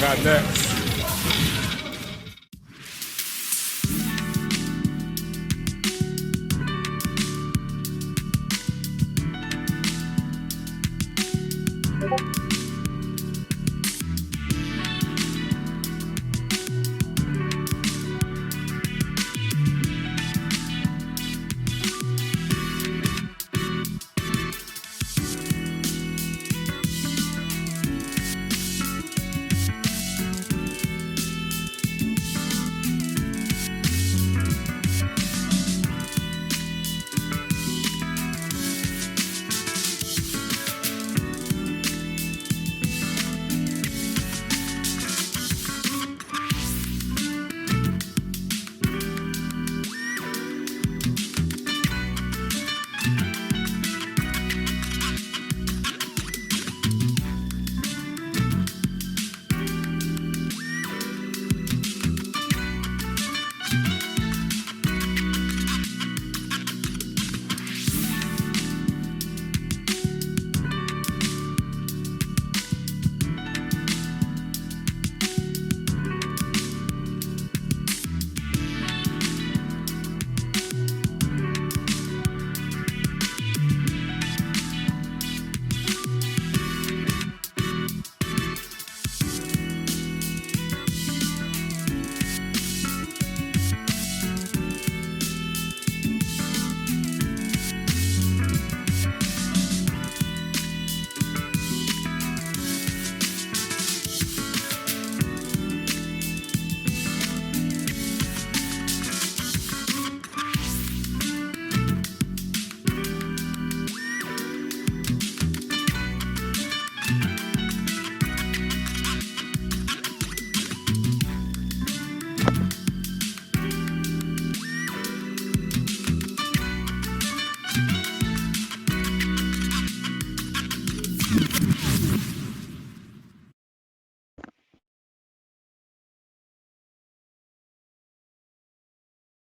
got next.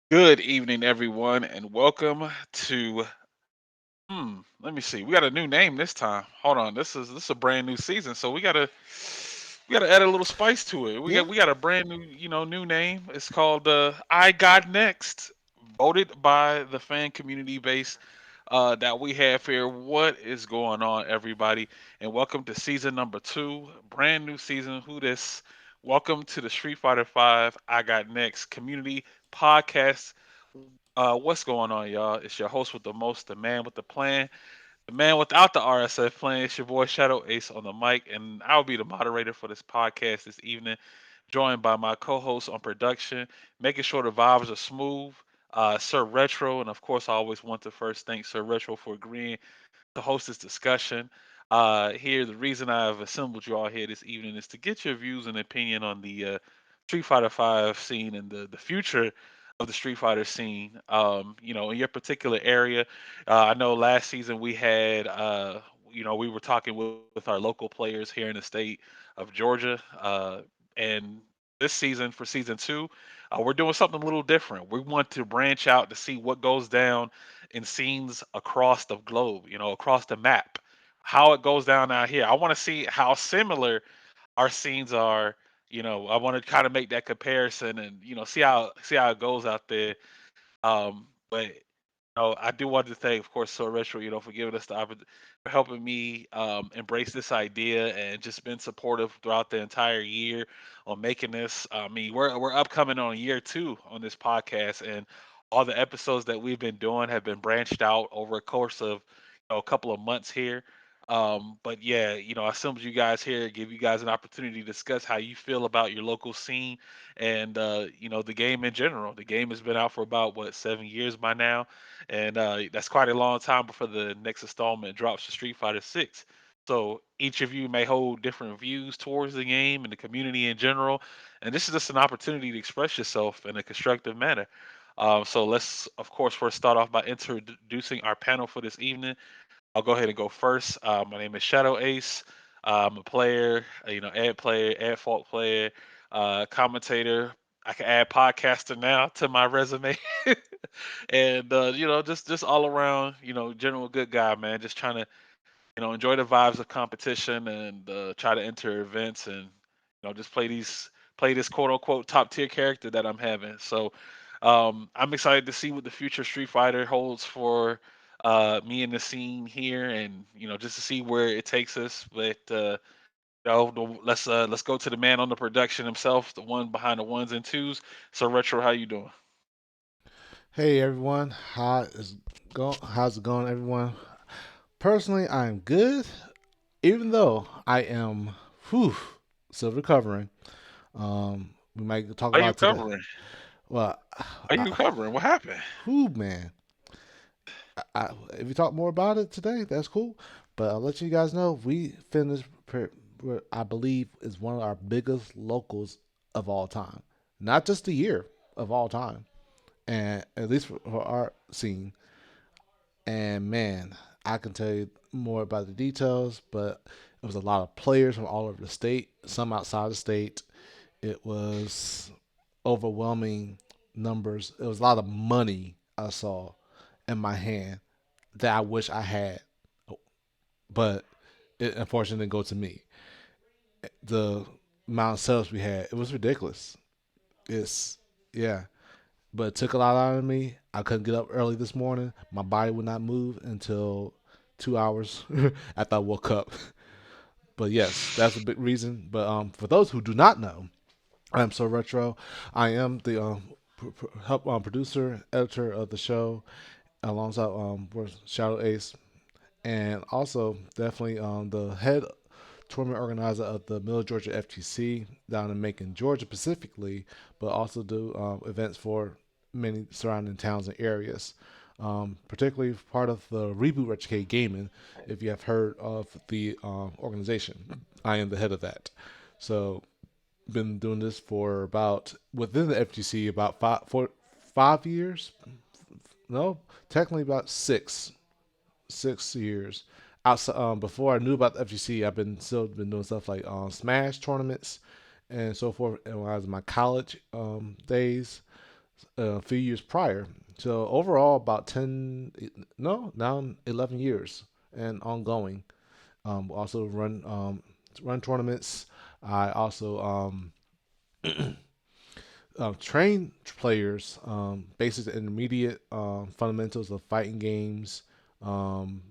Good evening, everyone, and welcome to. Let me see. We got a new name this time. Hold on. This is a brand new season, so we gotta add a little spice to it. We Yeah. got we got a brand new new name. It's called I Got Next, voted by the fan community base that we have here. What is going on, everybody? And welcome to season number 2, brand new season. Who this? Welcome to the Street Fighter Five I Got Next community podcast. What's going on, y'all? It's your host with the most, the man with the plan, the man without the RSF plan. It's your boy Shadow Ace on the mic, and I'll be the moderator for this podcast this evening, joined by my co-host on production, making sure the vibes are smooth. Sir Retro, and of course, I always want to first thank Sir Retro for agreeing to host this discussion. Here, the reason I've assembled you all here this evening is to get your views and opinion on the Street Fighter Five scene and the future of the Street Fighter scene. In your particular area, I know last season we had, we were talking with our local players here in the state of Georgia, and this season for season 2, we're doing something a little different. We want to branch out to see what goes down in scenes across the globe, across the map, how it goes down out here. I want to see how similar our scenes are. I want to kind of make that comparison and see how it goes out there. But I do want to thank, of course, So Retro, for giving us the opportunity, for helping me embrace this idea and just been supportive throughout the entire year on making this. I mean, we're upcoming on year 2 on this podcast, and all the episodes that we've been doing have been branched out over a course of a couple of months here. But yeah, I assembled you guys here, give you guys an opportunity to discuss how you feel about your local scene and the game in general. The game has been out for about what 7 years by now, and that's quite a long time before the next installment drops for Street Fighter Six. So each of you may hold different views towards the game and the community in general, and this is just an opportunity to express yourself in a constructive manner. So let's, of course, first start off by introducing our panel for this evening. I'll go ahead and go first. My name is Shadow Ace. I'm a player, ad player, ad fault player, commentator. I can add podcaster now to my resume, and just all around, general good guy, man. Just trying to, enjoy the vibes of competition and try to enter events and just play this quote unquote top tier character that I'm having. So I'm excited to see what the future Street Fighter holds for me in the scene here, and just to see where it takes us. But let's go to the man on the production himself, the one behind the ones and twos. So Retro, how you doing? Hey everyone, how's it going, everyone? Personally, I'm good, even though I am, whew, still recovering. We might talk Are you about today. covering? Well, Are I, you covering? What happened? whew, man. If we talk more about it today, that's cool. But I'll let you guys know we finished. What I believe is one of our biggest locals of all time, not just the year of all time, and at least for our scene. And man, I can tell you more about the details, but it was a lot of players from all over the state, some outside the state. It was overwhelming numbers. It was a lot of money I saw in my hand that I wish I had, but it unfortunately didn't go to me. The amount of sales we had, it was ridiculous. It's yeah, but it took a lot out of me. I couldn't get up early this morning. My body would not move until 2 hours after I woke up. But yes, that's a big reason. But for those who do not know, I'm so retro. I am the help producer, editor of the show, alongside with Shadow Ace, and also definitely the head tournament organizer of the Middle Georgia FTC down in Macon, Georgia, specifically, but also do events for many surrounding towns and areas. Particularly part of the Reboot Retrocade Gaming, if you have heard of the organization. I am the head of that. So, been doing this for about, within the FTC, about 5 years. No, technically about 6 years. Outside, before I knew about the FGC, I've been still been doing stuff like Smash tournaments and so forth. And when I was in my college days, a few years prior. So overall, about 11 years and ongoing. Also run tournaments. I also train players, basic to intermediate fundamentals of fighting games, um,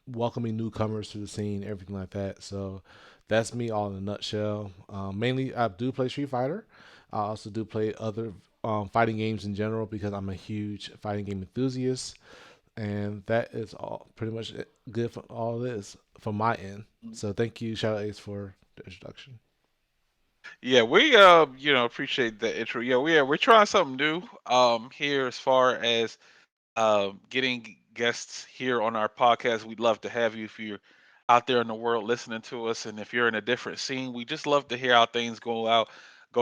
welcoming newcomers to the scene, everything like that. So that's me all in a nutshell. Mainly, I do play Street Fighter. I also do play other fighting games in general because I'm a huge fighting game enthusiast, and that is all pretty much good for all this from my end. So thank you, Shadow Ace, for the introduction. Yeah, we appreciate the intro. Yeah, we're trying something new here as far as getting guests here on our podcast. We'd love to have you if you're out there in the world listening to us, and if you're in a different scene, we just love to hear how things go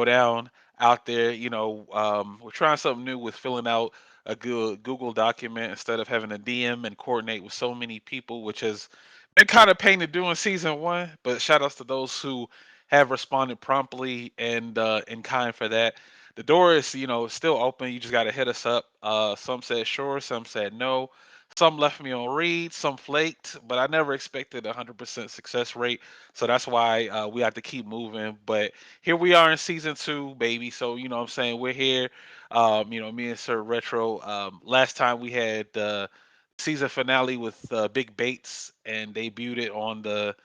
down out there. We're trying something new with filling out a good Google document instead of having a DM and coordinate with so many people, which has been kind of pain to do in season one. But shout outs to those who have responded promptly and in kind for that. The door is, still open. You just got to hit us up. Some said sure, some said no. Some left me on read, some flaked, but I never expected a 100% success rate. So that's why we have to keep moving. But here we are in season two, baby. So, what I'm saying, we're here. Me and Sir Retro. Last time we had the season finale with Big Bates and debuted it on the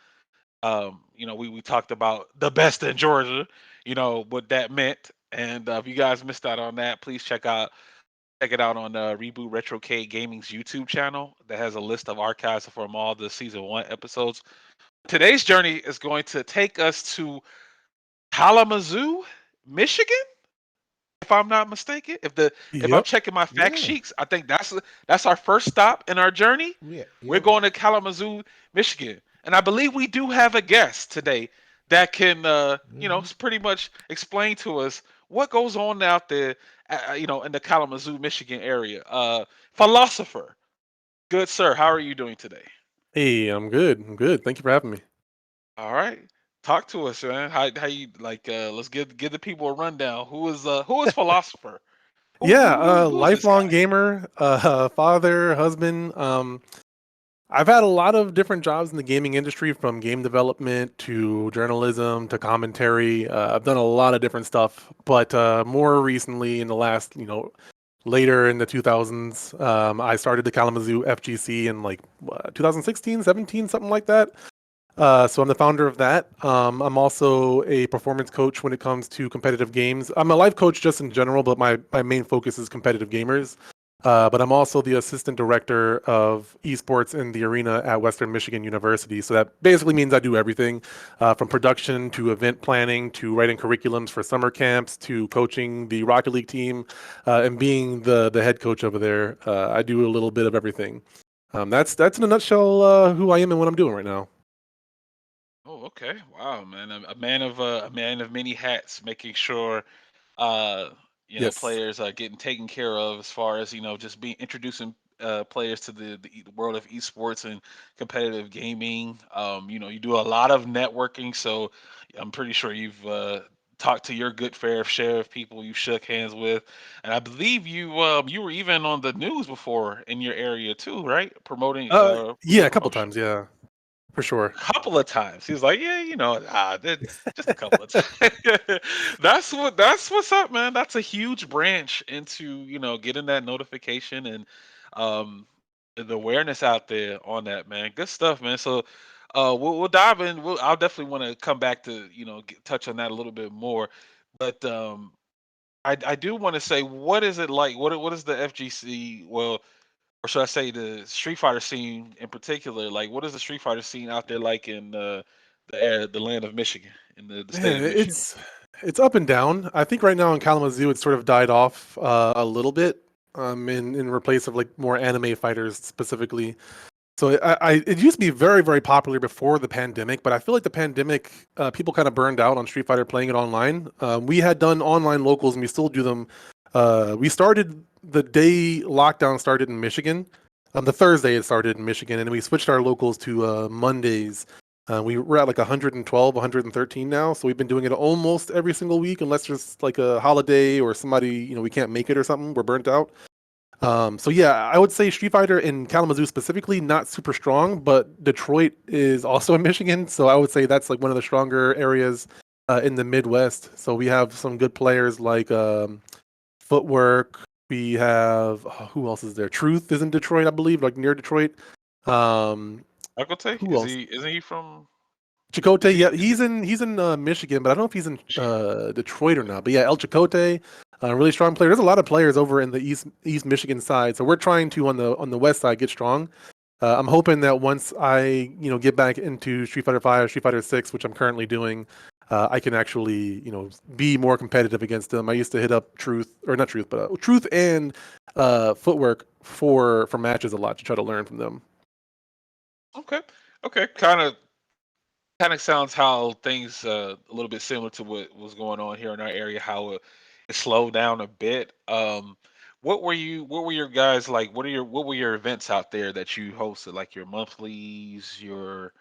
we talked about the best in Georgia, what that meant. And if you guys missed out on that, please check it out on Reboot Retrocade Gaming's YouTube channel that has a list of archives from all the season one episodes. Today's journey is going to take us to Kalamazoo, Michigan, if I'm not mistaken. If I'm Yep. checking my fact Yeah, sheets, I think that's our first stop in our journey. yeah. We're going to Kalamazoo, Michigan, and I believe we do have a guest today that can, Hmm. pretty much explain to us what goes on out there, in the Kalamazoo, Michigan area. Philosopher, good sir, how are you doing today? Hey, I'm good. I'm good. Thank you for having me. All right, talk to us, man. How you like? Let's give the people a rundown. Who is Philosopher? Who Yeah, who who, who is this lifelong guy? gamer, father, husband. I've had a lot of different jobs in the gaming industry, from game development to journalism to commentary. I've done a lot of different stuff, but more recently, in the last, later in the 2000s, I started the Kalamazoo FGC in like 2016, 17, something like that. So I'm the founder of that. I'm also a performance coach when it comes to competitive games. I'm a life coach just in general, but my main focus is competitive gamers. But I'm also the assistant director of esports in the arena at Western Michigan University. So that basically means I do everything from production to event planning to writing curriculums for summer camps to coaching the Rocket League team and being the head coach over there. I do a little bit of everything. That's in a nutshell who I am and what I'm doing right now. Oh, okay. Wow, man. A man of many hats, making sure uh Yes. players are getting taken care of as far as just being introducing players to the world of esports and competitive gaming. You do a lot of networking, so I'm pretty sure you've talked to your good fair share of people you shook hands with, and I believe you were even on the news before in your area too, right? Promoting Yeah, a couple oh, times. Yeah, for sure. couple of times. He was like, "Yeah, just a couple of times." That's what's up, man. That's a huge branch into getting that notification and um the awareness out there on that, man. Good stuff, man. So, we'll dive in. I'll definitely want to come back to touch on that a little bit more, but I do want to say, what is it like? What is the FGC? Well, or should I say the Street Fighter scene in particular? Like, what is the Street Fighter scene out there like in the land of Michigan, in the state Man, of Michigan? it's up and down. I think right now in Kalamazoo it's sort of died off a little bit. In replace of like more anime fighters specifically. So it used to be very, very popular before the pandemic, but I feel like the pandemic, people kind of burned out on Street Fighter playing it online. We had done online locals and we still do them. We started the day lockdown started in Michigan. The Thursday it started in Michigan, and we switched our locals to Mondays. We're at like 112, 113 now, so we've been doing it almost every single week, unless there's like a holiday or somebody, we can't make it or something. We're burnt out. So yeah, I would say Street Fighter in Kalamazoo specifically not super strong, but Detroit is also in Michigan, so I would say that's like one of the stronger areas in the Midwest. So we have some good players like Footwork. We have who else is there? Truth is in Detroit, I believe, like near Detroit. Um, Akote, who else? isn't he from? Is Chicote, he? yeah, Is he he's in Michigan, but I don't know if he's in Michigan? Detroit or not. But yeah, El Chicote, really strong player. There's a lot of players over in the East Michigan side, so we're trying to on the west side get strong. I'm hoping that once I get back into Street Fighter Five, Street Fighter Six, which I'm currently doing, I can actually be more competitive against them. I used to hit up Truth or not Truth, but Truth and Footwork for matches a lot to try to learn from them. Okay, okay, kind of sounds how things a little bit similar to what was going on here in our area. How it slowed down a bit. What were your guys like? What were your events out there that you hosted? Like your monthlies, your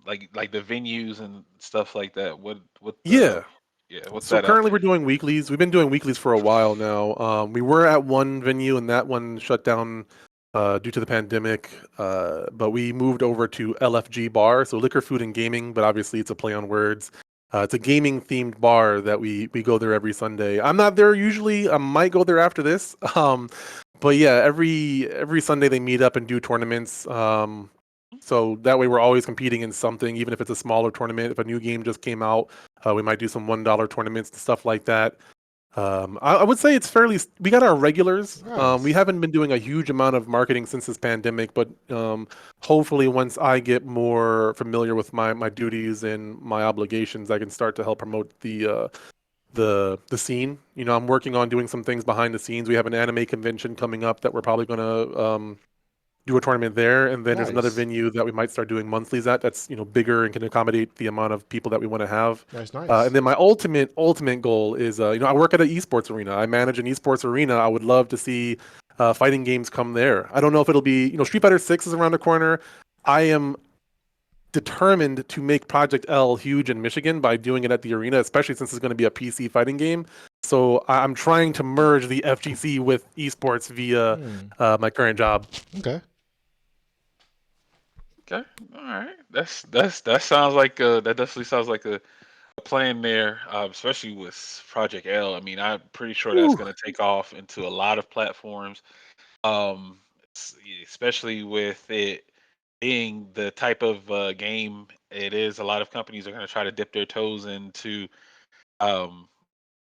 like the venues and stuff like that. What Yeah. yeah, what's So that out currently we're there? doing weeklies. We've been doing weeklies for a while now. We were at one venue and that one shut down due to the pandemic. But we moved over to LFG Bar, so liquor, food, and gaming. But obviously it's a play on words. It's a gaming themed bar that we go there every Sunday. I'm not there usually. I might go there after this. But yeah, every Sunday they meet up and do tournaments. So that way we're always competing in something, even if it's a smaller tournament. If a new game just came out, we might do some $1 tournaments and stuff like that. I would say it's fairly. We got our regulars. We Nice. haven't been doing a huge amount of marketing since this pandemic, but hopefully once I get more familiar with my duties and my obligations, I can start to help promote the scene. I'm working on doing some things behind the scenes. We have an anime convention coming up that we're probably gonna do a tournament there, and then there's another Nice. venue that we might start doing monthlies at. That's bigger and can accommodate the amount of people that we want to have. Nice, And nice. then my ultimate goal is I work at an esports arena. I manage an esports arena. I would love to see fighting games come there. I don't know if it'll be Street Fighter Six is around the corner. I am determined to make Project L huge in Michigan by doing it at the arena, especially since it's going to be a PC fighting game. So I'm trying to merge the FGC with esports via Hmm. my current job. Okay. Okay, all right. That sounds like that definitely sounds like a plan there, especially with Project L. I mean, I'm pretty sure that's Whew. going to take off into a lot of platforms. Um, Especially with it being the type of game it is. A lot of companies are going to try to dip their toes into, um,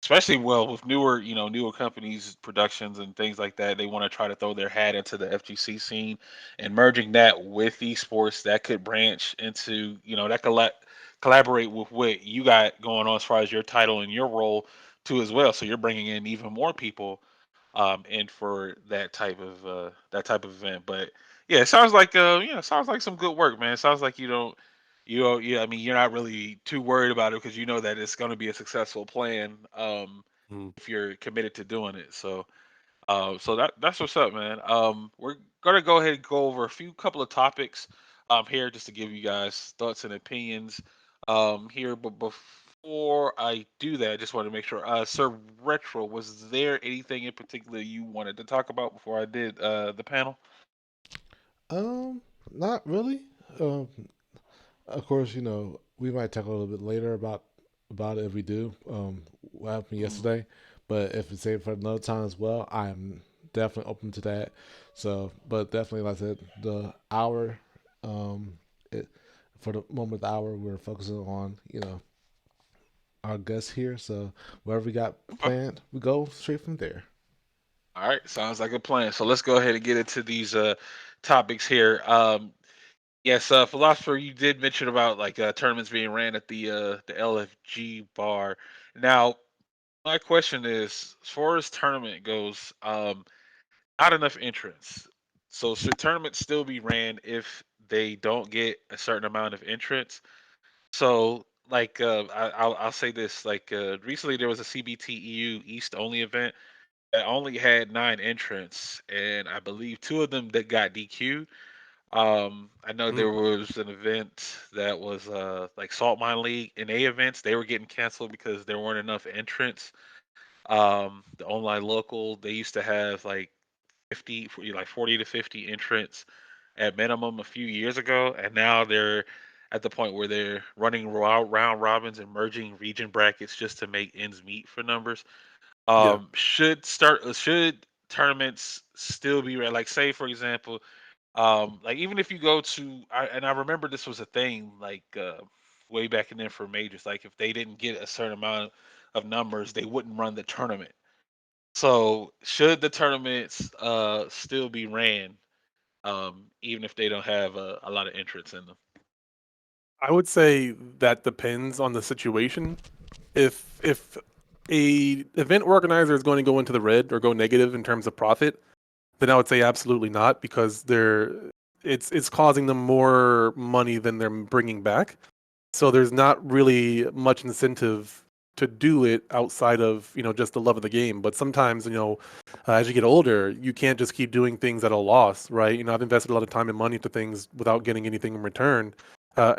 especially well with newer, newer companies, productions and things like that. They want to try to throw their hat into the FGC scene, and merging that with esports that could branch into, that could collaborate with what you got going on as far as your title and your role too as well. So you're bringing in even more people and for that type of event. But yeah, it sounds like it sounds like some good work, man. It sounds like yeah, I mean, you're not really too worried about it because you know that it's going to be a successful plan Mm. if you're committed to doing it. So that's what's up, man. We're gonna go ahead and go over a few couple of topics here just to give you guys thoughts and opinions here. But before I do that, I just want to make sure, Sir Retro, was there anything in particular you wanted to talk about before I did the panel? Um, Not really. Um, of course, we might talk a little bit later about it if we do. What happened Mm. yesterday, but if it's saved for another time as well, I'm definitely open to that. So, but definitely, like I said, the hour, um, it, for the moment, of the hour, we're focusing on our guests here. So, whatever we got Okay. planned, we go straight from there. All right, sounds like a plan. So let's go ahead and get into these topics here. Yes, philosopher, you did mention about like tournaments being ran at the LFG bar. Now, my question is, as far as tournament goes, not enough entrants. So should tournaments still be ran if they don't get a certain amount of entrants? So like I'll say this, like recently there was a CBT EU East only event that only had 9 entrants, and I believe two of them that got DQ'd. I know there Mm. was an event that was like Salt Mine League in A events. They were getting canceled because there weren't enough entrants. The online local, they used to have like 40 to 50 entrants at minimum a few years ago, and now they're at the point where they're running round robins and merging region brackets just to make ends meet for numbers. Yeah. Should tournaments still be like, say for example, like even if you go to and I remember this was a thing like way back in then for majors, like if they didn't get a certain amount of numbers, they wouldn't run the tournament. So should the tournaments still be ran even if they don't have a lot of entrants in them? I would say that depends on the situation. If a event organizer is going to go into the red or go negative in terms of profit, then I would say absolutely not because it's causing them more money than they're bringing back. So there's not really much incentive to do it outside of just the love of the game. But sometimes as you get older, you can't just keep doing things at a loss, right? I've invested a lot of time and money into things without getting anything in return,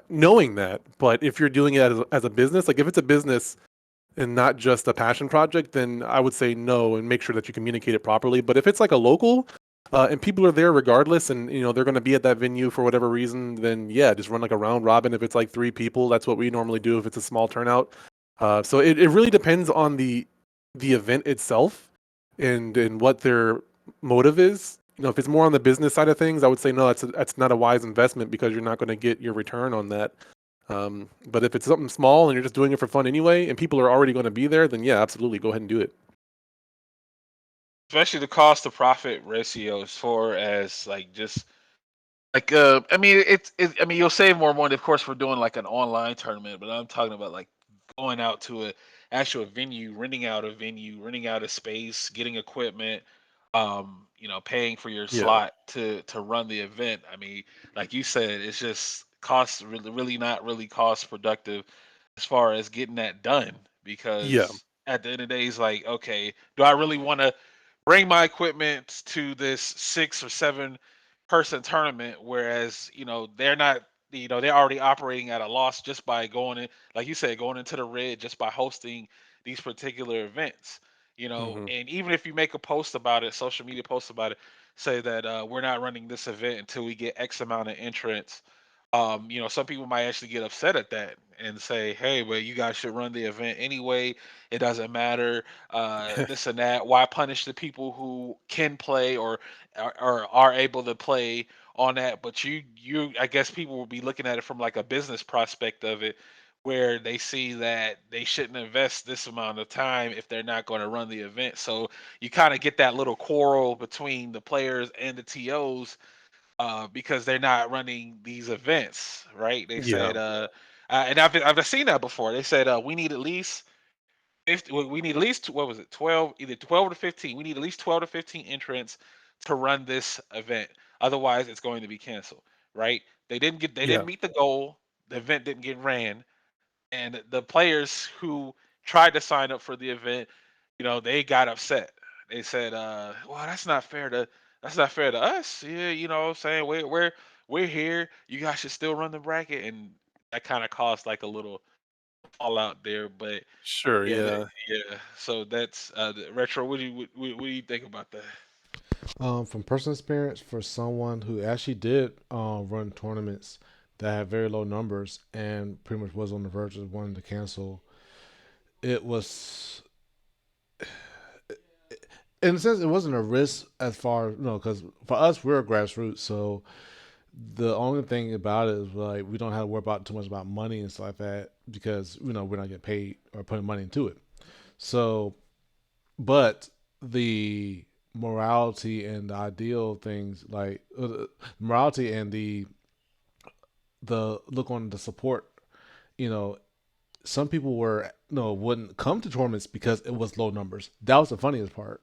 knowing that. But if you're doing it as a business, like if it's a business and not just a passion project, then I would say no and make sure that you communicate it properly. But if it's like a local, and people are there regardless, and they're going to be at that venue for whatever reason, then yeah, just run like a round robin. If it's like 3 people, that's what we normally do if it's a small turnout. So it really depends on the event itself and what their motive is. If it's more on the business side of things, I would say no, that's not a wise investment because you're not going to get your return on that. But if it's something small and you're just doing it for fun anyway, and people are already going to be there, then yeah, absolutely, go ahead and do it. Especially the cost to profit ratio as far as like just like I mean I mean you'll save more money of course for doing like an online tournament, but I'm talking about like going out to a actual venue, renting out a space, getting equipment, paying for your Yeah, slot to run the event. I mean, like you said, it's just cost really not really cost productive as far as getting that done yeah, because at the end of the day it's like, okay, do I really want to bring my equipment to this 6 or 7 person tournament, whereas they're not, they're already operating at a loss just by going in, like you said, going into the red just by hosting these particular events. hmm And even if you make a post about it, social media post about it, say that we're not running this event until we get X amount of entrants. Some people might actually get upset at that and say, "Hey, well, you guys should run the event anyway. It doesn't matter, this and that. Why punish the people who can play or are able to play on that?" But I guess people will be looking at it from like a business prospect of it, where they see that they shouldn't invest this amount of time if they're not going to run the event. So you kind of get that little quarrel between the players and the TOs because they're not running these events, right? They Yeah. said, and I've seen that before. They said we need at least 50, we need at least what was it, 12, either 12 to 15. We need at least 12 to 15 entrants to run this event. Otherwise, it's going to be canceled, right? They Yeah. didn't meet the goal. The event didn't get ran, and the players who tried to sign up for the event, they got upset. They said, "Well, that's not fair to us. Yeah, what I'm saying, we're here. You guys should still run the bracket." And that kind of caused like a little fallout there. But Sure. yeah, Yeah. yeah. So that's the retro. What do you think about that? From personal experience, for someone who actually did run tournaments that had very low numbers and pretty much was on the verge of wanting to cancel, it was, in a sense, it wasn't a risk as far, because for us, we're a grassroots, so the only thing about it is like we don't have to worry about too much about money and stuff like that because we're not getting paid or putting money into it. So, but the morality and the ideal things like morality and the look on the support, you know, some people were wouldn't come to tournaments because it was low numbers. That was the funniest part,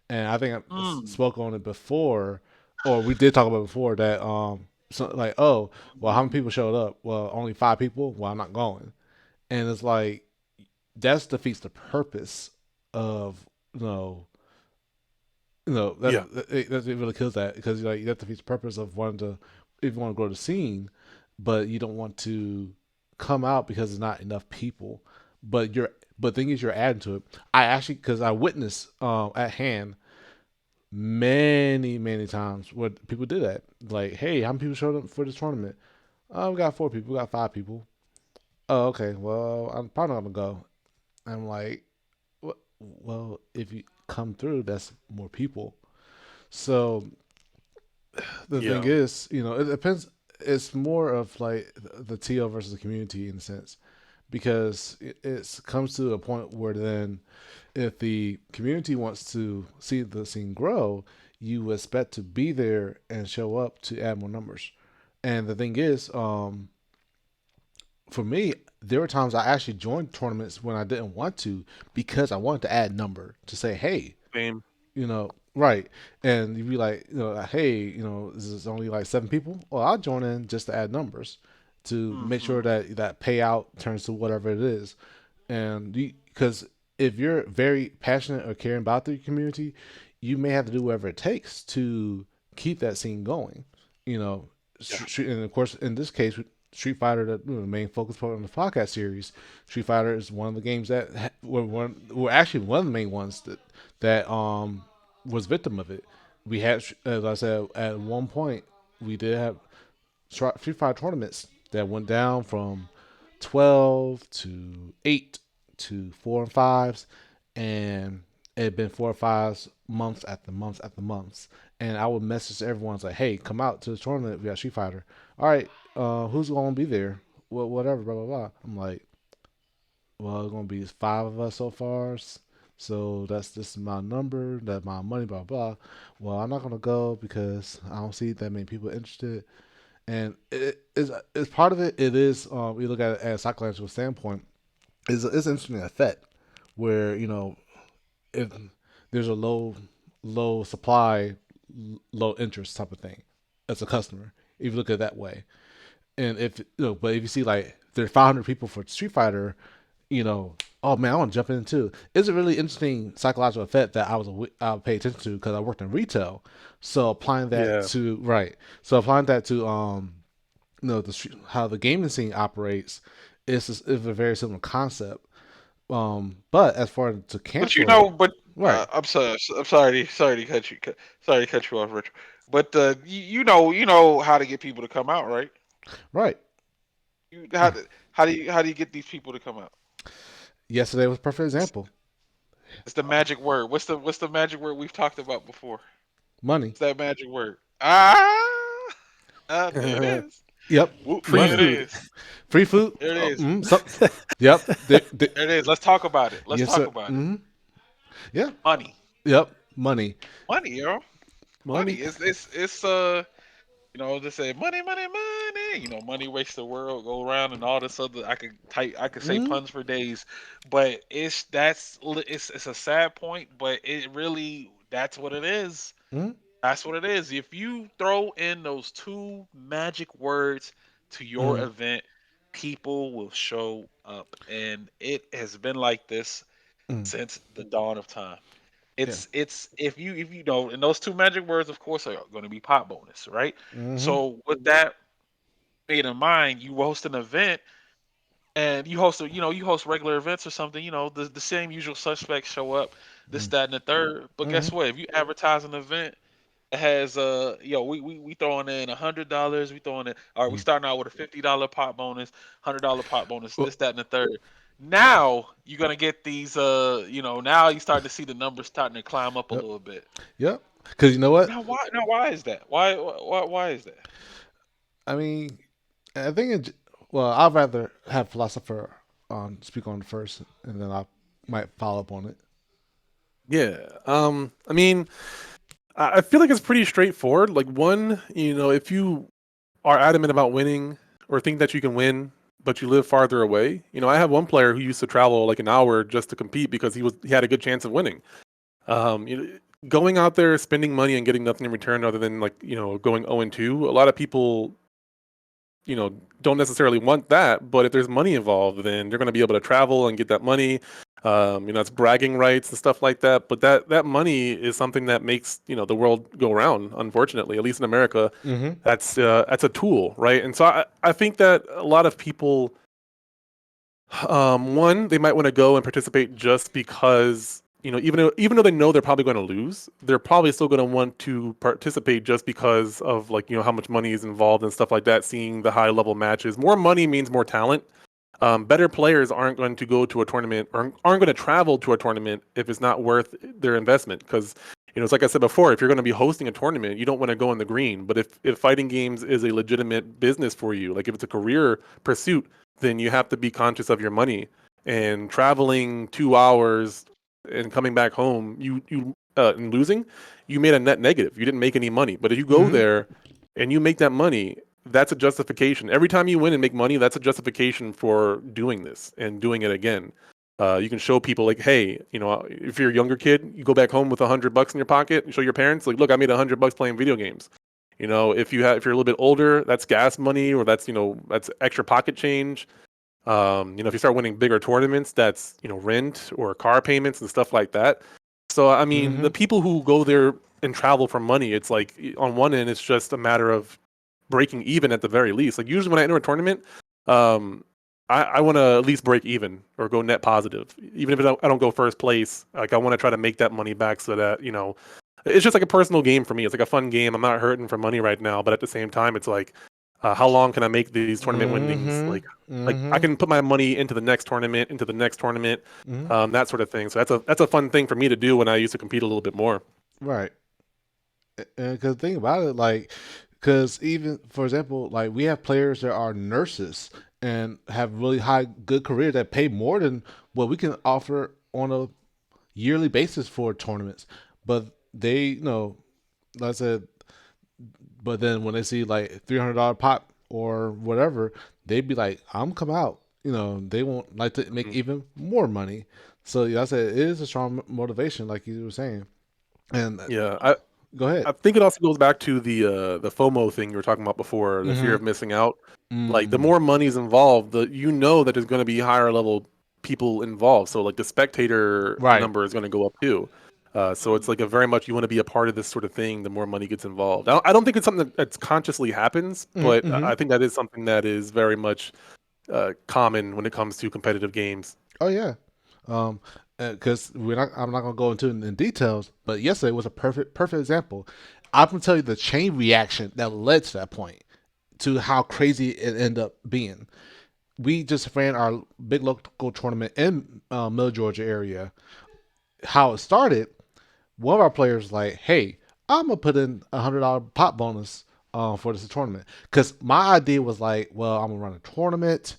and I think I Mm. spoke on it before, or we did talk about it before that so like, oh, well, how many people showed up? Well, only 5 people. Well, I'm not going, and it's like that defeats the purpose of that Yeah. that it really kills that because like that defeats the purpose of wanting to if you want to grow the scene, but you don't want to come out because there's not enough people. But the thing is you're adding to it. I actually because I witnessed at hand many times where people did that. Like, hey, how many people showed up for this tournament? Oh, we got 4 people. We got 5 people. Oh, okay. Well, I'm probably not gonna go. I'm like, what? Well, if you come through, that's more people. So the thing Yeah. is, it depends. It's more of like the TL versus the community in a sense, because it comes to a point where then, if the community wants to see the scene grow, you expect to be there and show up to add more numbers. And the thing is, for me, there were times I actually joined tournaments when I didn't want to because I wanted to add number to say, hey, Same. right. And you'd be like, like, hey, this is only like 7 people. Well, I'll join in just to add numbers to make sure Hmm. that that payout turns to whatever it is. And because if you're very passionate or caring about the community, you may have to do whatever it takes to keep that scene going. You know, Yeah. and of course, in this case, Street Fighter, the main focus point on the podcast series, Street Fighter is one of the games that were actually one of the main ones that was victim of it. We had, as I said, at one point we did have Street Fighter tournaments that went down from 12 to 8 to 4 and 5s, and it had been 4 or 5 months after months after months. And I would message everyone like, "Hey, come out to the tournament. We got Street Fighter. All right, who's gonna be there? Well, whatever, blah blah blah." I'm like, "Well, it's gonna be 5 of us so far. So that's this my number, that's my money, blah blah." Well, I'm not gonna go because I don't see that many people interested, and it's part of it. It is we look at it as a psychological standpoint. It's an interesting effect where if there's a low supply, low interest type of thing as a customer. If you look at it that way, and but if you see like there's 500 people for Street Fighter, oh man, I want to jump in too. It's a really interesting psychological effect that I pay attention to because I worked in retail. So applying that Yeah. to right, so applying that to how the gaming scene operates is a very similar concept. But as far as to But cancel it, right? I'm sorry. Sorry to cut you. Sorry to cut you off, Richard. But you know how to get people to come out, right? Right. You how do you get these people to come out? Yesterday was a perfect example. It's the magic word. What's the magic word we've talked about before? Money. What's that magic word? There it is. Yep. Whoop, Free there Money. it food. is. Free food. There it is. Yep. There it is. Let's talk about it. Let's Yes, talk sir. about it. Hmm. Yeah. Money, Yep. Money. money, yo, money. Money. They say money, money, money. Money makes the world go around and all this other. I could say Hmm. puns for days, but it's a sad point, but it really that's what it is. Hmm. That's what it is. If you throw in those two magic words to your Hmm. event, people will show up, and it has been like this Hmm. since the dawn of time. Yeah. It's if you know, and those two magic words, of course, are going to be pot bonus, right? Hmm. So with that made in mind, you host an event and you host regular events or something. The same usual suspects show up, this, that, and the third. But Hmm. guess what? If you advertise an event that has we throwing in $100, we throwing in all right, we starting out with a $50 pot bonus, $100 pot bonus, Well, this, that, and the third. Now you're gonna get these now you start to see the numbers starting to climb up a yep. little bit. Yep. Because you know what? Now why is that? Why is that? I mean, I think well, I'd rather have philosopher on speak on it first, and then I might follow up on it. Yeah. I mean, I feel like it's pretty straightforward. Like one, if you are adamant about winning or think that you can win, but you live farther away. I have one player who used to travel like an hour just to compete because he had a good chance of winning. Um, you know, Going out there, spending money and getting nothing in return other than like going 0-2. A lot of people don't necessarily want that, but if there's money involved, then they're going to be able to travel and get that money. It's bragging rights and stuff like that. But that money is something that makes the world go around. Unfortunately, at least in America, Mm-hmm. that's a tool, right? And so I think that a lot of people, one, they might want to go and participate just because even though they know they're probably going to lose, they're probably still going to want to participate just because of like how much money is involved and stuff like that. Seeing the high level matches, more money means more talent. Better players aren't going to go to a tournament or aren't going to travel to a tournament if it's not worth their investment. Because it's like I said before, if you're going to be hosting a tournament, you don't want to go in the green. But if fighting games is a legitimate business for you, like if it's a career pursuit, then you have to be conscious of your money. And traveling 2 hours and coming back home, and losing, you made a net negative. You didn't make any money. But if you go Mm-hmm. there and you make that money, that's a justification. Every time you win and make money, that's a justification for doing this and doing it again. You can show people like, hey, if you're a younger kid, you go back home with $100 in your pocket and show your parents, like, look, I made $100 playing video games. If you're a little bit older, that's gas money or that's extra pocket change. If you start winning bigger tournaments, that's rent or car payments and stuff like that. So I mean, Mm-hmm. the people who go there and travel for money, it's like on one end, it's just a matter of breaking even at the very least. Like usually when I enter a tournament, um, I want to at least break even or go net positive, even if I don't go first place. Like I want to try to make that money back so that it's just like a personal game for me. It's like a fun game. I'm not hurting for money right now, but at the same time, it's like, how long can I make these tournament winnings? Mm-hmm. Like I Mm-hmm. can put my money into the next tournament, into the next tournament, Mm-hmm. that sort of thing. So that's a fun thing for me to do when I used to compete a little bit more. Right. And because think about it, like, because even for example, like we have players that are nurses and have really high good careers that pay more than what we can offer on a yearly basis for tournaments, but they like I said, but then when they see like $300 pot or whatever, they'd be like, I'm come out. They won't like to make Mhm. even more money. So yeah, I said it is a strong motivation, like you were saying. And Yeah, I go ahead. I think it also goes back to the FOMO thing you were talking about before, the fear Mm-hmm. of missing out. Like the Mm. more money's involved, that there's going to be higher level people involved. So like the spectator Right. number is going to go up too. So it's like a very much you want to be a part of this sort of thing. The more money gets involved, I don't think it's something that's consciously happens, but Mm-hmm. I think that is something that is very much common when it comes to competitive games. Oh yeah. Um, because we're not. I'm not gonna go into it in details, but yesterday was a perfect example. I'm gonna tell you the chain reaction that led to that point. to how crazy it ended up being. We just ran our big local tournament in Middle Georgia area. How it started, one of our players was like, "Hey, I'm gonna put in $100 pot bonus for this tournament," because my idea was like, "Well, I'm gonna run a tournament.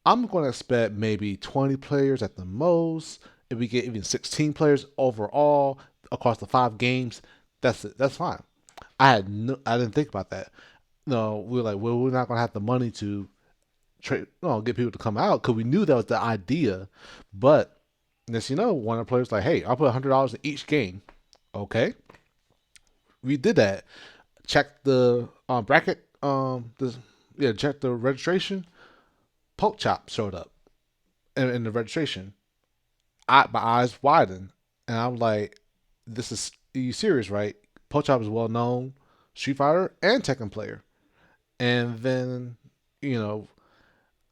I'm gonna expect maybe 20 players at the most. If we get even 16 players overall across the 5 games, that's it. That's fine." I didn't think about that. No, we were like, well, we're not gonna have the money to get people to come out because we knew that was the idea. But as you know, one of the players was like, hey, I'll put $100 in each game. Okay, we did that. Check the bracket. Check the registration. Poke Chop showed up in the registration. My eyes widened, and I'm like, "This is you serious, right?" Poke Chop is well known Street Fighter and Tekken player, and then you know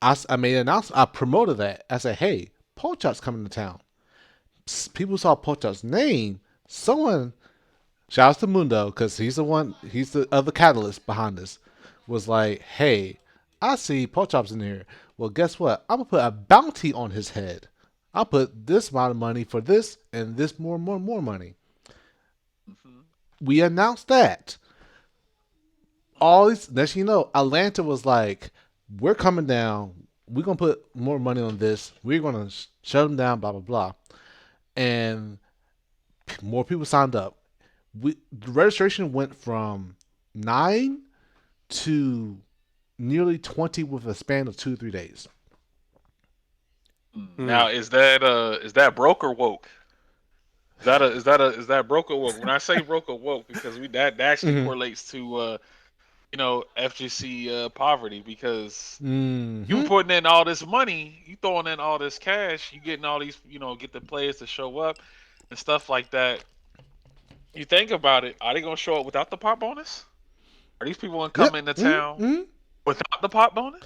I made an announcement. I promoted that. I said, "Hey, Poke Chop's coming to town." People saw Poke Chop's name. Someone, shout out to Mundo because he's the one. He's the other catalyst behind this. Was like, "Hey, I see Poke Chop's in here. Well, guess what? I'm gonna put a bounty on his head. I'll put this amount of money for this and this more money." Hmm. We announced that. All these, next you know, Atlanta was like, "We're coming down. We're gonna put more money on this. We're gonna shut them down." Blah blah blah. And more people signed up. The registration went from 9 to nearly 20 with a span of 2 or 3 days. Mm. Now is that broke or woke? Is that broke or woke? When I say broke or woke, because we that actually Mm-hmm. correlates to FGC poverty because you Mm-hmm. putting in all this money, you throwing in all this cash, you getting all these get the players to show up and stuff like that. You think about it, are they gonna show up without the pop bonus? Are these people gonna come Yep. into Mm-hmm. town Mm-hmm. without the pop bonus?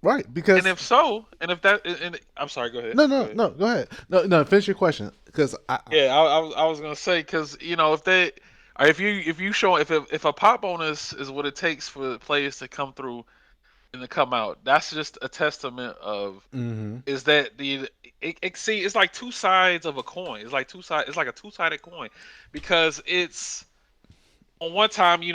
Right. And Because if so, and if that, and I'm sorry, go ahead, no, go no, ahead. no. Go ahead. No, no. Finish your question. Because Yeah, I was gonna say because if they, or if you show if a pop bonus is what it takes for players to come through and to come out, that's just a testament of mm-hmm. is that see it's like two sides of a coin. It's like two side. It's like a two-sided coin because it's on one time you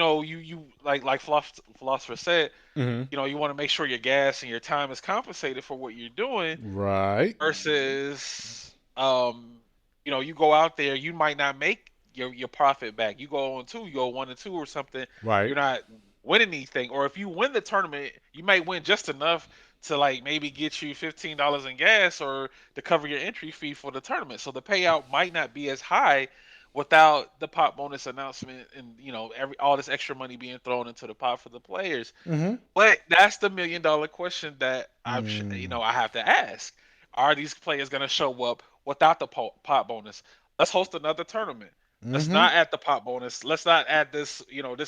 like philosopher said Mm-hmm. you want to make sure your gas and your time is compensated for what you're doing Right. versus you go out there, you might not make your profit back. You go on two, you go 1 and 2 or something, Right. you're not winning anything. Or if you win the tournament, you might win just enough to like maybe get you $15 in gas or to cover your entry fee for the tournament. So the payout might not be as high without the pot bonus announcement and every all this extra money being thrown into the pot for the players. Mm-hmm. But that's the $1 million question that Mm. I have to ask: are these players going to show up without the pot bonus? Let's host another tournament. Let's Mm-hmm. not add the pot bonus. Let's not add this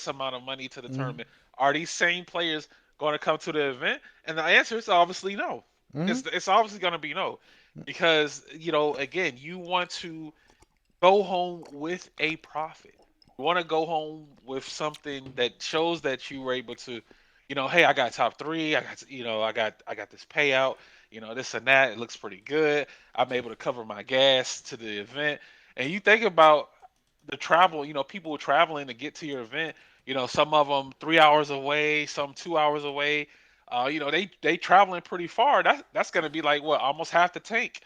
amount of money to the Mm-hmm. tournament. Are these same players going to come to the event? And the answer is obviously no. Mm-hmm. It's obviously going to be no because again, you want to go home with a profit. You want to go home with something that shows that you were able to, hey, I got top three. I got, I got this payout. This and that. It looks pretty good. I'm able to cover my gas to the event. And you think about the travel. People traveling to get to your event. Some of them 3 hours away, some 2 hours away. They traveling pretty far. That's gonna be like what almost half the tank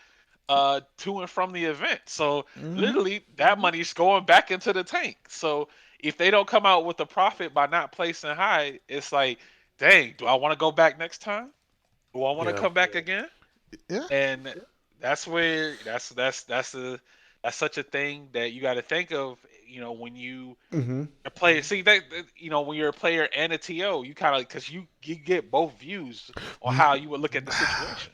to and from the event. So Mm-hmm. literally that money's going back into the tank. So if they don't come out with a profit by not placing high, it's like, dang, do I want to go back next time? Do I want to Yeah. come back again? Yeah. And that's where that's such a thing that you got to think of. When you Mm-hmm. a player, see when you're a player and a TO, you kind of because you get both views on how you would look at the situation.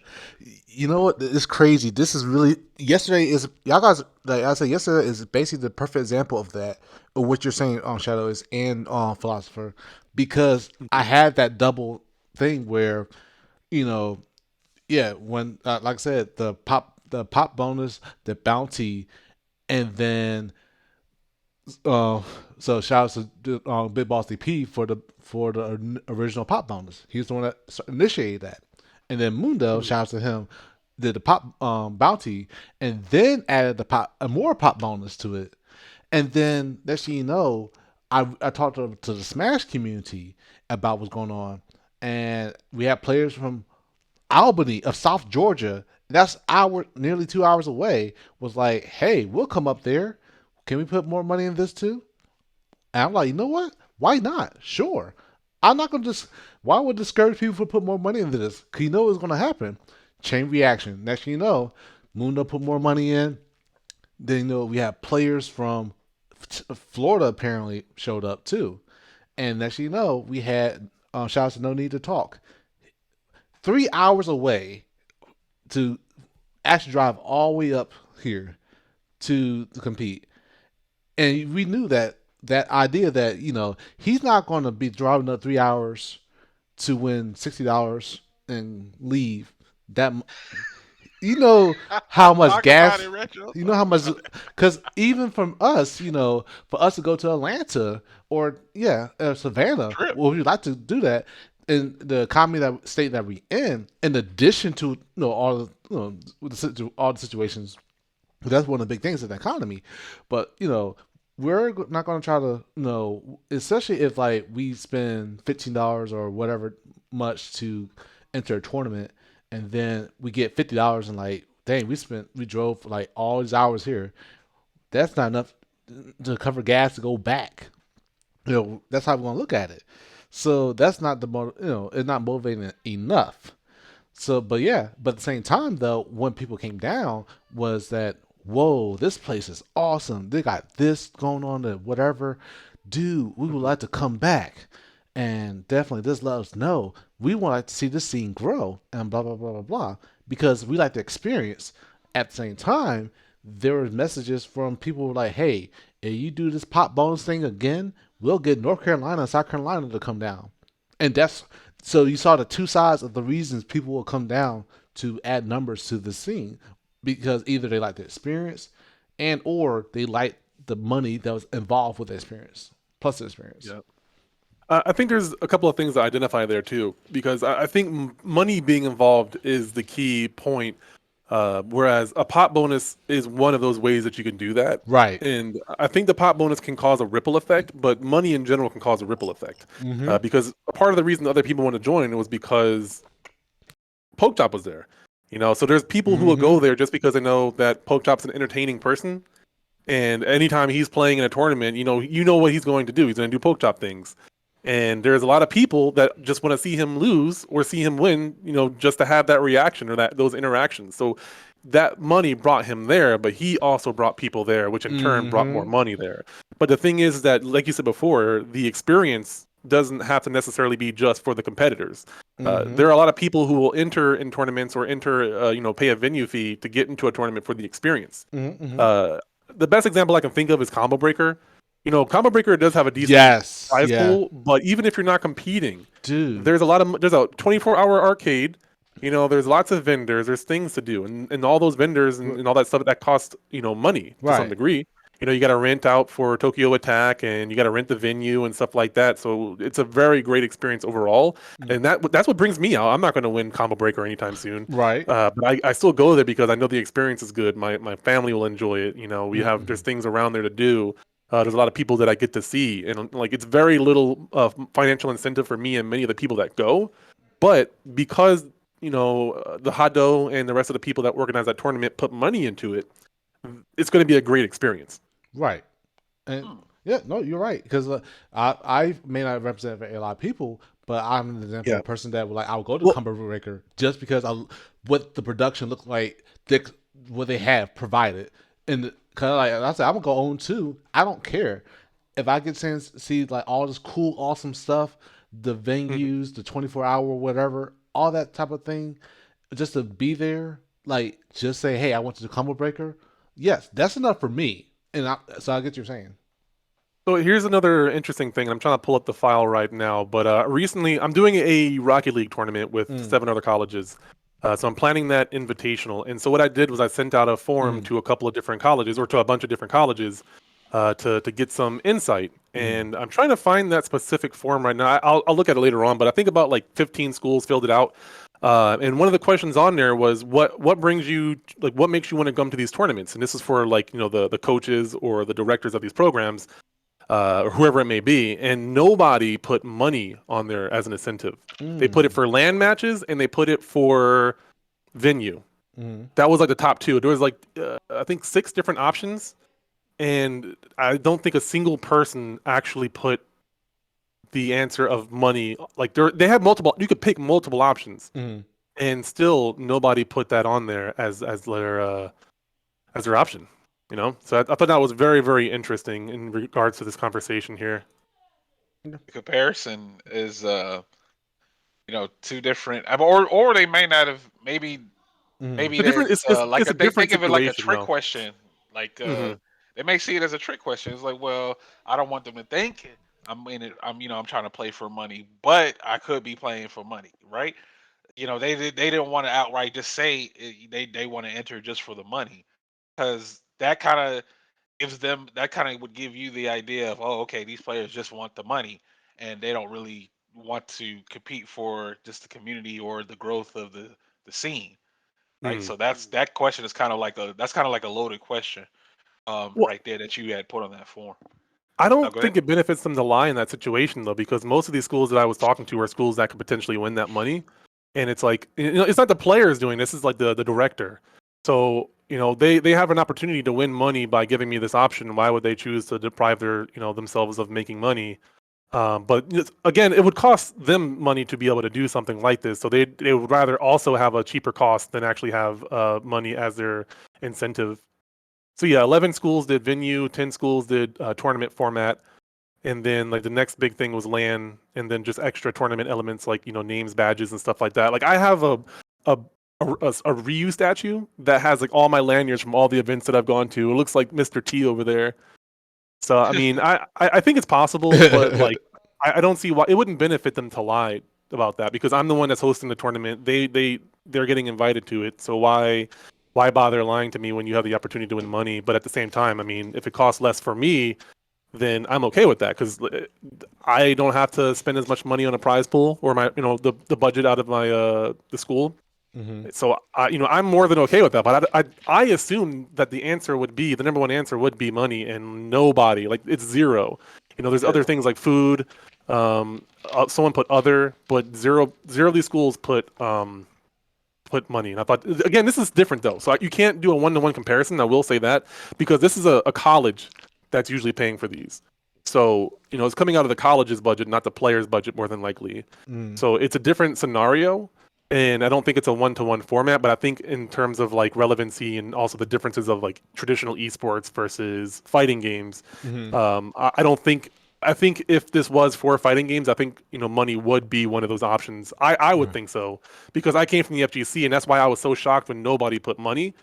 You know what? It's crazy. This is really yesterday is y'all guys like I said yesterday is basically the perfect example of that of what you're saying on Shadow is and on Philosopher because I had that double thing where you know yeah when like I said the pop bonus the bounty and then Uh, so shout out to Big Boss DP for the original pop bonus. He's the one that initiated that, and then Mundo, Mhm. shout out to him, did the pop bounty, and then added the pop a more pop bonus to it, and then next thing you know, I talked to the Smash community about what's going on, and we have players from Albany of South Georgia. That's nearly 2 hours away. Was like, hey, we'll come up there. Can we put more money in this too? And I'm like, you know what? Why not? Sure. I'm not gonna just. Why would discourage people to put more money into this? Cause you know what's gonna happen. Chain reaction. Next thing you know, Mundo put more money in. Then you know we have players from Florida apparently showed up too. And next thing you know, we had shout out to No Need to Talk. 3 hours away to actually drive all the way up here to compete. And we knew that idea that he's not going to be driving up 3 hours to win $60 and leave. That you know how much Talk about gas. it, Retro. You know Talk how much about it. because even from us, for us to go to Atlanta or Savannah, Trip. well, we'd like to do that in the economy that state that we in addition to all the all the situations, that's one of the big things in the economy. But we're not going to try to especially if like we spend $15 or whatever much to enter a tournament, and then we get $50 and like, dang, we drove like all these hours here. That's not enough to cover gas to go back. That's how we're going to look at it. So that's not it's not motivating enough. So, but yeah, but at the same time, though, when people came down, was that, whoa, this place is awesome. They got this going on and whatever. Dude, we would Mhm. like to come back. And definitely just let us know. We want like to see this scene grow and blah, blah, blah, blah, blah. Because we like the experience. At the same time, there were messages from people who were like, hey, if you do this pop bonus thing again, we'll get North Carolina and South Carolina to come down. And that's so you saw the two sides of the reasons people will come down to add numbers to the scene, because either they like the experience and or they like the money that was involved with the experience plus the experience. Yeah. I think there's a couple of things to identify there too, because I think money being involved is the key point. Whereas a pop bonus is one of those ways that you can do that. Right. And I think the pop bonus can cause a ripple effect, but money in general can cause a ripple effect. Mm-hmm. Because a part of the reason other people want to join was because Poke Chop was there. So there's people who will Mm-hmm. go there just because they know that Poke Chop's an entertaining person. And anytime he's playing in a tournament, you know what he's going to do. He's going to do Poke Chop things. And there's a lot of people that just want to see him lose or see him win, just to have that reaction or those interactions. So that money brought him there, but he also brought people there, which in turn brought more Mm-hmm. money there. But the thing is that, like you said before, the experience doesn't have to necessarily be just for the competitors. Mm-hmm. There are a lot of people who will enter in tournaments or pay a venue fee to get into a tournament for the experience. Mm-hmm. Uh, the best example I can think of is Combo Breaker. Combo Breaker does have a decent Yes. prize Yeah. pool, but even if you're not competing, Dude. there's a 24-hour arcade. There's lots of vendors, there's things to do, and all those vendors and all that stuff that costs money to some Right. degree. You got to rent out for Tokyo Attack, and you got to rent the venue and stuff like that. So it's a very great experience overall, and that's what brings me out. I'm not going to win Combo Breaker anytime soon, Right. but I still go there because I know the experience is good. My family will enjoy it. There's Mm-hmm. things around there to do. There's a lot of people that I get to see, and like it's very little financial incentive for me and many of the people that go. But because the Hado and the rest of the people that organize that tournament put money into it, it's going to be a great experience. Right. And Hmm. yeah, no, you're right. Because I may not represent a lot of people, but I'm an example of Yeah. a person that would like I'll go to Well, Cumber Breaker just because what the production looked like, what they have provided, and kind of like I said, I'm gonna go own too. I don't care if I get to see like all this cool, awesome stuff, the mhm. venues, the 24-hour whatever, all that type of thing, just to be there. Like just say, hey, I went to the Combo Breaker. Yes, that's enough for me. So I get what you're saying. So here's another interesting thing. I'm trying to pull up the file right now, but recently I'm doing a Rocket League tournament with Mm, 7 other colleges. So I'm planning that invitational. And so what I did was I sent out a form mm, to a couple of different colleges or to a bunch of different colleges to get some insight. Mm. And I'm trying to find that specific form right now. I'll look at it later on, but I think about like 15 schools filled it out. And one of the questions on there was what brings you, like, what makes you want to come to these tournaments? And this is for, like, the coaches or the directors of these programs, or whoever it may be. And nobody put money on there as an incentive. They put it Mm. for land matches and they put it for venue. Mm. That was like the top two. There was like, I think, six different options, and I don't think a single person actually put the answer of money. Like, they had multiple. You could pick multiple options, Mm. and still nobody put that on there as their option. So I thought that was very, very interesting in regards to this conversation here. The comparison is two different, or they may not have, Mm. maybe It's a different. that's It's a they different think of it like a situation trick though. question. Like Hmm. they may see it as a trick question. It's like, well, I don't want them to think I'm in it. I'm trying to play for money, but I could be playing for money, right? They didn't want to outright just say they want to enter just for the money, because that kind of would give you the idea of, oh, okay, these players just want the money and they don't really want to compete for just the community or the growth of the scene, right? Hmm. So that question is kind of like a loaded question, Well, right there, that you had put on that form. I Now don't go ahead. think it benefits them to lie in that situation though, because most of these schools that I was talking to are schools that could potentially win that money, and it's like, it's not the players doing this; it's like the director. So they have an opportunity to win money by giving me this option. Why would they choose to deprive themselves of making money? But again, it would cost them money to be able to do something like this, so they would rather also have a cheaper cost than actually have money as their incentive. So yeah, 11 schools did venue, 10 schools did tournament format, and then like the next big thing was LAN, and then just extra tournament elements like names, badges, and stuff like that. Like I have a a Ryu statue that has like all my lanyards from all the events that I've gone to. It looks like Mr. T over there. So I mean, I think it's possible, but like I don't see why it wouldn't benefit them to lie about that, because I'm the one that's hosting the tournament. They're getting invited to it, so why bother lying to me when you have the opportunity to win money? But at the same time, I mean, if it costs less for me, then I'm okay with that, because I don't have to spend as much money on a prize pool or my the budget out of my the school. Mm-hmm. So I'm more than okay with that. But I assume that the number one answer would be money, and nobody, like, it's zero. There's Yeah. other things like food. Someone put other, but zero of these schools put money. And I thought, again, this is different though. So you can't do a one-to-one comparison. I will say that, because this is a college that's usually paying for these. So, it's coming out of the college's budget, not the player's budget, more than likely. Mm. So it's a different scenario. And I don't think it's a one-to-one format, but I think in terms of like relevancy and also the differences of like traditional esports versus fighting games, Mm-hmm. I don't think. I think if this was for fighting games, I think money would be one of those options. I would Right. think so, because I came from the FGC, and that's why I was so shocked when nobody put money.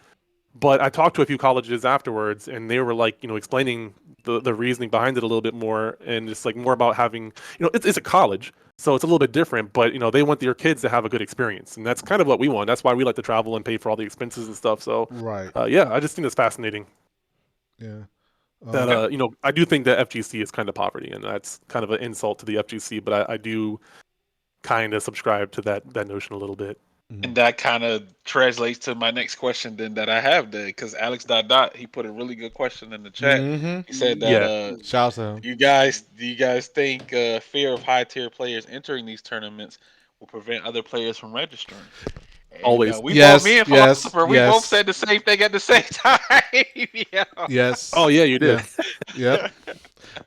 But I talked to a few colleges afterwards, and they were like, explaining the reasoning behind it a little bit more, and just like more about having, it's a college, so it's a little bit different. But they want their kids to have a good experience, and that's kind of what we want. That's why we like to travel and pay for all the expenses and stuff. So, Right. yeah, I just think it's fascinating Yeah. that Yeah. I do think that FGC is kind of poverty, and that's kind of an insult to the FGC. But I do kind of subscribe to that notion a little bit. Mm-hmm. And that kind of translates to my next question then that I have there, because Alex dot dot, he put a really good question in the chat. Mm-hmm. He said that Yeah. do Shout out to you guys think fear of high tier players entering these tournaments will prevent other players from registering? And Always. we both, me Yes. and Yes. Philosopher, we both Yes. said the same thing at the same time. Yeah. Oh Yes. yeah, you did. Yeah. Yep.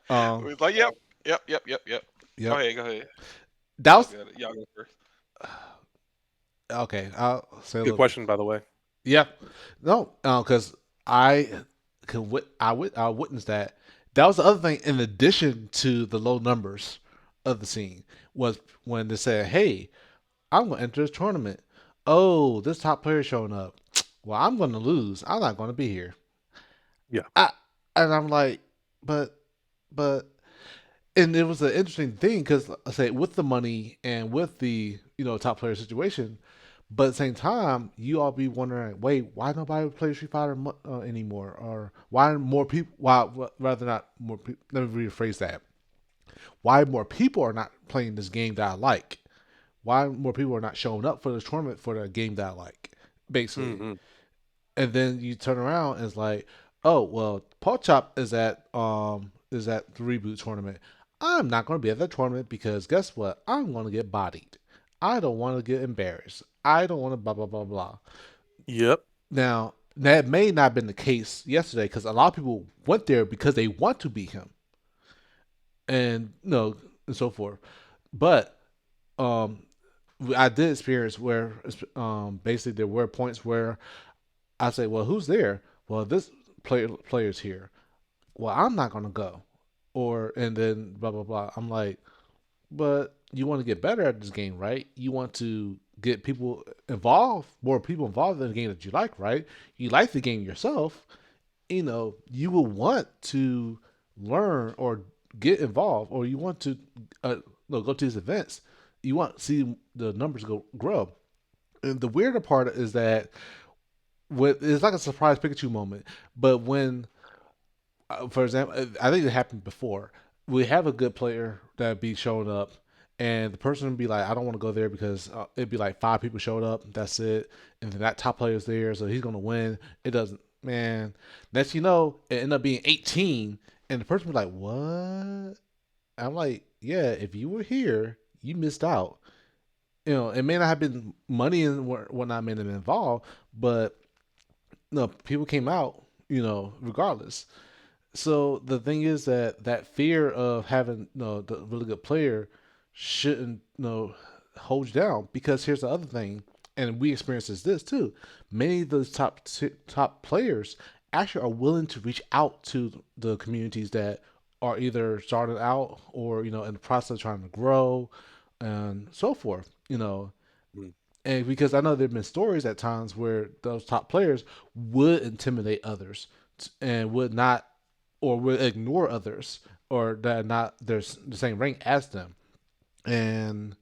Um. We was like, yep, yep, yep, yep, yep. Yep. Go ahead. That was Y'all go first. okay. I'll say a Good little. question, by the way. Yeah. No. Because I I witnessed that. That was the other thing. In addition to the low numbers of the scene, was when they said, "Hey, I'm going to enter this tournament. Oh, this top player showing up. Well, I'm going to lose. I'm not going to be here." Yeah. I and I'm like, but but and it was an interesting thing because I say with the money and with the top player situation, But at the same time, you all be wondering, wait, why nobody play Street Fighter anymore, or why more people? Why rather not more? Let me rephrase that. Why more people are not playing this game that I like? Why more people are not showing up for this tournament for the game that I like? Basically, Hmm. and then you turn around and it's like, oh well, Paul Chop is at the reboot tournament. I'm not going to be at that tournament because guess what? I'm going to get bodied. I don't want to get embarrassed. I don't want to blah blah blah blah. Yep. Now that may not have been the case yesterday because a lot of people went there because they want to beat him and and so forth. But um, I did experience where basically there were points where I say, well, who's there? Well, this player's here. Well, I'm not gonna go, or and then blah blah blah. I'm like, but you want to get better at this game, right? You want to get people involved, more people involved in the game that you like, right? You like the game yourself, you will want to learn or get involved, or you want to go to these events. You want to see the numbers grow. And the weirder part is that it's like a surprise Pikachu moment. But when, for example, I think it happened before. We have a good player that be showing up, and the person would be like, "I don't want to go there because it'd be like five people showed up. That's it, and then that top player's there, so he's gonna win." It doesn't, man. Next, it ended up being 18, and the person was like, "What?" I'm like, "Yeah, if you were here, you missed out." It may not have been money and whatnot made them involved, but no, people came out, regardless. So the thing is that fear of having the really good player shouldn't hold you down because here's the other thing, and we experience this too. Many of those top players actually are willing to reach out to the communities that are either starting out or in the process of trying to grow and so forth. Mm. And because I know there've been stories at times where those top players would intimidate others and would not or would ignore others or that are not the same rank as them. And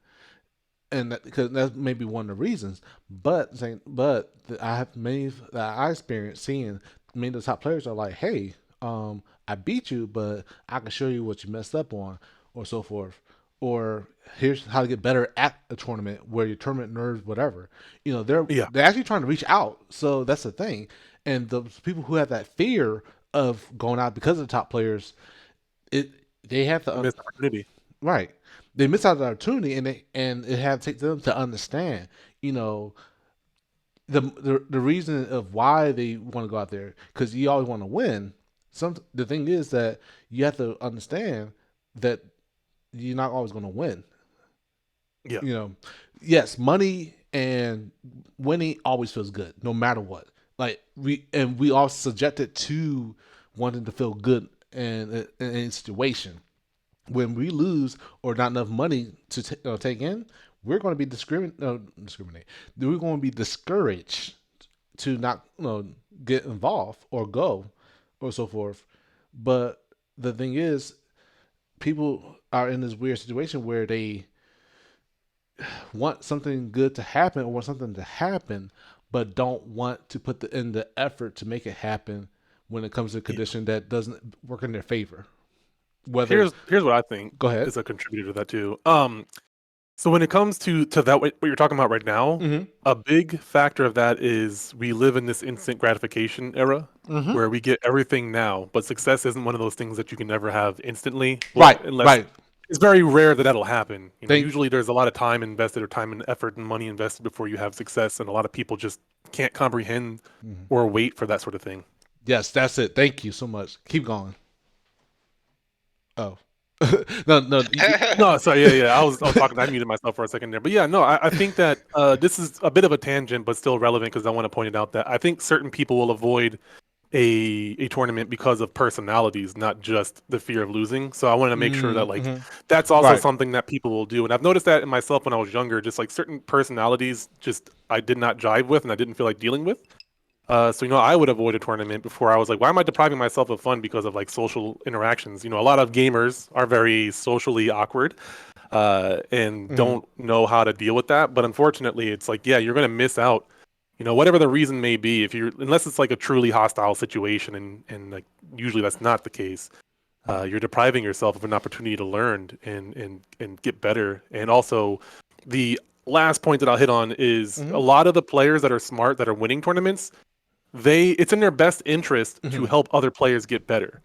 because that may be one of the reasons. I have many that I experienced seeing many of the top players are like, hey, I beat you, but I can show you what you messed up on, or so forth. Or here's how to get better at a tournament where your tournament nerves, whatever. They're Yeah. they're actually trying to reach out. So that's the thing. And the people who have that fear of going out because of the top players, it they have to Missed opportunity. right. They miss out on the opportunity, and it had to take them to understand, you know, the reason of why they want to go out there because you always want to win. The thing is that you have to understand that you're not always going to win. Yeah. You know, yes, money and winning always feels good, no matter what. Like we all subjected to wanting to feel good in any situation. When we lose or not enough money to take in, we're going to be discriminate. We're going to be discouraged to not get involved or go or so forth. But the thing is, people are in this weird situation where they want something good to happen or want something to happen, but don't want to put in the effort to make it happen when it comes to a Yeah. condition that doesn't work in their favor. Whether Here's what I think go ahead. is a contributor to that too. So when it comes to that what you're talking about right now, Mm-hmm. a big factor of that is we live in this instant gratification era Mm-hmm. where we get everything now, but success isn't one of those things that you can never have instantly. Well, Right. unless Right. it's very rare that that'll happen. Think. Usually there's a lot of time invested or time and effort and money invested before you have success, and a lot of people just can't comprehend Mhm. or wait for that sort of thing. Yes, that's it. Thank you so much. Keep going. Oh. No, no. No, sorry, yeah. I was talking. I muted myself for a second there, but yeah, no, I think that this is a bit of a tangent, but still relevant because I want to point it out that I think certain people will avoid a tournament because of personalities, not just the fear of losing. So I wanted to make sure that like Mm-hmm. that's also Right. something that people will do, and I've noticed that in myself when I was younger. Just like certain personalities, just I did not jive with, and I didn't feel like dealing with. So I would avoid a tournament before I was like, why am I depriving myself of fun because of like social interactions? A lot of gamers are very socially awkward. and Mhm. don't know how to deal with that. But unfortunately, it's like, yeah, you're going to miss out. Whatever the reason may be, if you're unless it's like a truly hostile situation, and like usually that's not the case. You're depriving yourself of an opportunity to learn and get better. And also, the last point that I'll hit on is a Mhm. lot of the players that are smart that are winning tournaments. It's in their best interest to Mhm. help other players get better,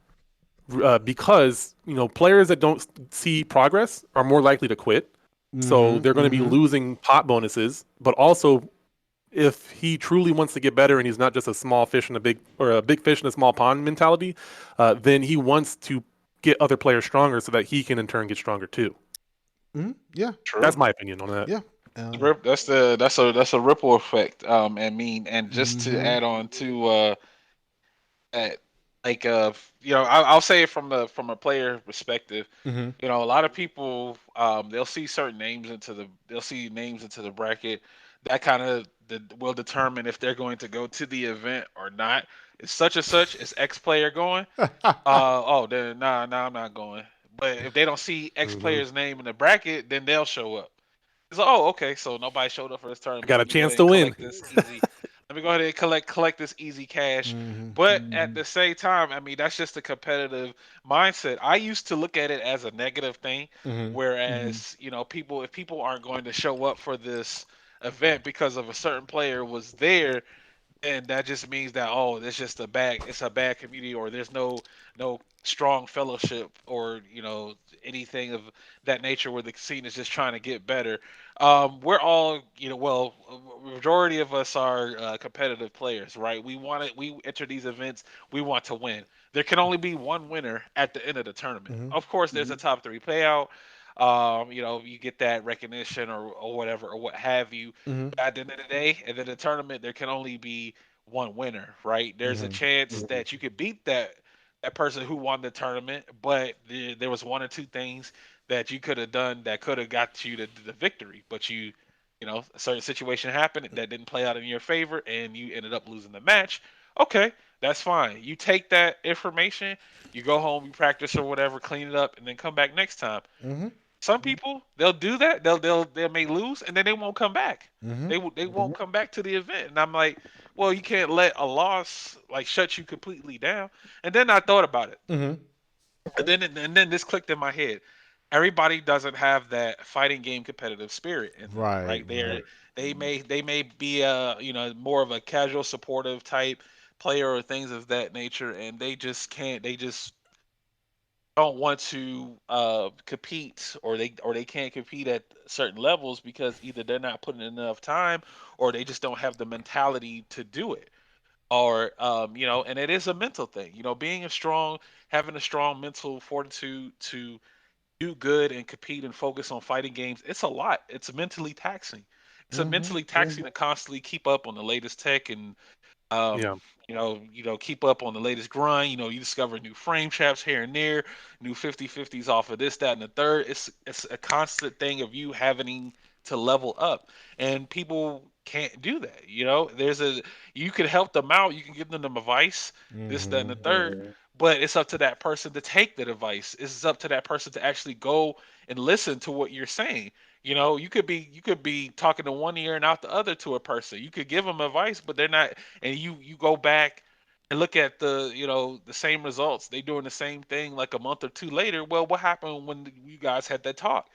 because players that don't see progress are more likely to quit. So Mhm. they're going to be Mhm. losing pot bonuses, but also if he truly wants to get better and he's not just a small fish in a big or a big fish in a small pond mentality, then he wants to get other players stronger so that he can in turn get stronger too. Mhm. Yeah. That's True. my opinion on that. Yeah. Um. That's a ripple effect. And just to Mhm. add on to that, like I'll say it from a player perspective. Mhm. A lot of people they'll see names into the bracket that kind of will determine if they're going to go to the event or not. It's such and such. Is X player going? Oh, then nah, I'm not going. But if they don't see X Hmm. player's name in the bracket, then they'll show up. It's like, oh, okay, so nobody showed up for this I tournament. got a Let me go chance ahead to and win. collect this easy. Let me go ahead and collect this easy cash. Mhm. But at Mhm. the same time, I mean, that's just a competitive mindset. I used to look at it as a negative thing, Mhm. Mhm. whereas people if people aren't going to show up for this event because of a certain player was there, and that just means that it's a bad community, or there's no strong fellowship, or anything of that nature where the scene is just trying to get better. We're all well, majority of us are competitive players, right? We enter these events, we want to win. There can only be one winner at the end of the tournament. Mhm. Of course there's a top three payout. You get that recognition, or whatever, or what have you. Mhm. But at the end of the day, and then the tournament, there can only be one winner, right? There's a Mhm. chance that you could beat that person who won the tournament, but there was one or two things that you could have done that could have got you to the victory, but a certain situation happened that didn't play out in your favor, and you ended up losing the match. Okay, that's fine. You take that information, you go home, you practice or whatever, clean it up, and then come back next time. Mhm. Some people they'll do that. They may lose and then they won't come back. Mhm. They won't come back to the event. And I'm like, well, you can't let a loss like shut you completely down. And then I thought about it. Mhm. And then this clicked in my head. Everybody doesn't have that fighting game competitive spirit in them, Right. right? Right. They may be more of a casual supportive type player or things of that nature, and they just can't. They just don't want to compete, or they can't compete at certain levels because either they're not putting in enough time, or they just don't have the mentality to do it, or and it is a mental thing, being having a strong mental fortitude to do good and compete and focus on fighting games. It's a lot. It's mentally taxing. It's a Mhm. mentally taxing to constantly keep up on the latest tech, and Yeah. keep up on the latest grind. You discover new frame traps here and there, new 50/50s off of this, that, and the third. It's a constant thing of you having to level up, and people can't do that. You can help them out, you can give them advice, this, that, and the Mhm. third. But it's up to that person to take the advice. It's up to that person to actually go and listen to what you're saying. You could be talking to one ear and out the other to a person. You could give them advice, but they're not, and you go back and look at the same results. They doing the same thing like a month or two later. Well, what happened when you guys had that talk?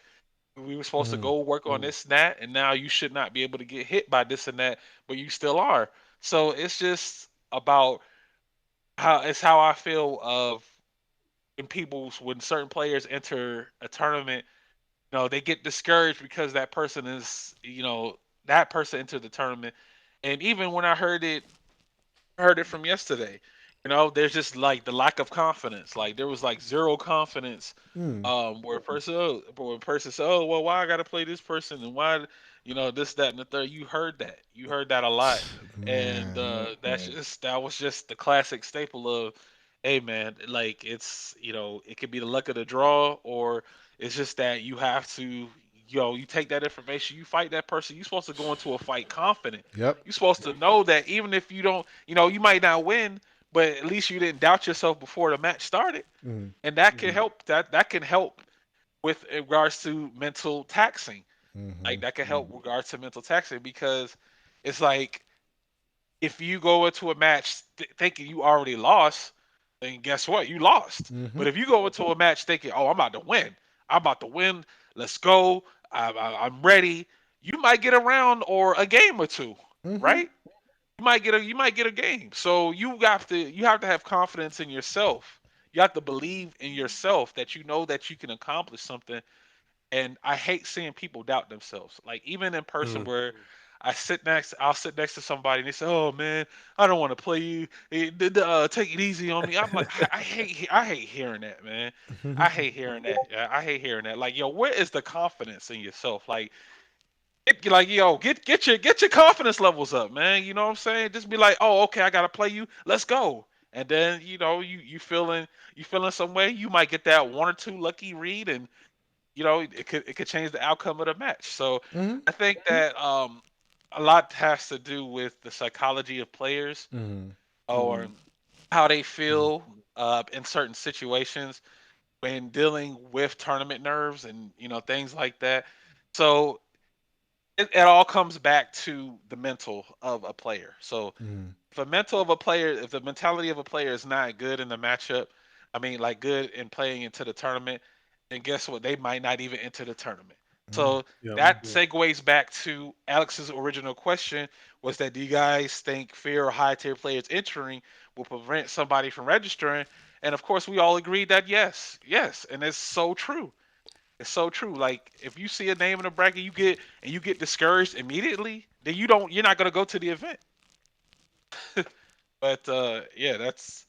We were supposed to Mhm. go work on this and that, and now you should not be able to get hit by this and that, but you still are. So it's just about how I feel of when certain players enter a tournament, they get discouraged because that person entered the tournament. And even when I heard it from yesterday. There's just like the lack of confidence. Like there was like zero confidence. Mm. Where a person said, "Oh, well, why I got to play this person, and why, this, that, and the third." You heard that. You heard that a lot, and Man. that was just the classic staple of, "Hey, man, like it could be the luck of the draw, or it's just that you have to." You take that information, you fight that person. You're supposed to go into a fight confident. Yep. You're supposed to know that even if you don't, you might not win, but at least you didn't doubt yourself before the match started, Mm. and that can help. That can help with regards to mental taxing. Mm-hmm. Like that can help with regards to mental taxing because it's like if you go into a match thinking you already lost, then guess what? You lost. Mm-hmm. But if you go into a match thinking, "Oh, I'm about to win. Let's go. I'm ready." You might get a round or a game or two, Mm-hmm. right? You might get a game. So you have to have confidence in yourself. You have to believe in yourself that you know that you can accomplish something. And I hate seeing people doubt themselves. Like even in person Mm. where I'll sit next to somebody and they say, "Oh man, I don't want to play you. Take it easy on me." I'm like, I hate hearing that, man. I hate hearing that. Yeah, I hate hearing that. Like, yo, where is the confidence in yourself? Get your confidence levels up, man. You know what I'm saying? Just be like, "Oh, okay, I gotta play you. Let's go." And then you feeling some way, you might get that one or two lucky read, and it could change the outcome of the match. So Mm-hmm. I think that a lot has to do with the psychology of players Mm-hmm. or how they feel in certain situations when dealing with tournament nerves and things like that. So it all comes back to the mental of a player. So if the mentality of a player is not good in the matchup, I mean, like good in playing into the tournament, then guess what? They might not even enter the tournament. Mm-hmm. So Yeah. that segues back to Alex's original question: was that do you guys think fear of high tier players entering will prevent somebody from registering? And of course, we all agreed that yes, yes, and it's so true. It's so true. Like if you see a name in a bracket, you get discouraged immediately, then you're not gonna go to the event. But yeah, that's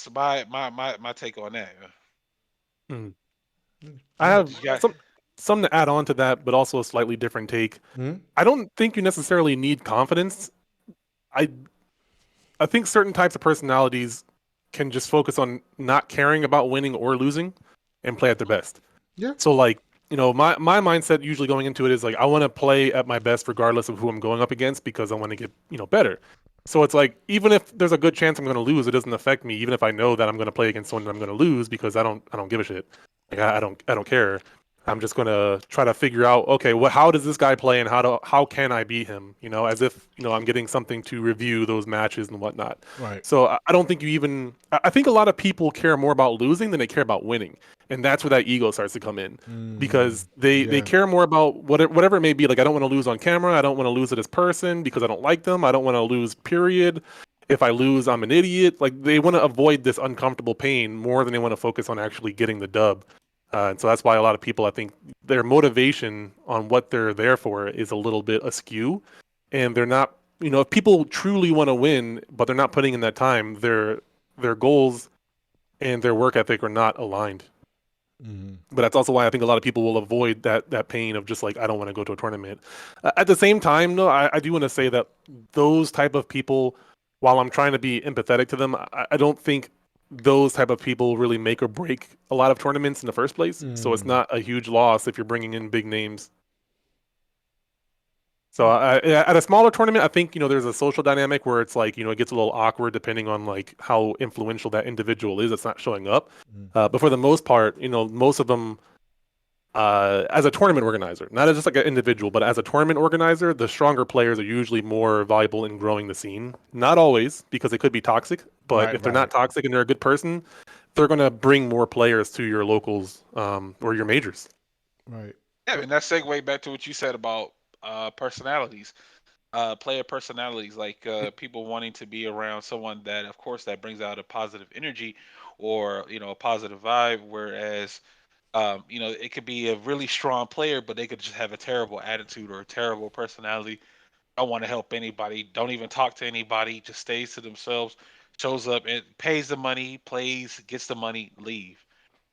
my take on that. Mm. I Yeah. But have did you got some to add on to that, but also a slightly different take. Mm-hmm. I don't think you necessarily need confidence. I I think certain types of personalities can just focus on not caring about winning or losing and play at their best. Yeah. So like, my mindset usually going into it is like I want to play at my best regardless of who I'm going up against because I want to get, better. So it's like even if there's a good chance I'm going to lose, it doesn't affect me even if I know that I'm going to play against someone that I'm going to lose because I don't give a shit. Like I don't care. I'm just going to try to figure out, okay, how does this guy play and how can I beat him? As if, I'm getting something to review those matches and whatnot. Right. So I don't think you even I think a lot of people care more about losing than they care about winning. And that's where that ego starts to come in Mm. because they Yeah. care more about whatever it may be. Like I don't want to lose on camera. I don't want to lose to this person because I don't like them. I don't want to lose. Period. If I lose, I'm an idiot. Like they want to avoid this uncomfortable pain more than they want to focus on actually getting the dub. And so that's why a lot of people, I think, their motivation on what they're there for is a little bit askew, and they're not. If people truly want to win, but they're not putting in that time, their goals and their work ethic are not aligned. Mm-hmm. But that's also why I think a lot of people will avoid that pain of just like I don't want to go to a tournament. At the same time, though, I do want to say that those type of people, while I'm trying to be empathetic to them, I don't think those type of people really make or break a lot of tournaments in the first place. So it's Mm. not a huge loss if you're bringing in big names. So at a smaller tournament, I think there's a social dynamic where it's like it gets a little awkward depending on like how influential that individual is that's not showing up. Mm. But for the most part, most of them as a tournament organizer, not as just like an individual, but as a tournament organizer, the stronger players are usually more valuable in growing the scene. Not always, because they could be toxic, but Right. if they're not Right. toxic and they're a good person, they're going to bring more players to your locals or your majors. Right. yeah, and that segue back to what you said about personalities, player personalities, like people wanting to be around someone that, of course, that brings out a positive energy or a positive vibe, whereas it could be a really strong player, but they could just have a terrible attitude or a terrible personality. Don't want to help anybody. Don't even talk to anybody. Just stays to themselves. Shows up and pays the money, plays, gets the money, leave.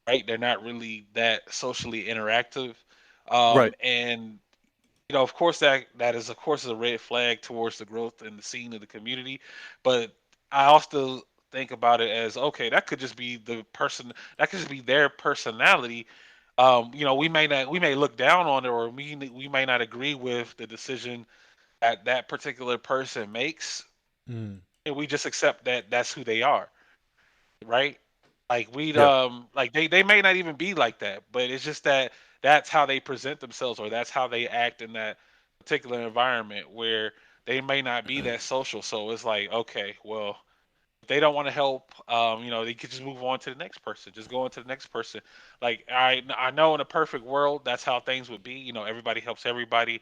Right? They're not really that socially interactive. Right. And of course, that is of course a red flag towards the growth and the scene of the community. But I also think about it as okay, that could just be the person. That could just be their personality. We may look down on it, or we may not agree with the decision that that particular person makes, Mm. and we just accept that that's who they are, right? Like we'd Yeah. like they may not even be like that, but it's just that that's how they present themselves or that's how they act in that particular environment where they may not be that social. So it's like, okay, well, if they don't want to help, they could just move on to the next person. Just go on to the next person. Like I know in a perfect world, that's how things would be. Everybody helps everybody.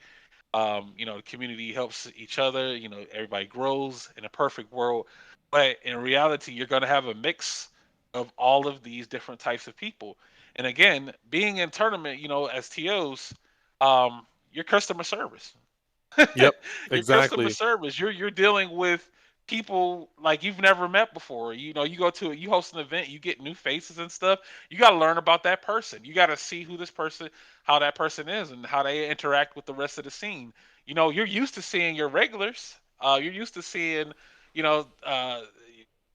The community helps each other. Everybody grows in a perfect world. But in reality, you're going to have a mix of all of these different types of people. And again, being in tournament, as TOs, your customer service. Yep. Your customer Exactly. service. You're dealing with people like you've never met before. You go to you host an event, you get new faces and stuff. You got to learn about that person. You got to see who this person, how that person is, and how they interact with the rest of the scene. You're used to seeing your regulars. You're used to seeing, you know, uh,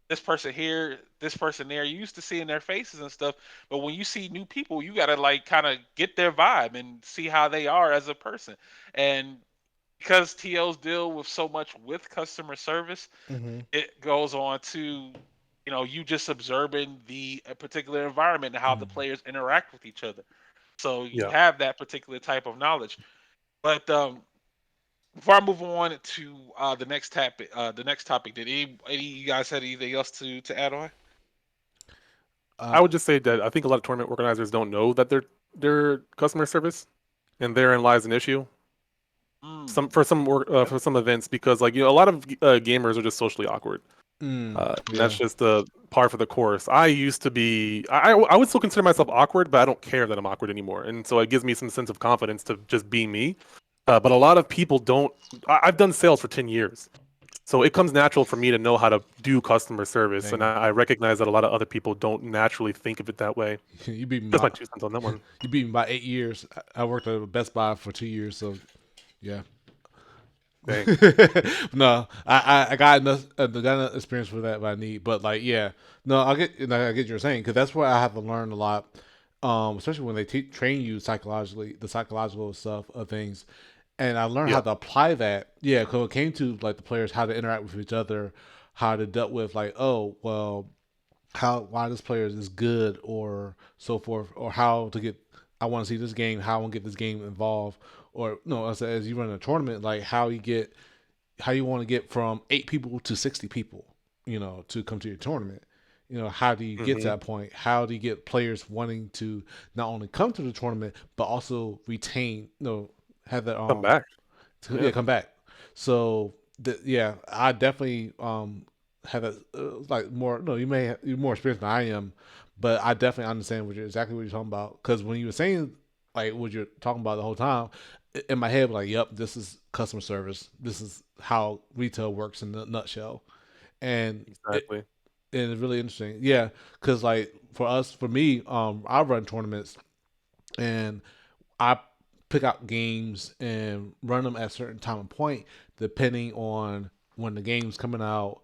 this person here, this person there. You're used to seeing their faces and stuff. But when you see new people, you got to like kind of get their vibe and see how they are as a person. And because TOs deal with so much with customer service, Mm-hmm. it goes on to, you just observing the particular environment and how the players interact with each other. So you Yeah. have that particular type of knowledge. But before I move on to the next topic, did any of you guys had anything else to add on? I Uh, would just say that I think a lot of tournament organizers don't know that they're customer service, and therein lies an issue. Mm, For some events, because like a lot of gamers are just socially awkward. And that's yeah. just the par for the course. I used to be, I would still consider myself awkward, but I don't care that I'm awkward anymore. And so it gives me some sense of confidence to just be me. But a lot of people don't. I've done sales for 10 years. So it comes natural for me to know how to do customer service. And Dang, I recognize that a lot of other people don't naturally think of it that way. you beat me Just my by 2 cents on that one. you beat me by 8 years. I worked at Best Buy for 2 years, so yeah. Dang. No, I got enough experience for that what I need, but like yeah, no, I get what you're saying because that's where I have to learn a lot, especially when they train you psychologically, the psychological stuff of things, and I learned how Yeah. to apply that. Yeah, because it came to like the players how to interact with each other, how to dealt with like oh well how why this player is good or so forth, or how to get I want to see this game, how I want to get this game involved, or no, as you run a tournament, like how you want to get from 8 people to 60 people, to come to your tournament. How do you get to Hmm. that point? How do you get players wanting to not only come to the tournament but also retain, have that Come back. yeah, Yeah. come back. So yeah, I definitely have a like more. No, you may have you're more experienced than I am, but I definitely understand exactly what you're talking about. Because when you were saying like what you're talking about the whole time, in my head, like, yep, this is customer service. This is how retail works in a nutshell, and it Exactly. and it's really interesting. Yeah, because like for me, I run tournaments and I pick out games and run them at a certain time and point, depending on when the game's coming out,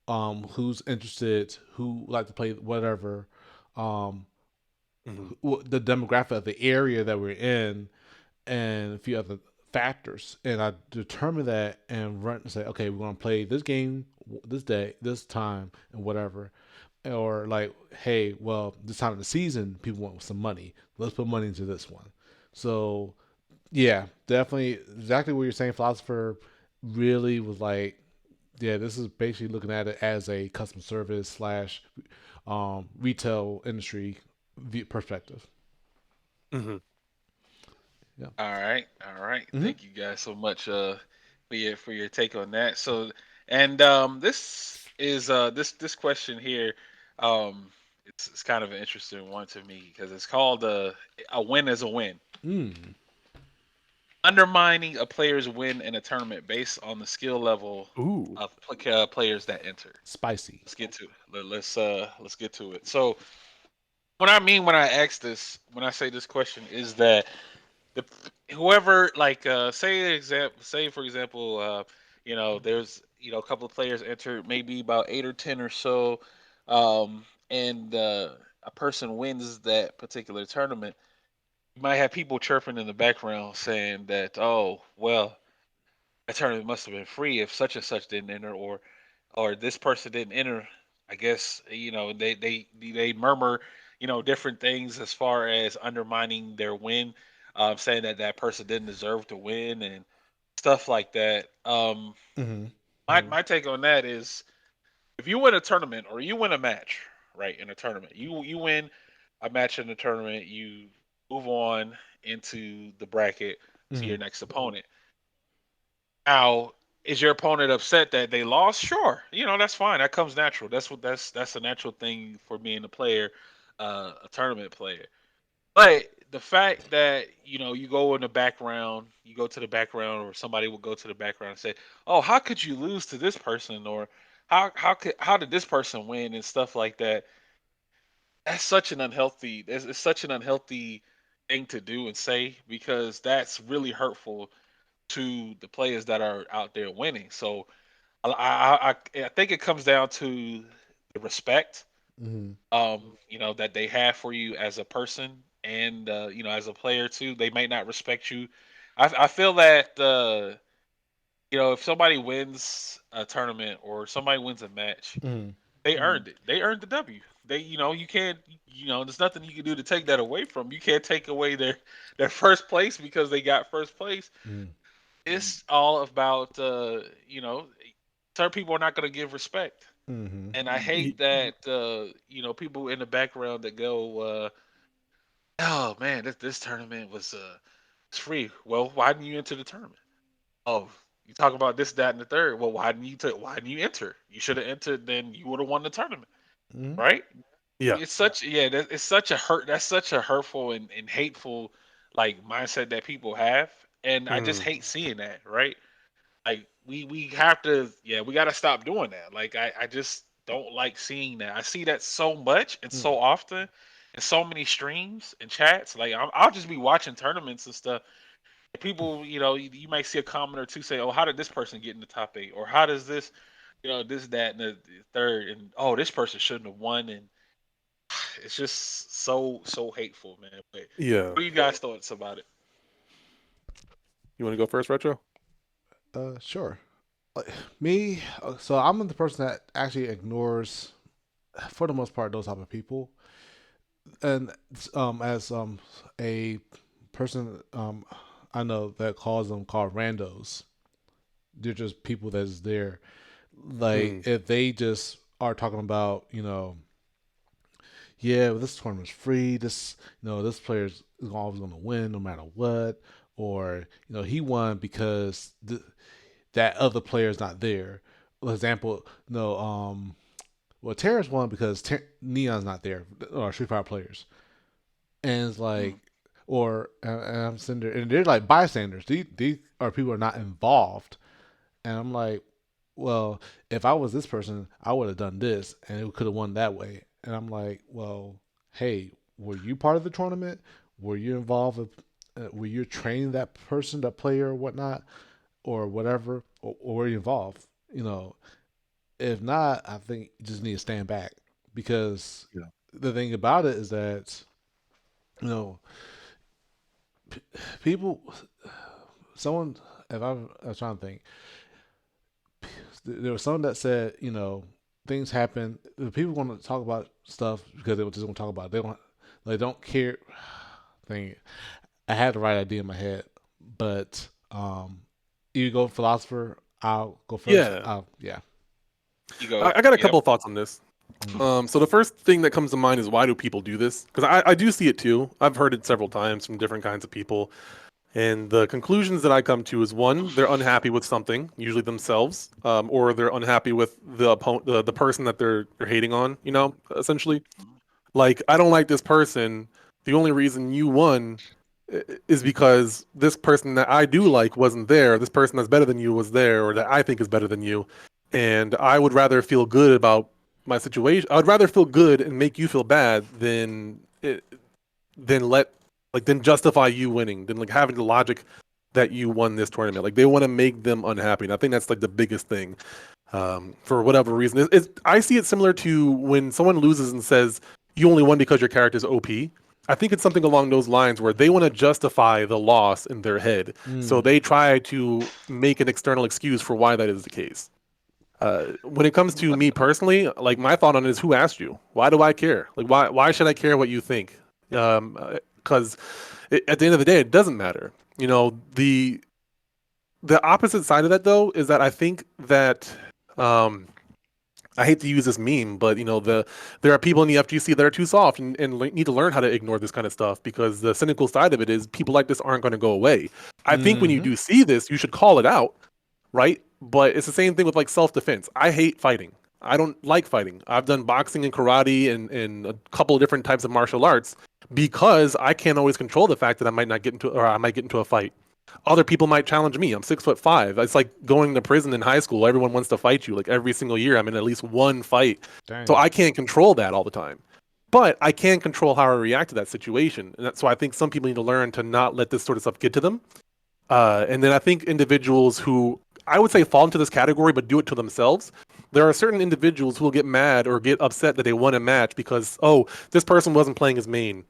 who's interested, who like to play whatever, um, Hmm. the demographic of the area that we're in, and a few other factors. And I determine that and run and say, okay, we're gonna play this game this day, this time, and whatever. Or like, hey, well, this time of the season, people want some money. Let's put money into this one. So yeah, definitely exactly what you're saying. Philosopher really was like, yeah, this is basically looking at it as a customer service slash retail industry perspective. Hmm. Yeah. all right, all right. Mm-hmm. Thank you guys so much for your take on that. So, and this is this question here, um, it's kind of an interesting one to me because it's called a win is a win. Mm. Undermining a player's win in a tournament based on the skill level Ooh. of players that enter. Spicy. Let's get to it. Let's get to it. So, what I mean when I ask this, when I say this question, is that the whoever like say for example there's a couple of players entered, maybe about 8 or 10 or so, and a person wins that particular tournament. You might have people chirping in the background saying that, oh well, that tournament must have been free if such and such didn't enter, or this person didn't enter I guess they murmur, different things as far as undermining their win, saying that that person didn't deserve to win and stuff like that. Mm-hmm. My take on that is if you win a tournament or you win a match, right, in a tournament, you win a match in the tournament, you move on into the bracket to Mm-hmm. your next opponent. Now, is your opponent upset that they lost? Sure, that's fine. That comes natural. That's a natural thing for being a player, a tournament player. But the fact that you go in the background, you go to the background, or somebody will go to the background and say, "Oh, how could you lose to this person?" or how did this person win and stuff like that. That's such an unhealthy. It's such an unhealthy thing to do and say because that's really hurtful to the players that are out there winning. So I think it comes down to the respect, Mm-hmm. that they have for you as a person and as a player too. They might not respect you. I feel that if somebody wins a tournament or somebody wins a match, Mm-hmm. they earned it. They earned the W. You can't, there's nothing you can do to take that away from 'em. You can't take away their first place because they got first place. It's all about, certain people are not going to give respect. Mm-hmm. And I hate that, people in the background that go, oh man, this tournament was it's free. Well, why didn't you enter the tournament? Oh, you talk about this, that, and the third. Well, why didn't you enter? You should have entered, then you would have won the tournament, Mm-hmm. right? Yeah. It's such a hurt. That's such a hurtful and hateful like mindset that people have, and I just Mm, hate seeing that. Right? Like we have to, yeah, we got to stop doing that. Like I just don't like seeing that. I see that so much and so often in so many streams and chats. Like I'll just be watching tournaments and stuff. And people, you might see a comment or two say, "Oh, how did this person get in the top eight? Or how does this, this, that, and the third? And oh, this person shouldn't have won." And it's just so hateful, man. But yeah. what are you guys' thoughts about it? You want to go first, Retro? Sure. Like, me, so I'm the person that actually ignores, for the most part, those type of people. And as a person I know that calls them called randos. They're just people that's there. Like Mm, if they just are talking about, yeah, well, this tournament's free. This, this player's always going to win no matter what. Or, he won because that other player's not there. For example, no, well, Terrace won because Neon's not there, or Street Fighter players. And it's like, and I'm sitting there, and they're like bystanders. These are people who are not involved. And I'm like, well, if I was this person, I would have done this, and it could have won that way. And I'm like, well, hey, were you part of the tournament? Were you involved? Were you training that person, that player, or whatnot, or whatever, or were you involved? If not, I think you just need to stand back because yeah. the thing about it is that you know people. Someone, if I was trying to think, there was someone that said, things happen. People want to talk about stuff because they just want to talk about it. They don't care. Thing, I had the right idea in my head, but you go philosopher. I'll go first. Yeah. Yeah. You go, I got a yep. couple of thoughts on this. So the first thing that comes to mind is why do people do this? Because I do see it too. I've heard it several times from different kinds of people. And the conclusions that I come to is one, they're unhappy with something, usually themselves, or they're unhappy with the opponent, the person that they're hating on. Essentially, like I don't like this person. The only reason you won is because this person that I do like wasn't there. This person that's better than you was there, or that I think is better than you. And I would rather feel good about my situation. I would rather feel good and make you feel bad than let than justify you winning, than like having the logic that you won this tournament. Like they want to make them unhappy, and I think that's like the biggest thing. For whatever reason, I see it similar to when someone loses and says you only won because your character's OP. I think it's something along those lines where they want to justify the loss in their head, so Mm. they try to make an external excuse for why that is the case. When it comes to me personally, like my thought on it is, who asked you? Why do I care? Like, why should I care what you think? Because at the end of the day, it doesn't matter. You know, the opposite side of that though is that I think that um, I hate to use this meme, but you know, there are people in the FGC that are too soft and need to learn how to ignore this kind of stuff, because the cynical side of it is people like this aren't going to go away. I think when you Mm-hmm. do see this, you should call it out, right? But it's the same thing with like self defense. I hate fighting. I don't like fighting. I've done boxing and karate and a couple of different types of martial arts because I can't always control the fact that I might not get into, or I might get into a fight. Other people might challenge me. I'm 6'5". It's like going to prison in high school. Everyone wants to fight you. Like every single year, I'm in at least one fight. So Dang. I can't control that all the time. But I can control how I react to that situation. And so I think some people need to learn to not let this sort of stuff get to them. And then I think individuals who I would say fall into this category but do it to themselves. There are certain individuals who will get mad or get upset that they won a match because, oh, this person wasn't playing his main.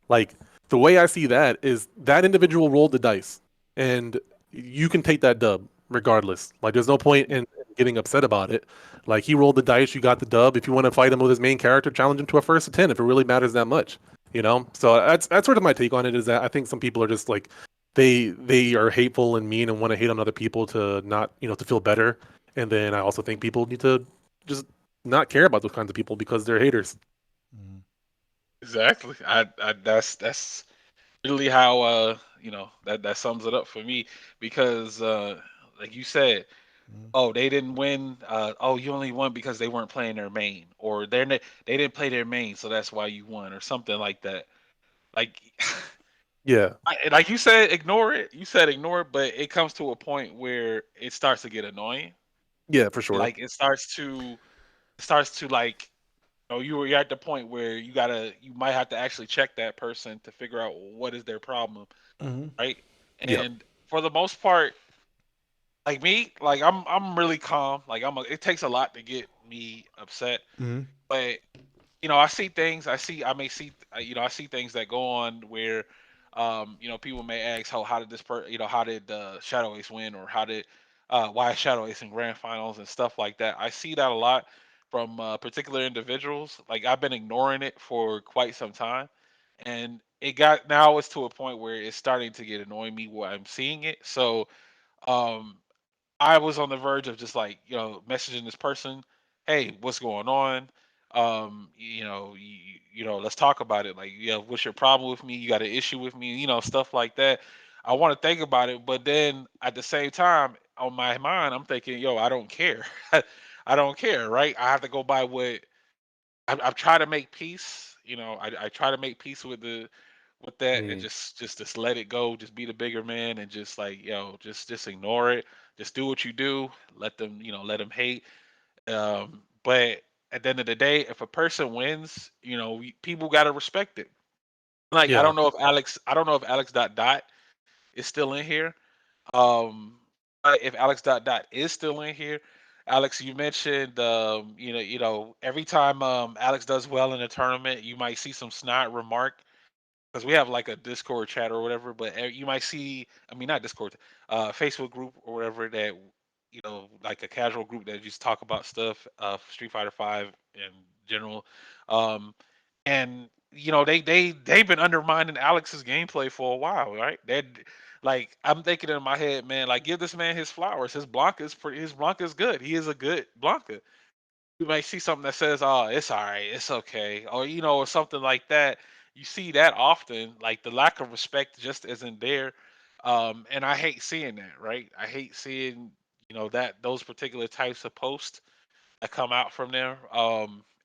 Like, the way I see that is that individual rolled the dice, and you can take that dub regardless. Like, there's no point in getting upset about it. Like, he rolled the dice, you got the dub. If you want to fight him with his main character, challenge him to a first to 10 if it really matters that much. You know, so that's sort of my take on it. Is that I think some people are just like they are hateful and mean and want to hate on other people to not, you know, to feel better. And then I also think people need to just not care about those kinds of people because they're haters. Mm-hmm. Exactly. I that's really how that sums it up for me because like you said, oh, they didn't win. Oh, you only won because they weren't playing their main, or they didn't play their main, so that's why you won, or something like that. Like, Yeah, like you said, ignore it. You said ignore it, but it comes to a point where it starts to get annoying. yeah, for sure. Like it starts to like, you're at the point where you might have to actually check that person to figure out what is their problem, Mm-hmm. right? Yeah, And for the most part, like me, like I'm really calm. Like it takes a lot to get me upset, Mm-hmm. but I see things. I may see. I see things that go on where, people may ask, how did how did Shadow Ace win, or why is Shadow Ace in grand finals and stuff like that. I see that a lot from particular individuals. Like, I've been ignoring it for quite some time, and now it's to a point where it's starting to get annoying me where I'm seeing it. So, um, I was on the verge of just like, messaging this person, "Hey, what's going on? Let's talk about it. Like, what's your problem with me? You got an issue with me? Stuff like that." I want to think about it, but then at the same time, on my mind, I'm thinking, "Yo, I don't care. I don't care, right? I have to go by what I've tried to make peace. I try to make peace with that, and mm, just let it go. Just be the bigger man, and just like, just ignore it. Just do what you do. Let them hate. But at the end of the day, if a person wins, people gotta respect it. Like, yeah, I don't know if Alex dot dot is still in here. Um, but if Alex dot dot is still in here, Alex, you mentioned, every time Alex does well in a tournament, you might see some snide remark, because we have like a Discord chat or whatever. But you might see, I mean, not Discord, Facebook group or whatever, that like a casual group that just talk about stuff, Street Fighter Five in general, um, and they've been undermining Alex's gameplay for a while, right? Like, I'm thinking in my head, man, like, give this man his flowers. His Blanca is good. He is a good Blanca. You might see something that says, "Oh, it's all right, it's okay," or or something like that. You see that often. Like, the lack of respect just isn't there, and I hate seeing that. Right? I hate seeing that those particular types of posts that come out from there.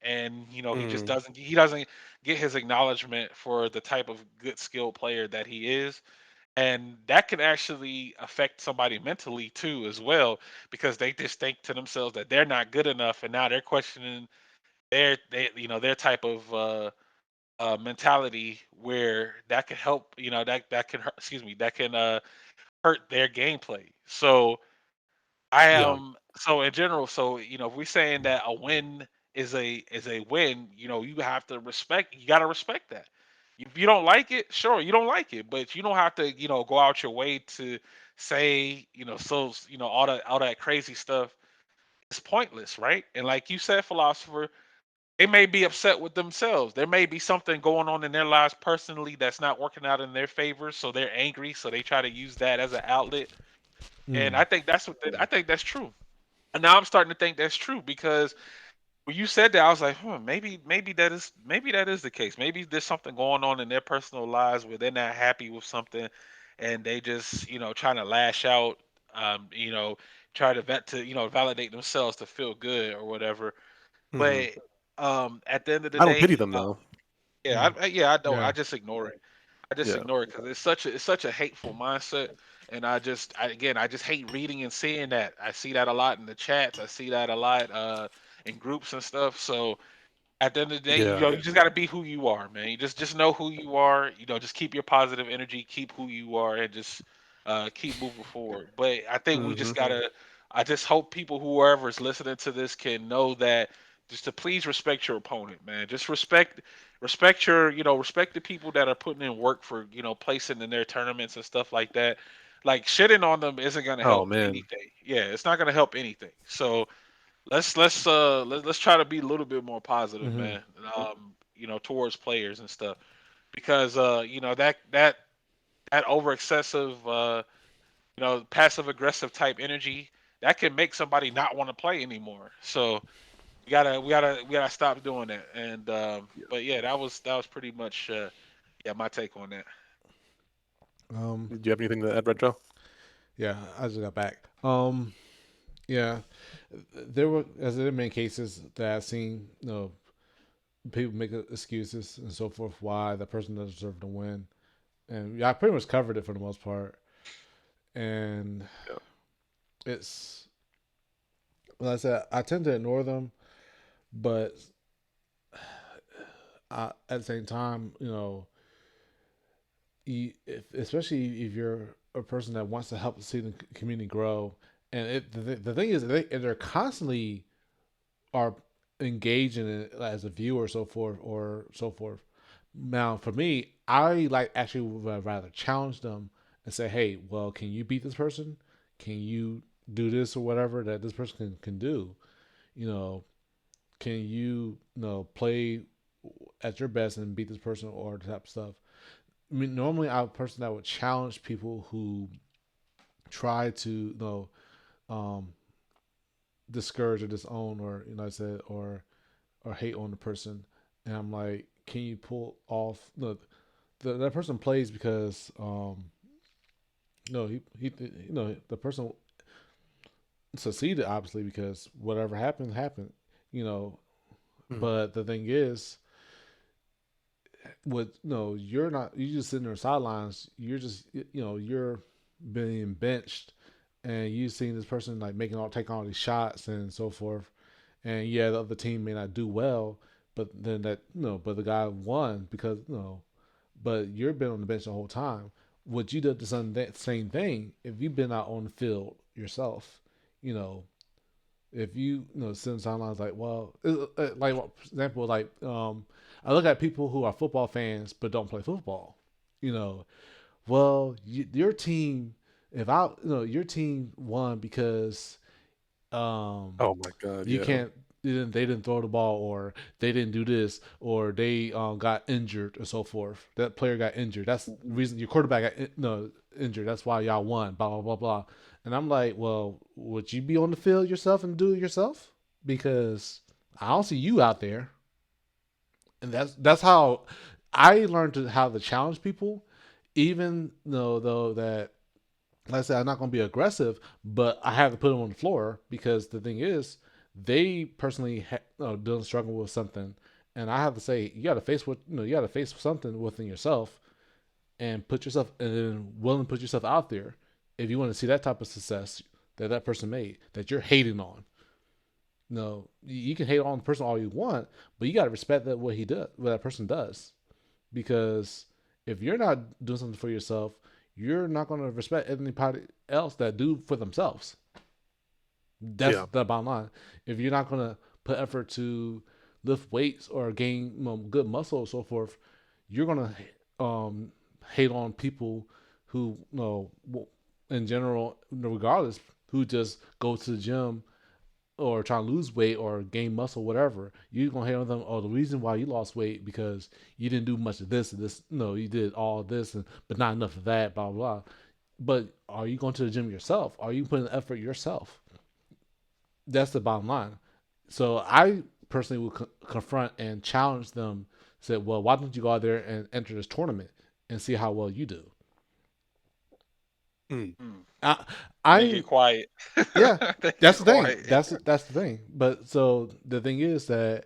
And mm, he doesn't get his acknowledgement for the type of good skilled player that he is, and that can actually affect somebody mentally too as well, because they just think to themselves that they're not good enough, and now they're questioning their type of mentality, where that can help, that can hurt, excuse me, that can hurt their gameplay. So I yeah, am so in general. So, if we're saying that a win is a win, you got to respect that. If you don't like it, sure, you don't like it, but you don't have to, go out your way to say, all that crazy stuff. it's pointless, right? And like you said, philosopher, they may be upset with themselves. There may be something going on in their lives personally that's not working out in their favor, so they're angry, so they try to use that as an outlet. And Mm. I think I think that's true. And now I'm starting to think that's true because when you said that, I was like, maybe that is the case. Maybe there's something going on in their personal lives where they're not happy with something, and they just trying to lash out, um, you know, try to vet to validate themselves to feel good or whatever. Hmm. But at the end of the I don't pity day, them though. Mm. yeah, I don't. I Yeah. just ignore it. I just Yeah. ignore it because it's such a hateful mindset, and again I just hate reading and seeing that. I see that a lot in the chats. I see that a lot in groups and stuff. So at the end of the day, Yeah. you just got to be who you are, man. You just know who you are. Just keep your positive energy, keep who you are, and just keep moving forward. But I think we Hmm. just gotta. I just hope people, whoever is listening to this, can know that just to please respect your opponent, man. Just respect your, respect the people that are putting in work for, placing in their tournaments and stuff like that. Like shitting on them isn't gonna Oh help man. anything. Yeah, it's not gonna help anything. So let's try to be a little bit more positive, Mm-hmm. man. Towards players and stuff because that over excessive passive aggressive type energy that can make somebody not want to play anymore. So we gotta stop doing that. And but yeah, that was pretty much yeah, my take on that. Um. Do you have anything to add, Retro? Yeah. I just got back. Yeah. There were, as there many cases that I've seen, people make excuses and so forth why the person doesn't deserve to win, and yeah, I pretty much covered it for the most part. And Yeah. it's, like I said, I tend to ignore them, but at the same time, especially if you're a person that wants to help see the community grow, and the thing is, they're constantly are engaged in it as a viewer, so forth or so forth. Now, for me, I like actually would rather challenge them and say, "Hey, well, can you beat this person? Can you do this or whatever that this person can do? You know, can play at your best and beat this person or type of stuff." I mean, normally I'm a person that would challenge people who try to um, discourage or disown or I said or hate on the person, and I'm like, can you pull off that person plays because no he the person succeeded obviously because whatever happened, you know. Mhm. But the thing is, with no, you're not. You just sitting there sidelines. You're just you're being benched, and you seeing this person like taking all these shots and so forth. And yeah, the other team may not do well, but then but the guy won because but you've been on the bench the whole time. Would you do the same thing if you've been out on the field yourself? You know, if sit on the sidelines like, well, like for example, like I look at people who are football fans but don't play football. You know, well, your team, if I, your team won because um Oh my God. you Yeah. can't they didn't throw the ball or they didn't do this or they got injured or so forth. That player got injured. That's the reason your quarterback got injured. That's why y'all won. Blah blah blah blah. And I'm like, well, would you be on the field yourself and do it yourself? Because I don't see you out there. And that's how I learned how to challenge people, even though that like I said, I'm not going to be aggressive, but I have to put them on the floor because the thing is, they personally don't struggle with something, and I have to say, you got to face you got to face something within yourself and put yourself and then willing to put yourself out there if you want to see that type of success that person made that you're hating on. No, you can hate on the person all you want, but you got to respect that what that person does, because if you're not doing something for yourself, you're not going to respect anybody else that do for themselves. That's Yeah. the bottom line. If you're not going to put effort to lift weights or gain good muscle or so forth, you're going to hate on people who in general, regardless, who just go to the gym or trying to lose weight or gain muscle, whatever, you're gonna hate on them. Oh, the reason why you lost weight because you didn't do much of this and this. No, you did all this, and but not enough of that. Blah blah. Blah. But are you going to the gym yourself? Are you putting the effort yourself? That's the bottom line. So I personally would confront and challenge them. Said, well, why don't you go out there and enter this tournament and see how well you do? Mm. Hmm. I, And they I get quiet. yeah, They get that's the thing. quiet. That's the thing. But so the thing is that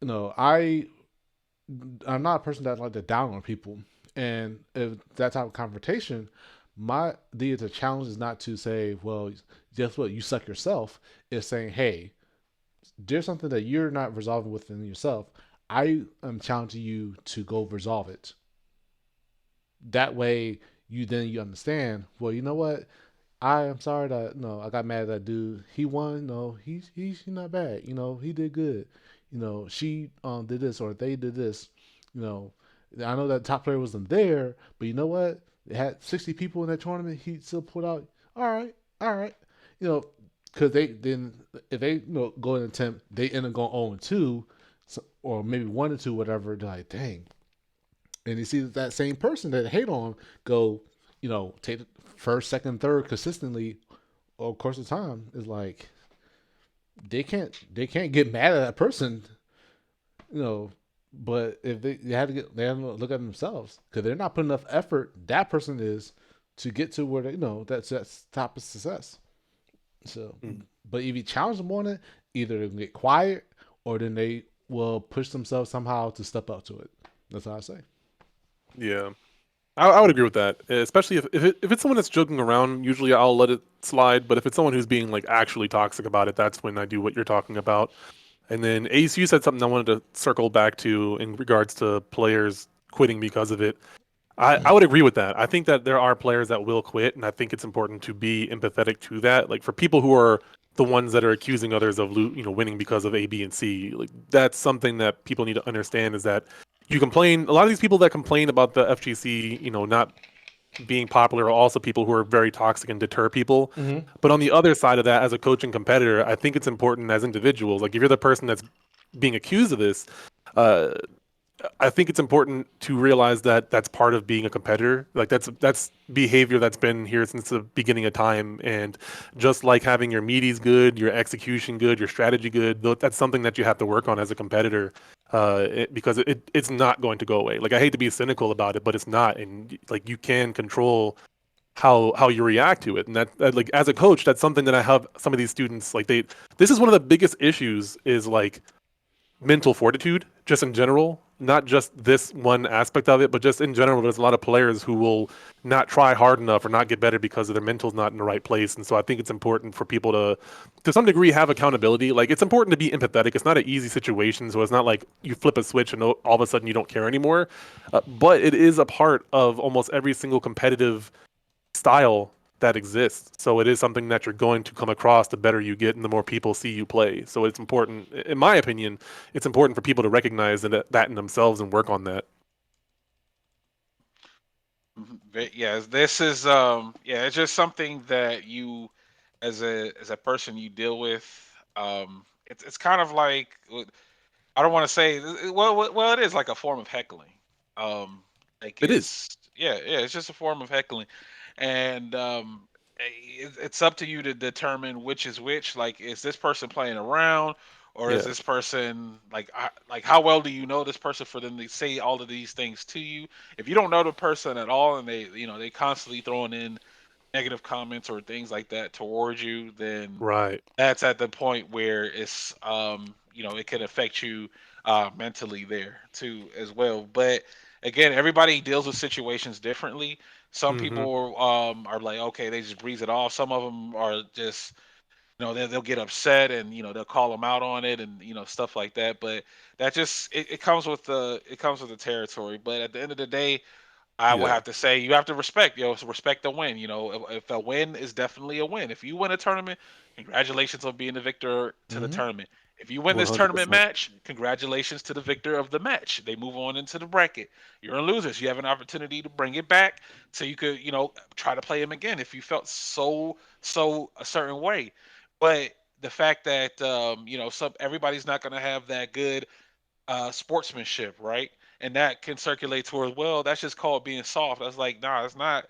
I'm not a person that like to down on people, and if that type of confrontation, my idea to challenge is not to say, well, guess what, you suck yourself. It's saying, hey, there's something that you're not resolving within yourself. I am challenging you to go resolve it. That way, you understand. Well, you know what? I am sorry that no, I got mad at that dude. He won. No, he's not bad. He did good. She did this or they did this. You know, I know that top player wasn't there, but you know what? They had 60 people in that tournament. He still put out. All right, all right. You know, because they then if they go and attempt, they end up going 0-2, so, or maybe 1-2, whatever. They're like, dang, and you see that same person that hate on go, take the first, second, third consistently over the course of time is like they can't get mad at that person, you know. But if they have to look at themselves because they're not putting enough effort. That person is to get to where that's top of success. So, Mm. but if you challenge them on it, either they can get quiet or then they will push themselves somehow to step up to it. That's what I say. Yeah. I would agree with that, especially if it's someone that's joking around. Usually, I'll let it slide. But if it's someone who's being like actually toxic about it, that's when I do what you're talking about. And then Ace, you said something I wanted to circle back to in regards to players quitting because of it. I would agree with that. I think that there are players that will quit, and I think it's important to be empathetic to that. Like for people who are the ones that are accusing others of winning because of A, B, and C, like that's something that people need to understand is that you complain. A lot of these people that complain about the FGC, not being popular are also people who are very toxic and deter people. Mm-hmm. But on the other side of that, as a coach and competitor, I think it's important as individuals. Like if you're the person that's being accused of this, uh, I think it's important to realize that that's part of being a competitor. Like that's behavior that's been here since the beginning of time. And just like having your meaties good, your execution good, your strategy good, that's something that you have to work on as a competitor. Because it's not going to go away. Like I hate to be cynical about it, but it's not. And like you can control how you react to it. And that like as a coach, that's something that I have some of these students like they. This is one of the biggest issues is like mental fortitude just in general, not just this one aspect of it, but just in general. There's a lot of players who will not try hard enough or not get better because their mental's not in the right place. And so I think it's important for people to some degree have accountability. Like it's important to be empathetic. It's not an easy situation, so it's not like you flip a switch and all of a sudden you don't care anymore. But it is a part of almost every single competitive style that exists. So it is something that you're going to come across the better you get and the more people see you play. So it's important, in my opinion, it's important for people to recognize that in themselves and work on that. Mhm. Yeah, this is yeah, it's just something that you as a person you deal with. It's kind of like I don't want to say well it is like a form of heckling. Um like It is. it's yeah, it's just a form of heckling. And it's up to you to determine which is which. Like is this person playing around or is Yeah. this person like how well do you know this person for them to say all of these things to you? If you don't know the person at all and they constantly throwing in negative comments or things like that towards you, then Right. that's at the point where it's it can affect you mentally there too as well. But again, everybody deals with situations differently. Some Mm-hmm. people are like, okay, they just breeze it off. Some of them are just they'll get upset and they'll call them out on it and stuff like that. But that just it comes with the territory. But at the end of the day, I would Yeah. have to say you have to respect, so respect the win. If a win is definitely a win. If you win a tournament, congratulations on being the victor to the Mm-hmm. tournament. If you win this tournament 100%. match, congratulations to the victor of the match. They move on into the bracket. You're a loser. So you have an opportunity to bring it back so you could, try to play him again if you felt so a certain way. But the fact that some everybody's not going to have that good sportsmanship, right? And that can circulate towards, well, that's just called being soft. I was like, nah, it's not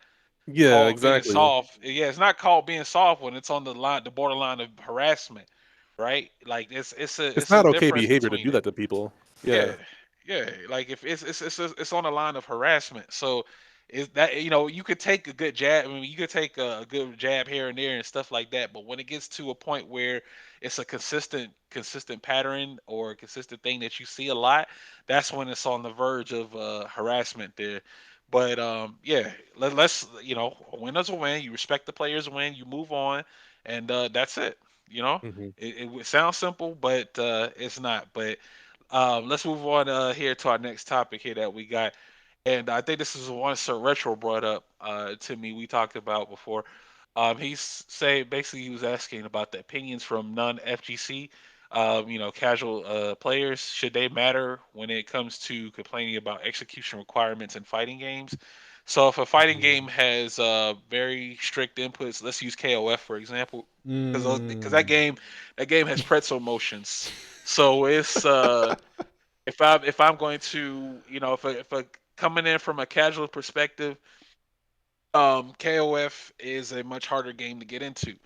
Yeah, called being exactly. soft. Yeah, it's not called being soft when it's on the line, the borderline of harassment, right? Like It's it's a not okay difference behavior to between do it. that to people. Yeah, Yeah. yeah. Like if it's on the line of harassment. So is that you could take a good jab. I mean, you could take a good jab here and there and stuff like that. But when it gets to a point where it's a consistent pattern or a consistent thing that you see a lot, that's when it's on the verge of harassment there. But yeah, let's a win is a win. You respect the players' win. You move on, and that's it. You know, Hmm. it sounds simple, but it's not. But let's move on here to our next topic here that we got, and I think this is one Sir Retro brought up to me. We talked about before. He's saying basically he was asking about the opinions from non-FGC, casual players. Should they matter when it comes to complaining about execution requirements in fighting games? So if a fighting game has very strict inputs, let's use KOF for example, because Mm. that game has pretzel motions. So it's if I'm going to if a coming in from a casual perspective, KOF is a much harder game to get into.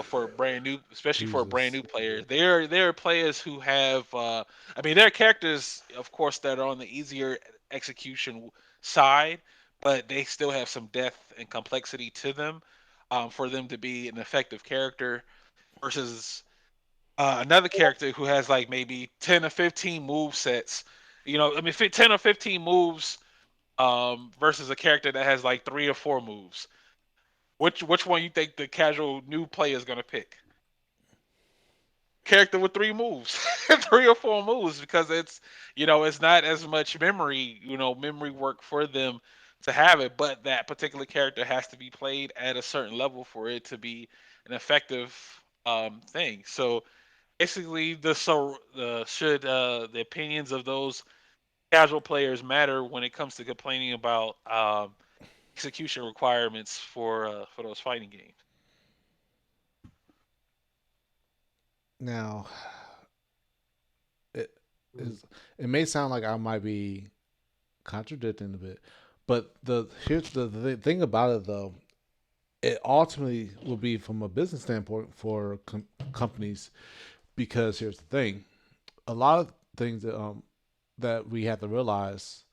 For brand new, especially for a brand Jesus. new player, there are players who have, I mean, there are characters, of course, that are on the easier execution side, but they still have some depth and complexity to them, for them to be an effective character versus another character who has like maybe 10 or 15 move sets. I mean, 10 or 15 moves versus a character that has like 3 or 4 moves. Which one you think the casual new player is gonna pick? Character with 3 moves, 3 or 4 moves, because it's not as much memory work for them to have it, but that particular character has to be played at a certain level for it to be an effective thing. So basically, should the opinions of those casual players matter when it comes to complaining about execution requirements for those fighting games? Now, it is. It may sound like I might be contradicting a bit, but here's the thing about it though. It ultimately will be from a business standpoint for companies because here's the thing: a lot of things that we have to realize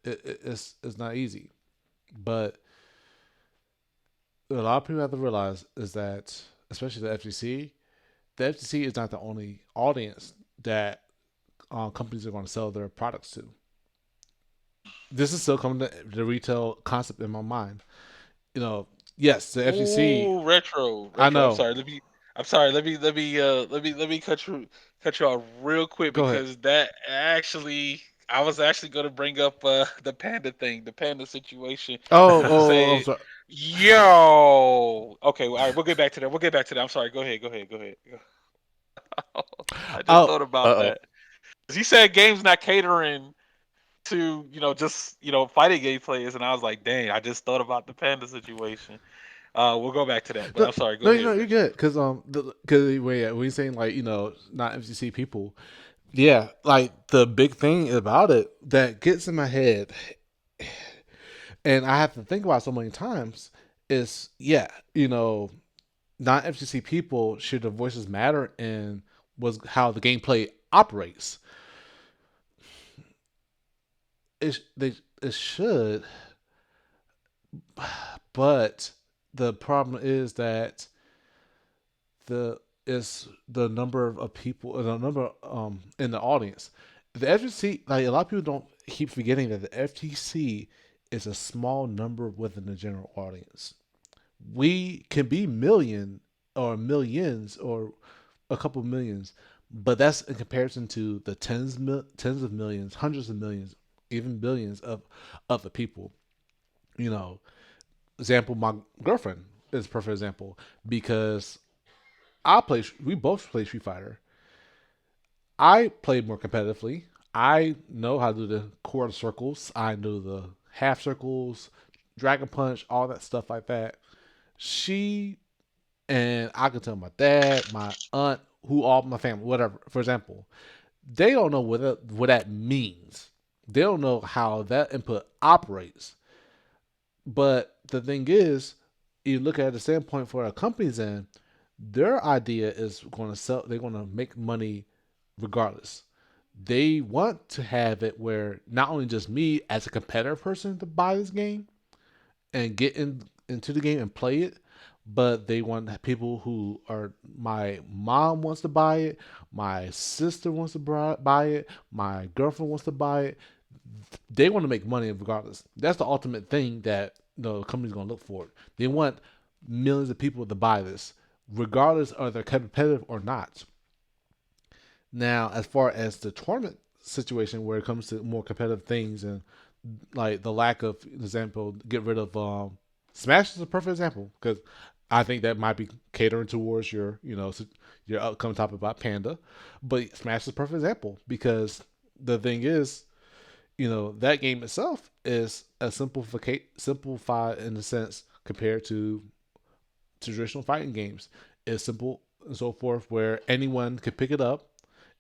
it's not easy, but a lot of people have to realize is that especially the FTC is not the only audience that companies are going to sell their products to. This is still coming to the retail concept in my mind. You know, yes, the FTC. Ooh, retro, I retro. I'm know. sorry. I'm sorry. Let me cut you off real quick Go ahead. because that actually, I was actually going to bring up the panda thing, the panda situation. I'm Say, sorry. yo, okay, well, all right, we'll get back to that. We'll get back to that. I'm sorry. Go ahead. Go ahead. Go ahead. I just Oh, thought Uh about oh. that. 'Cause he said games not catering to just fighting game players, and I was like, dang, I just thought about the panda situation. We'll go back to that, but no, I'm sorry. Go no, ahead, you're Retro. good. Because when you're saying like not FCC people, yeah, like the big thing about it that gets in my head, and I have to think about so many times is yeah, not FCC people should the voices matter and was how the gameplay operates. It should, but the problem is that the number of people, the number in the audience. The FTC, like a lot of people don't keep forgetting that the FTC is a small number within the general audience. We can be million or millions or a couple millions, but that's in comparison to the tens of millions, hundreds of millions, even billions of other people. You know, example, my girlfriend is a perfect example because we both play Street Fighter. I play more competitively. I know how to do the quarter circles. I know the half circles, dragon punch, all that stuff like that. She And I can tell my dad, my aunt, who all my family, whatever. For example, they don't know what that means. They don't know how that input operates. But the thing is, you look at the standpoint for a company's end, their idea is going to sell. They're going to make money regardless. They want to have it where not only just me as a competitive person to buy this game and get into the game and play it, but they want people who are my mom wants to buy it, my sister wants to buy it, my girlfriend wants to buy it. They want to make money regardless. That's the ultimate thing that the company's going to look for. They want millions of people to buy this, regardless of they're competitive or not. Now, as far as the tournament situation, where it comes to more competitive things and like the lack of example, get rid of Smash is a perfect example because I think that might be catering towards your upcoming topic about Panda, but Smash is a perfect example because the thing is, that game itself is a simplified in a sense compared to traditional fighting games. It's simple and so forth, where anyone can pick it up.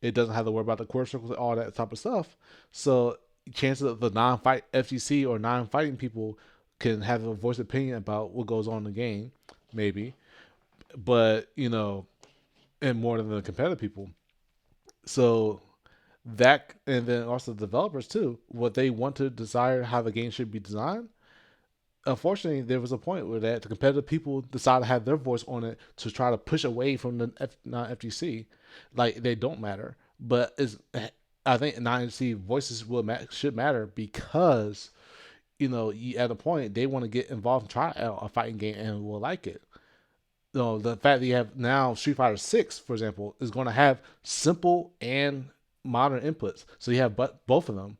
It doesn't have to worry about the core circles and all that type of stuff. So chances of the non-fight FGC or non-fighting people can have a voice opinion about what goes on in the game, maybe, but and more than the competitive people. So that, and then also the developers too, what they want to desire how the game should be designed. Unfortunately, there was a point where that the competitive people decided to have their voice on it to try to push away from the non-FGC, like they don't matter. But is I think non-FGC voices should matter because at a point they want to get involved and try out a fighting game and will like it. The fact that you have now Street Fighter Six, for example, is going to have simple and modern inputs, so you have both of them.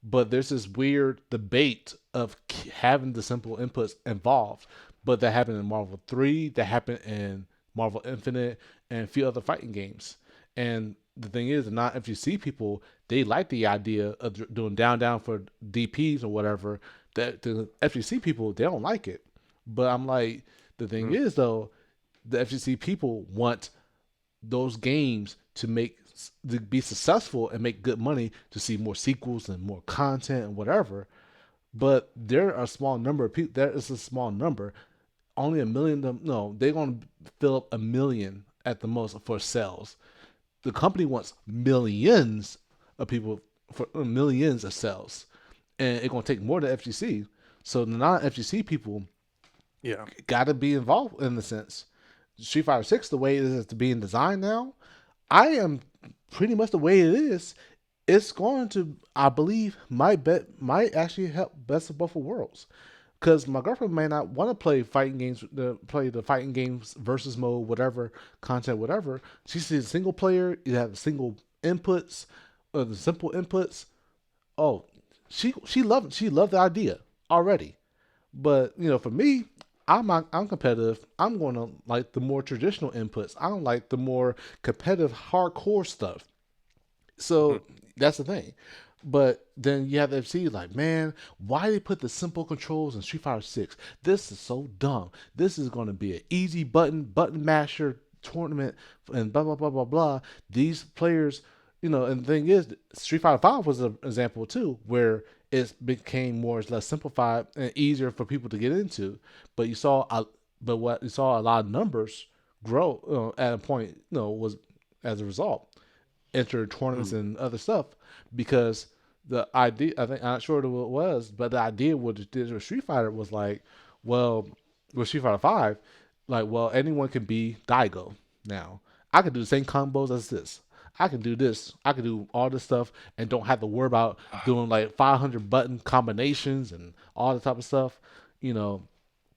But there's this weird debate of having the simple inputs involved. But that happened in Marvel 3, that happened in Marvel Infinite, and a few other fighting games. And the thing is, the non FGC people, they like the idea of doing down down for DPs or whatever. That the FGC people, they don't like it. But I'm like, the thing Mm. is though, the FGC people want those games to be successful and make good money to see more sequels and more content and whatever. But there are a small number of people. There is a small number. Only a million. No, they're going to fill up a million at the most for sales. The company wants millions of people for millions of sales, and it's going to take more than FGC. So the non-FGC people Yeah. got to be involved in the sense. Street Fighter Six, the way it is being designed now, I am pretty much the way it is. It's going to, I believe, might actually help best of both worlds. Because my girlfriend may not want to play fighting games, play the fighting games versus mode, whatever content, whatever. She sees single player, you have single inputs, the simple inputs. Oh, she loved the idea already. But for me, I'm competitive. I'm going to like the more traditional inputs. I don't like the more competitive hardcore stuff. Mhm. So that's the thing. But then you have the FC like, man, why they put the simple controls in Street Fighter Six? This is so dumb. This is going to be an easy button masher tournament, and blah blah blah blah blah. These players, and the thing is, Street Fighter Five was an example too, where it became more or less simplified and easier for people to get into. But but what you saw a lot of numbers grow at a point, was as a result enter tournaments Mm. and other stuff because the idea, I think, I'm not sure what it was, but the idea with the digital Street Fighter was like, well, with Street Fighter 5, like, well, anyone can be Daigo now. I can do the same combos as this. I can do this. I can do all this stuff and don't have to worry about doing like 500 button combinations and all the type of stuff. You know,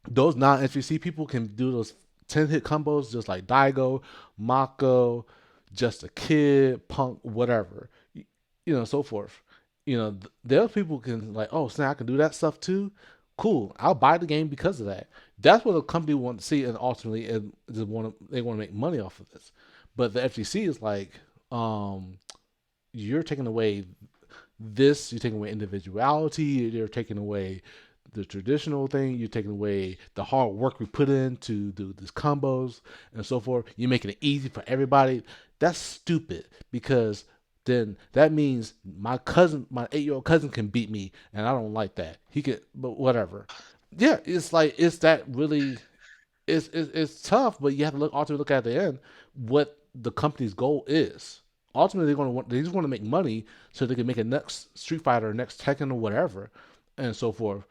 those non-NPC people can do those 10 hit combos just like Daigo, Mako, Just a Kid, Punk, whatever, so forth. The other people can like, oh, snap, I can do that stuff too. Cool, I'll buy the game because of that. That's what the company wants to see, and ultimately, they want to make money off of this. But the FTC is like, you're taking away this, you're taking away individuality, you're taking away the traditional thing. You're taking away the hard work we put in to do these combos and so forth. You're making it easy for everybody. That's stupid because then that means my cousin, my 8 year old cousin, can beat me, and I don't like that. He could, but whatever. Yeah, it's like it's that really. It's tough, but you have to ultimately look at the end what the company's goal is. Ultimately, they just want to make money so they can make a next Street Fighter, next Tekken, or whatever, and so forth.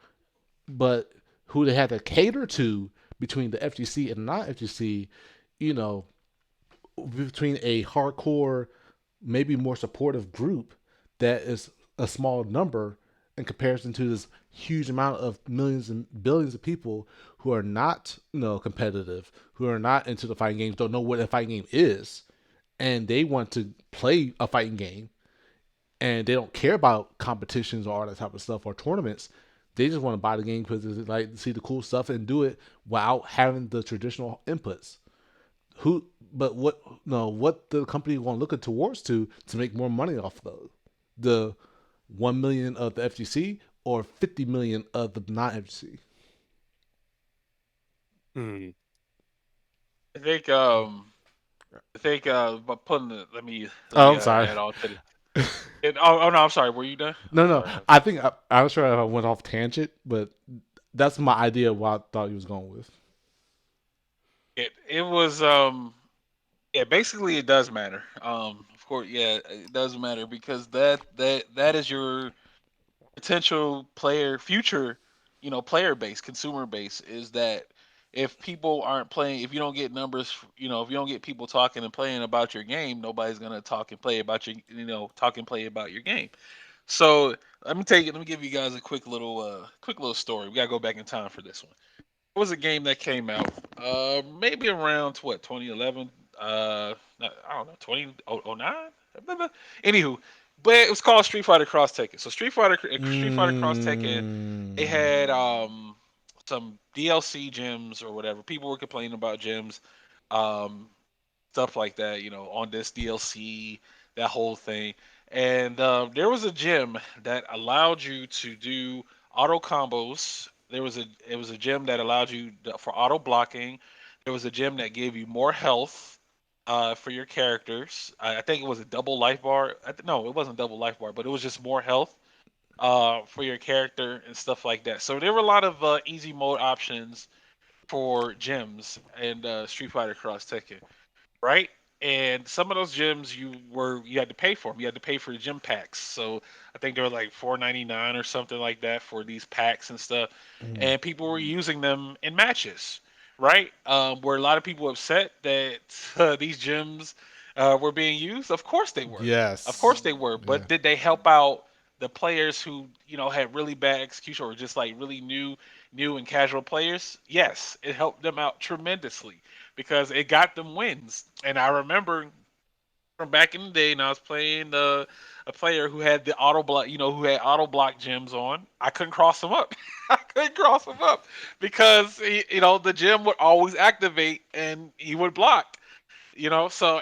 But who they had to cater to between the FGC and not FGC, you know, between a hardcore, maybe more supportive group that is a small number in comparison to this huge amount of millions and billions of people who are not, competitive, who are not into the fighting games, don't know what a fighting game is, and they want to play a fighting game, and they don't care about competitions or all that type of stuff or tournaments. They just want to buy the game because they like to see the cool stuff and do it without having the traditional inputs. Who, but what, no, what the company want to look towards to make more money off the 1 million of the FGC or 50 million of the non-FGC. Hmm. I think but putting the, let Oh, me I'm sorry. add on to the oh no, I'm sorry, were you done? No, I'm no. sorry. I think I was sure I went off tangent, but that's my idea of what I thought he was going with. It was yeah, basically it does matter. Of course, yeah, it does matter because that is your potential player future, player base, consumer base is that if people aren't playing, if you don't get numbers, if you don't get people talking and playing about your game, nobody's going to talk and play about your, talk and play about your game. So, let me give you guys a quick little story. We got to go back in time for this one. It was a game that came out maybe around what 2011, I don't know, 2009. Anywho, but it was called Street Fighter Cross Tekken. So Street Fighter Cross Tekken, it Mm, had some DLC gems or whatever. People were complaining about gems, um, stuff like that. On this DLC, that whole thing. And there was a gem that allowed you to do auto combos. It was a gem that allowed you for auto blocking. There was a gem that gave you more health for your characters. I think it was a double life bar. No, it wasn't double life bar, but it was just more health for your character and stuff like that. So there were a lot of easy mode options for gems and Street Fighter Cross Tekken, right? And some of those gyms you had to pay for them. You had to pay for the gym packs. So I think they were like 4.99 or something like that for these packs and stuff. mm, And people were using them in matches, right? Were a lot of people upset that these gyms were being used? Of course they were. Of yes. course they were. Yeah. But did they help out the players who had really bad execution or just like really new and casual players? Yes, it helped them out tremendously because it got them wins. And I remember from back in the day, and I was playing a player who had the auto block, who had auto block gems on. I couldn't cross him up. I couldn't cross him up because the gem would always activate and he would block. So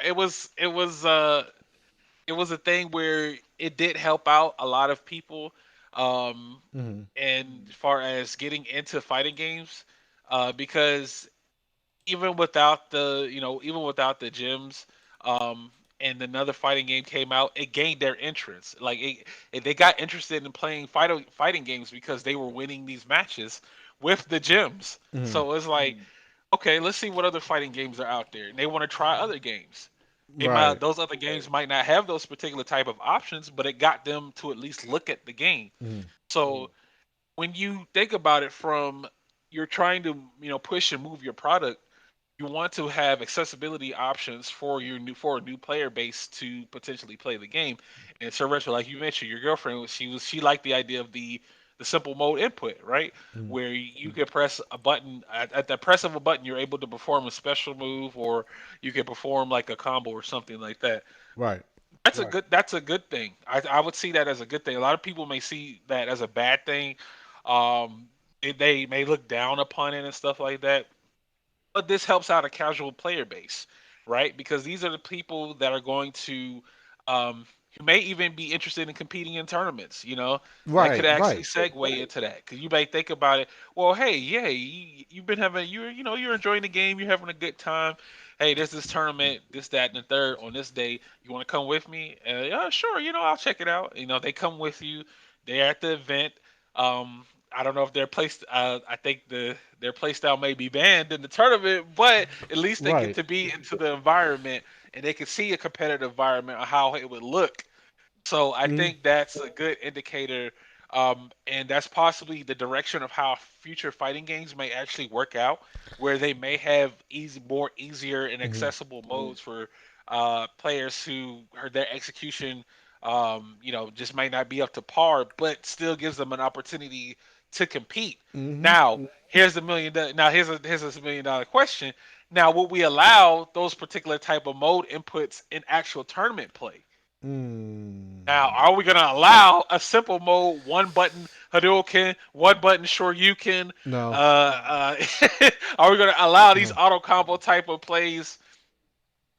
it was a thing where it did help out a lot of people. Um, Mm, and as far as getting into fighting games, because even without the gyms, um and another fighting game came out, it gained their interest. Like they got interested in playing fighting games because they were winning these matches with the gyms. mm, So it's like, okay, let's see what other fighting games are out there, and they want to try other games. right. Those other games might not have those particular type of options, but it got them to at least look at the game. Mm, So when you think about it, from you're trying to push and move your product, you want to have accessibility options for a new player base to potentially play the game. And so retro, like you mentioned, your girlfriend, she liked the idea of the simple mode input, right? mm, Where you can press a button at the press of a button, you're able to perform a special move, or you can perform like a combo or something like that. right. That's a good thing. I would see that as a good thing. A lot of people may see that as a bad thing. Um, they may look down upon it and stuff like that, but this helps out a casual player base, right? Because these are the people that are going to You may even be interested in competing in tournaments. That could Right, actually right, segue into that because you may think about it. Well, hey, yeah, you've been having you're enjoying the game. You're having a good time. Hey, there's this tournament, this, that, and the third on this day. You want to come with me? Yeah, sure. I'll check it out. They come with you. They're at the event. Um, I don't know if their place. I think their play style may be banned in the tournament, but at least they get right. to be into the environment and they can see a competitive environment or how it would look. So I Mm, think that's a good indicator, and that's possibly the direction of how future fighting games may actually work out, where they may have more easier and mm, accessible modes for players who heard their execution, just might not be up to par, but still gives them an opportunity to compete. mm, Now, here's a $1 million question. Now, would we allow those particular type of mode inputs in actual tournament play? Now, mm. are we going to allow a simple mode, one button Hadouken, one button Shoryuken? No, Are we going to allow these no. auto combo type of plays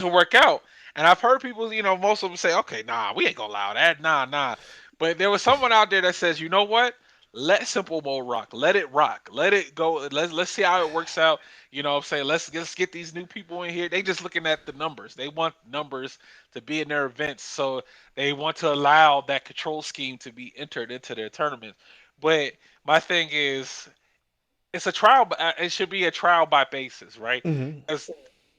to work out? And I've heard people, most of them say, okay, nah, we ain't going to allow that. Nah, nah. But there was someone out there that says, you know what? Let simple mode rock. Let it rock. Let it go. Let's see how it works out. What I'm saying, let's get these new people in here. They just looking at the numbers. They want numbers to be in their events. So they want to allow that control scheme to be entered into their tournament. But my thing is, it's a trial. It should be a trial by basis, right? Hmm. Because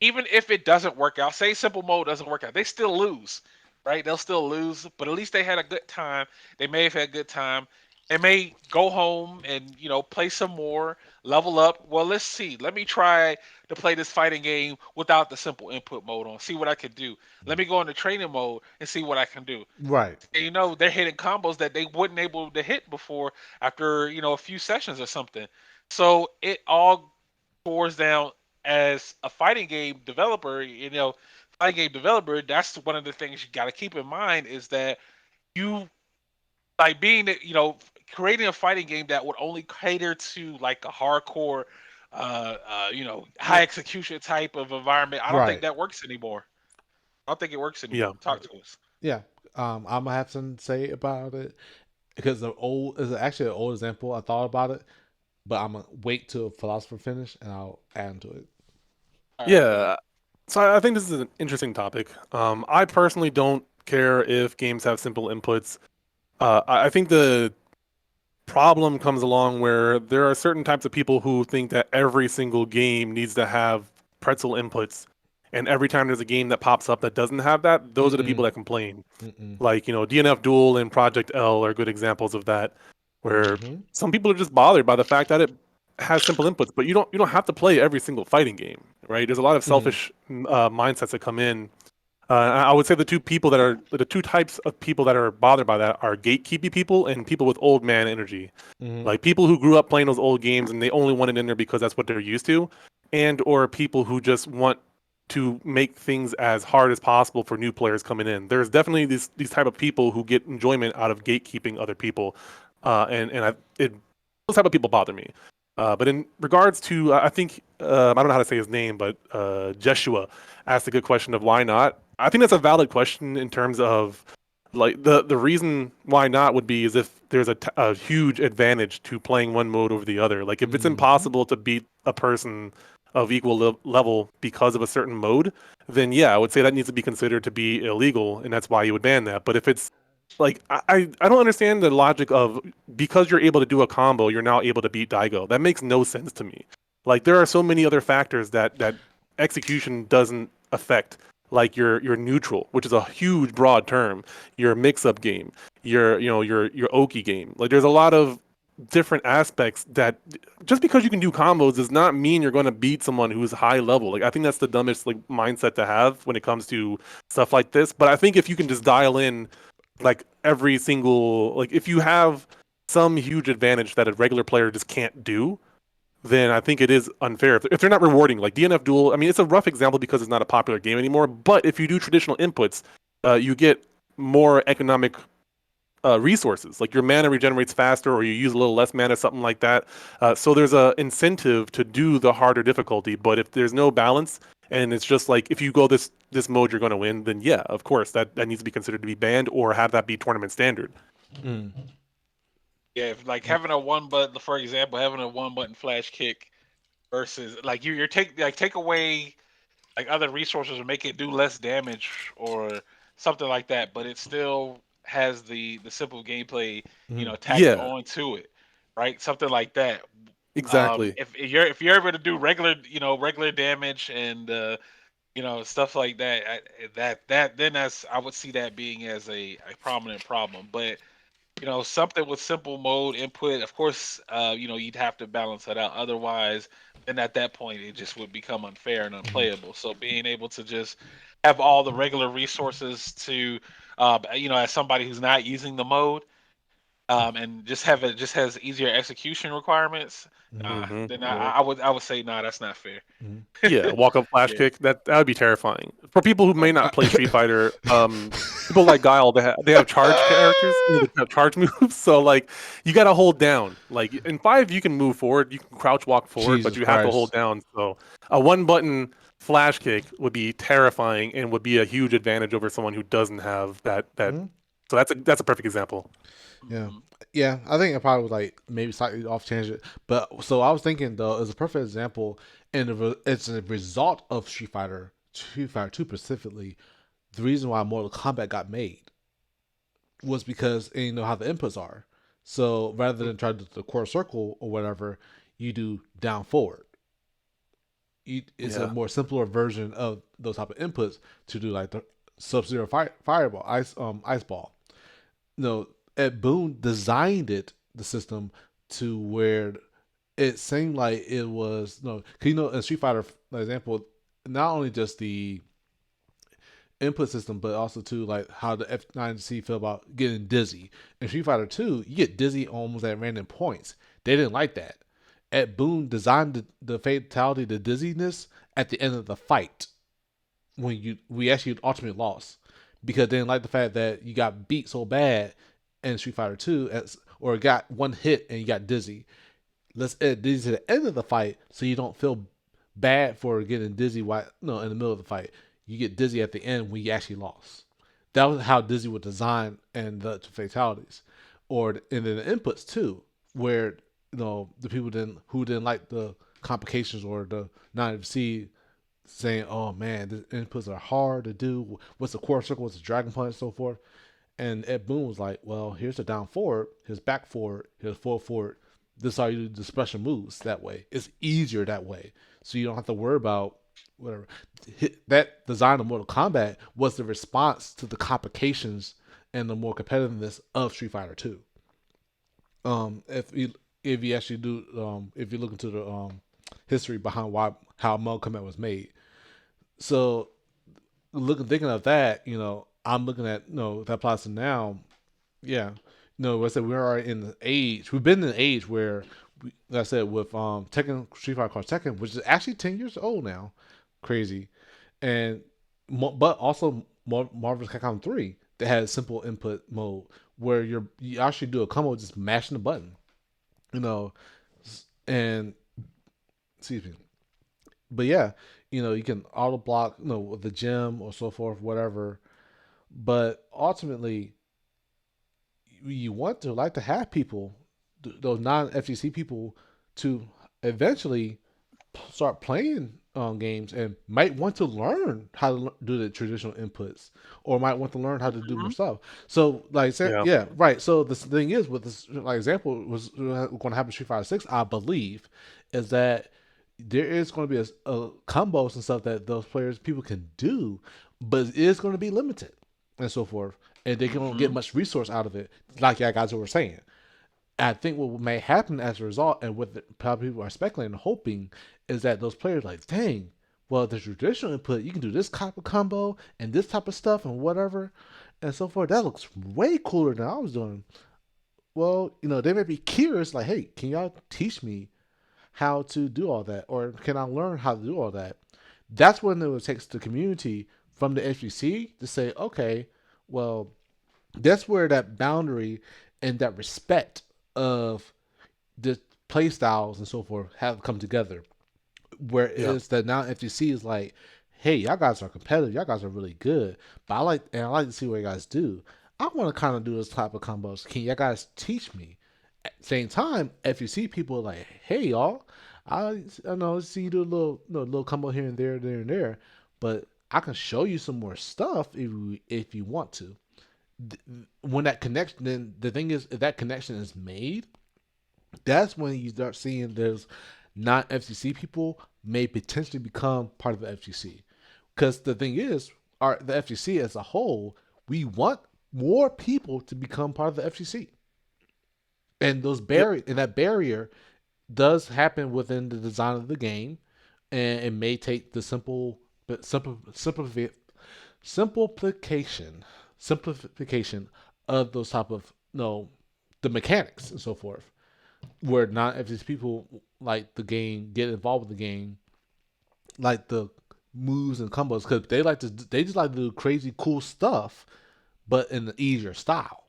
even if it doesn't work out, say simple mode doesn't work out, they still lose, right? They'll still lose, but at least they had a good time. They may have had a good time. They may go home and play some more, level up. Well, let's see. Let me try to play this fighting game without the simple input mode on. See what I can do. Let me go into training mode and see what I can do. Right. They're hitting combos that they wouldn't able to hit before after a few sessions or something. So it all pours down as a fighting game developer. Fighting game developer. That's one of the things you got to keep in mind is that you like being creating a fighting game that would only cater to like a hardcore, high execution type of environment. I don't think Right. that works anymore. I don't think it works Yeah. anymore. Talk to us. Yeah. I'm gonna have something to say about it because the old is actually an old example. I thought about it, but I'm gonna wait till Philosopher finish and I'll add into it. All right, go ahead. Yeah. So I think this is an interesting topic. I personally don't care if games have simple inputs. I think the problem comes along where there are certain types of people who think that every single game needs to have pretzel inputs, and every time there's a game that pops up that doesn't have that, those are the people Mm-mm. that complain. Mm-mm. Like, DNF Duel and Project L are good examples of that, where Mm-hmm. some people are just bothered by the fact that it has simple inputs, but you don't have to play every single fighting game, right? There's a lot of Mm-hmm. selfish mindsets that come in. I would say the two types of people that are bothered by that are gatekeeping people and people with old man energy, Mm-hmm. like people who grew up playing those old games and they only want it in there because that's what they're used to, and or people who just want to make things as hard as possible for new players coming in. There's definitely these type of people who get enjoyment out of gatekeeping other people, those type of people bother me. But in regards to, I think I don't know how to say his name, but Jeshua asked a good question of why not. I think that's a valid question in terms of like the reason why not would be is if there's a huge advantage to playing one mode over the other. Like if it's Mm-hmm. impossible to beat a person of equal level because of a certain mode, then yeah, I would say that needs to be considered to be illegal, and that's why you would ban that. But if it's like I don't understand the logic of because you're able to do a combo, you're now able to beat Daigo. That makes no sense to me. Like there are so many other factors that execution doesn't affect, like your neutral, which is a huge broad term, your mix-up game, your Oki game. Like there's a lot of different aspects that just because you can do combos does not mean you're going to beat someone who's high level. Like I think that's the dumbest like mindset to have when it comes to stuff like this. But I think if you can just dial in like every single like if you have some huge advantage that a regular player just can't do, then I think it is unfair if they're not rewarding. Like DNF Duel, I mean, it's a rough example because it's not a popular game anymore. But if you do traditional inputs, you get more economic resources. Like your mana regenerates faster, or you use a little less mana, something like that. So there's a incentive to do the harder difficulty. But if there's no balance, And it's just like if you go this mode, you're going to win. Then yeah, of course that needs to be considered to be banned or have that be tournament standard. Mm. Yeah, if, like having a one button, for example, having a one button flash kick versus like you're take away like other resources or make it do less damage or something like that, but it still has the simple gameplay, Mm. tacked Yeah, onto it, right? Something like that. exactly. If you're able to do regular damage and stuff like that, then I would see that being as a prominent problem. But something with simple mode input, of course, you'd have to balance that out. Otherwise, then at that point, it just would become unfair and unplayable. So being able to just have all the regular resources to, as somebody who's not using the mode, and just have it just has easier execution requirements, Hmm. then Yeah. I would say nah, that's not fair. Mm. Yeah, walk up flash Yeah. kick. That would be terrifying for people who may Um, not play Street Fighter. People like Guile, they have charge characters. They have charge moves. So like, you got to hold down. Like in five, you can move forward. You can crouch walk forward, but Jesus you have to hold Christ. down. So a one button flash kick would be terrifying and would be a huge advantage over someone who doesn't have that. Mm. So that's a perfect example. Yeah. mhm. Yeah, I think I probably was like maybe slightly off tangent, but so I was thinking though is a perfect example, and it's a result of Street Fighter Two specifically. The reason why Mortal Kombat got made was because you know how the inputs are. So rather than try to do the core circle or whatever, you do down forward. It's a Yeah, more simpler version of those type of inputs to do like the Sub Zero Fireball, ice ball. No, Ed Boon designed the system to where it seemed like it was no, cause in Street Fighter, for example, not only just the input system, but also too like how the F9C feel about getting dizzy. In Street Fighter 2, you get dizzy almost at random points. They didn't like that. Ed Boon designed the fatality, the dizziness at the end of the fight when we actually ultimately lost because they didn't like the fact that you got beat so bad in Street Fighter 2 or got one hit and you got dizzy. Let's add dizzy to the end of the fight so you don't feel bad for getting dizzy while no in the middle of the fight. You get dizzy at the end when you actually lost. That was how dizzy was designed and the fatalities, and then the inputs too, where the people who didn't like the complications or the not see saying, "Oh man, the inputs are hard to do. What's the core circle? What's the dragon punch, so forth." And Ed Boon was like, "Well, here's the down forward, here's back forward, here's forward forward. This is how you do the special moves. That way, it's easier that way, so you don't have to worry about whatever." That design of Mortal Kombat was the response to the complications and the more competitiveness of Street Fighter Two. If you actually do if you look into the history behind why how Mortal Kombat was made, so thinking of that, I'm looking at that applies to now. Yeah, no, I said we're already in the age. We've been in the age where, like I said, with Tekken Street Fighter Cross Tekken, which is actually 10 years old now, crazy, and but also Marvel's Capcom 3 that has simple input mode where you actually do a combo just mashing the button, you know, and excuse me, but yeah, you can auto block, with the gem or so forth, whatever. But ultimately, you want to like to have people, those non FGC people, to eventually start playing games and might want to learn how to do the traditional inputs or might want to learn how to do more Mhm. stuff. So, like, yeah, yeah, right. So the thing is, with this, like example, was going to happen in Street Fighter Six, I believe, is that there is going to be a combos and stuff that those people can do, but it is going to be limited and so forth, and they don't get Mhm. much resource out of it, like you guys were saying. I think what may happen as a result, and what probably people are speculating and hoping, is that those players like, dang, well, the traditional input, you can do this type of combo and this type of stuff and whatever and so forth. That looks way cooler than I was doing. Well, they may be curious, like, hey, can y'all teach me how to do all that, or can I learn how to do all that? That's when it takes the community from the FGC to say, okay, well, that's where that boundary and that respect of the play styles and so forth have come together. Where it yeah. is that now FGC is like, hey, y'all guys are competitive. Y'all guys are really good. But I like to see what you guys do. I want to kind of do this type of combos. Can y'all guys teach me? At the same time, if you see people like, hey, y'all, I know see you do a little combo here and there and there, but I can show you some more stuff if you want to. When that connection, then the thing is, if that connection is made, that's when you start seeing there's non FCC people may potentially become part of the FGC. Because the thing is, the FGC as a whole, we want more people to become part of the FGC, and Yep. that barrier does happen within the design of the game, and it may take the simplification simplification of those type of the mechanics and so forth, where not if these people like the game get involved with the game, like the moves and combos, because they just like to do crazy cool stuff, but in an easier style.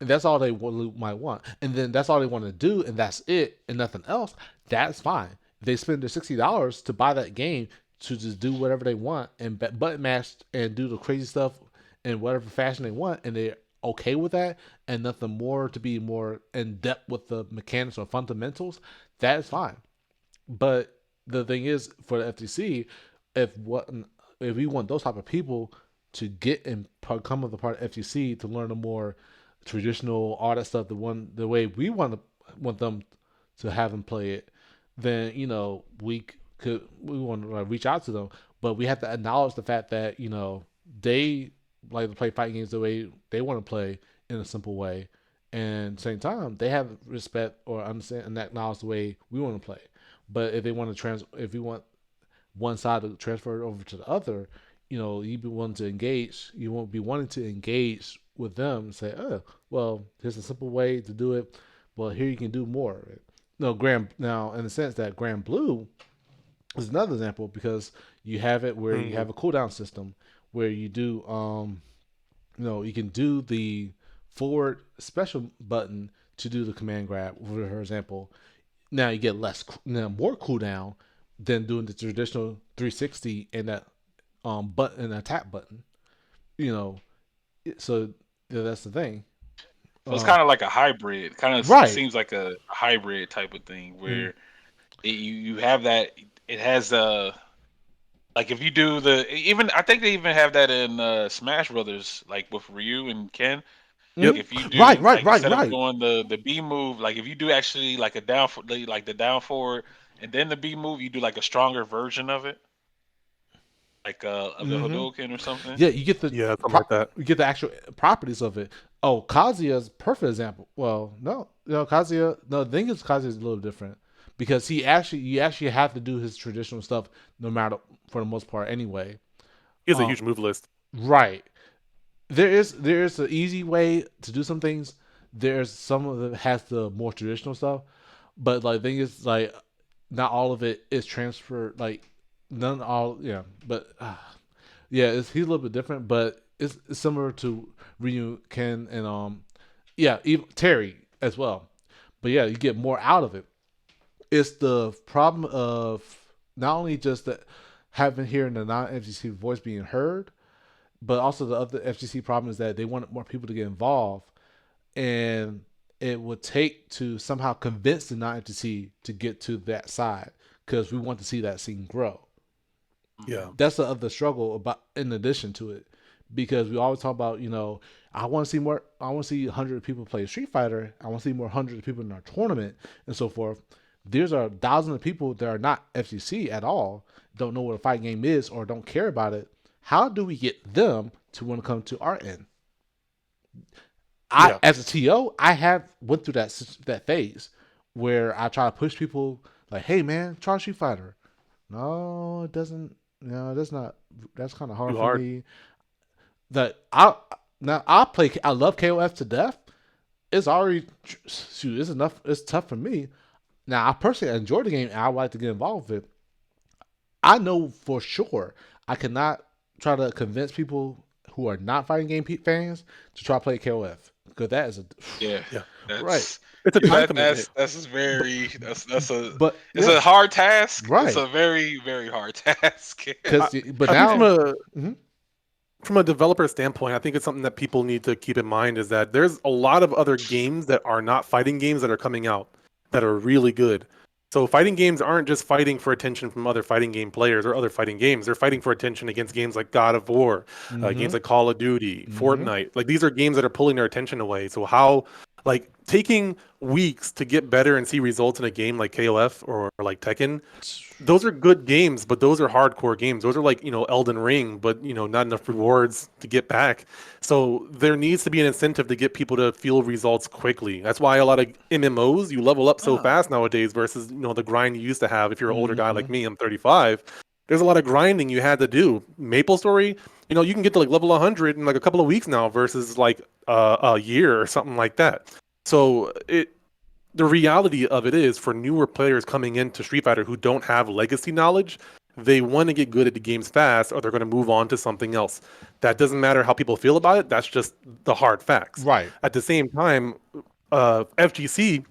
And that's all they might want. And then that's all they want to do, and that's it, and nothing else. That's fine. If they spend their $60 to buy that game to just do whatever they want and button mash and do the crazy stuff in whatever fashion they want, and they're okay with that, and nothing more to be more in depth with the mechanics or fundamentals, that is fine. But the thing is, for the FTC, if what if we want those type of people to get and become of the part of FTC to learn the more traditional all that stuff, the way we want them to have them play it, then we want to reach out to them, but we have to acknowledge the fact that they like to play fighting games the way they want to play in a simple way, and at the same time they have respect or understand and acknowledge the way we want to play. But if they want to if we want one side to transfer it over to the other, you be wanting to engage. You won't be wanting to engage with them and say, "Oh, well, here's a simple way to do it. Well, here you can do more." No, Grand now in the sense that Grand Blue is another example because you have it where you Mm. have a cooldown system where you do you can do the forward special button to do the command grab, for example. Now you get more cooldown than doing the traditional 360 and that button attack button. You know, so that's the thing. So it's Uh, kind of like a hybrid. Kind of right. seems like a hybrid type of thing Mm. where you have that. It has like if you do the even I think they even have that in Smash Brothers, like with Ryu and Ken. Like Yep. if you Right. do Right. like Right. instead of Right. doing the B move, like if you do actually like a like the down forward and then the B move, you do like a stronger version of it, like of the Mm-hmm. Hadouken or something. Yeah, you get the Yeah, something like that. you get the actual properties of it. Oh, Kazuya's perfect example. Well, no, Kazuya. No, the thing is Kazuya is a little different because you actually have to do his traditional stuff no matter for the most part anyway. He has a Um, huge move list. right. There is an easy way to do some things. There's some of it has the more traditional stuff, but like the thing is like not all of it is transferred. Like none all yeah, but yeah, he's a little bit different, but it's similar to Ryu, Ken, and yeah, even Terry as well. But yeah, you get more out of it. It's the problem of not only just that having hearing the non FGC voice being heard, but also the other FGC problem is that they wanted more people to get involved, and it would take to somehow convince the non FGC to get to that side because we want to see that scene grow. Yeah. That's the other struggle about in addition to it, because we always talk about I want to see more. I want to see 100 people play Street Fighter. I want to see more hundreds of people in our tournament and so forth. There's a thousands of people that are not FGC at all, don't know what a fight game is or don't care about it. How do we get them to want to come to our end? I, Yeah. as a TO, I have went through that phase where I try to push people like, "Hey man, try Street Fighter." No, it doesn't. No, that's not. That's kind of hard Too for hard. me. That I now I play. I love KOF to death. It's already shoot. It's enough. It's tough for me. Now I personally enjoy the game and I would like to get involved with it. I know for sure I cannot try to convince people who are not fighting game fans to try to play KOF. because that is a Yeah, Yeah, right. that's it's a time that commitment. that's But very that's a it's yeah, a hard task. It's right. a very very hard task. I, But I think now, from a mhm. from a developer standpoint, I think it's something that people need to keep in mind is that there's a lot of other games that are not fighting games that are coming out that are really good. So fighting games aren't just fighting for attention from other fighting game players or other fighting games. They're fighting for attention against games like God of War, games Mhm. like Call of Duty, Mhm. Fortnite. Like these are games that are pulling their attention away. So how like taking weeks to get better and see results in a game like KOF or like Tekken, those are good games, but those are hardcore games. Those are like, Elden Ring, but not enough rewards to get back. So there needs to be an incentive to get people to feel results quickly. That's why a lot of MMOs, you level up so Ah, fast nowadays versus, the grind you used to have if you're an older guy like Mhm. me, I'm 35. There's a lot of grinding you had to do. Maple Story, you can get to like level 100 in like a couple of weeks now versus like a year or something like that. So the reality of it is for newer players coming into Street Fighter who don't have legacy knowledge, they want to get good at the games fast or they're going to move on to something else. That doesn't matter how people feel about it. That's just the hard facts. Right. At the same time, FGC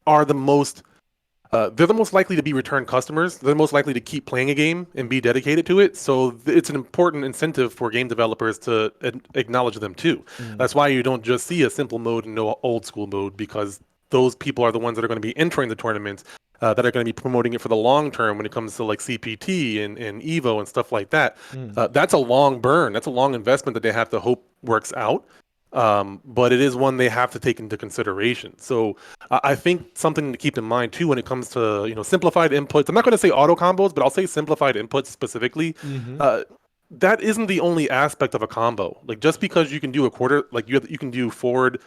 are they're the most likely to be return customers. They're the most likely to keep playing a game and be dedicated to it. So it's an important incentive for game developers to acknowledge them too. Mm. That's why you don't just see a simple mode and no old school mode because those people are the ones that are going to be entering the tournament, that are going to be promoting it for the long term when it comes to like CPT and Evo and stuff like that. Mm. That's a long burn. That's a long investment that they have to hope works out. But it is one they have to take into consideration. So I think something to keep in mind too when it comes to simplified inputs. I'm not going to say auto combos, but I'll say simplified inputs specifically. Mhm. Uh, that isn't the only aspect of a combo. Like just because you can do a quarter, like you can do forward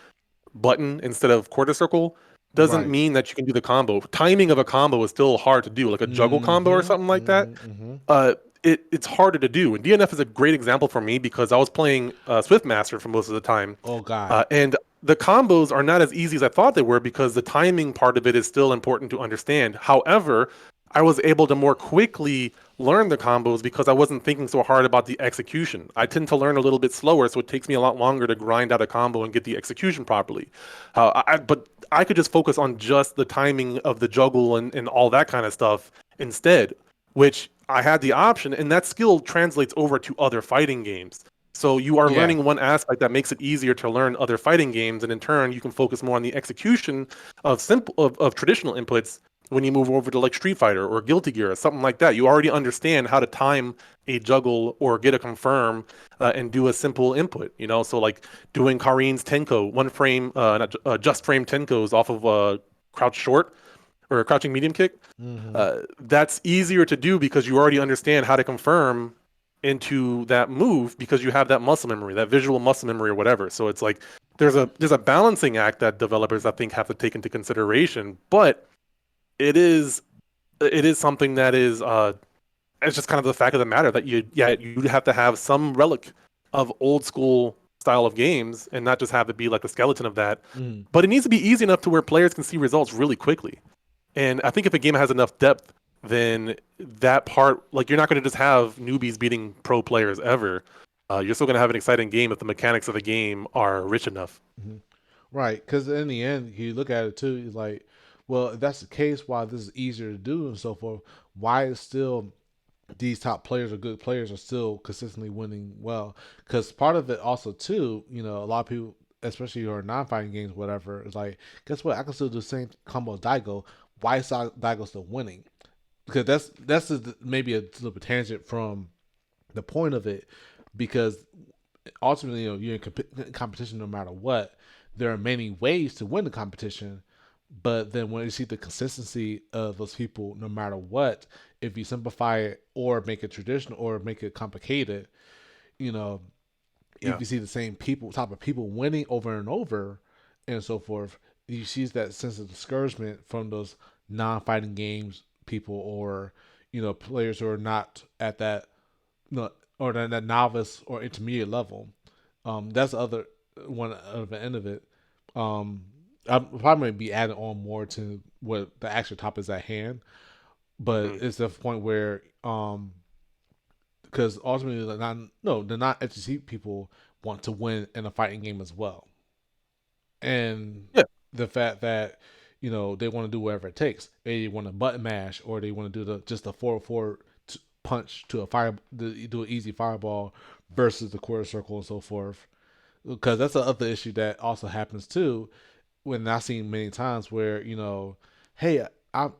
button instead of quarter circle, doesn't Right. mean that you can do the combo. Timing of a combo is still hard to do, like a juggle combo or Mhm. something like that. Mhm. Mhm. Uh, it's harder to do. And DNF is a great example for me because I was playing Swiftmaster for most of the time, Oh God. and the combos are not as easy as I thought they were because the timing part of it is still important to understand. However, I was able to more quickly learn the combos because I wasn't thinking so hard about the execution. I tend to learn a little bit slower, so it takes me a lot longer to grind out a combo and get the execution properly. But I could just focus on just the timing of the juggle and all that kind of stuff instead, which I had the option, and that skill translates over to other fighting games. So you are Yeah. learning one aspect that makes it easier to learn other fighting games, and in turn, you can focus more on the execution of traditional inputs when you move over to like Street Fighter or Guilty Gear or something like that. You already understand how to time a juggle or get a confirm and do a simple input. So like doing Karin's Tenko, one frame, not, just frame Tenkos off of crouch short or a crouching medium kick. Mhm. That's easier to do because you already understand how to confirm into that move because you have that muscle memory, that visual muscle memory or whatever. So it's like there's a balancing act that developers I think have to take into consideration, but it is it is something that is it's just kind of the fact of the matter that you have to have some relic of old school style of games and not just have it be like the skeleton of that. Mhm. But it needs to be easy enough to where players can see results really quickly. And I think if a game has enough depth, then that part, like you're not going to just have newbies beating pro players ever. You're still going to have an exciting game if the mechanics of the game are rich enough. Mhm. Right. Because in the end, you look at it too. You're like, well, if that's the case, why this is easier to do and so forth, why is still these top players or good players are still consistently winning well? Because part of it also too, a lot of people, especially who are non-fighting games, whatever, is like, guess what? I can still do the same combo as Daigo. Why is Daigo still winning? Because that's just maybe a little bit tangent from the point of it. Because ultimately, you're in competition no matter what. There are many ways to win the competition, but then when you see the consistency of those people, no matter what, if you simplify it or make it traditional or make it complicated, you know, if Yeah. you see the same people, type of people winning over and over, and so forth, you see that sense of discouragement from those non-fighting games people or players who are not at that no or that novice or intermediate level. That's the other one of the end of it. Um, I'm probably be adding on more to what the actual topic is at hand, but Mhm. it's the point where because ultimately the non FGC people want to win in a fighting game as well. and Yeah. the fact that they want to do whatever it takes. They want to button mash, or they want to do the just a 4-4 punch to a fire, do an easy fireball versus the quarter circle and so forth. Because that's the other issue that also happens too. When I've seen many times where hey,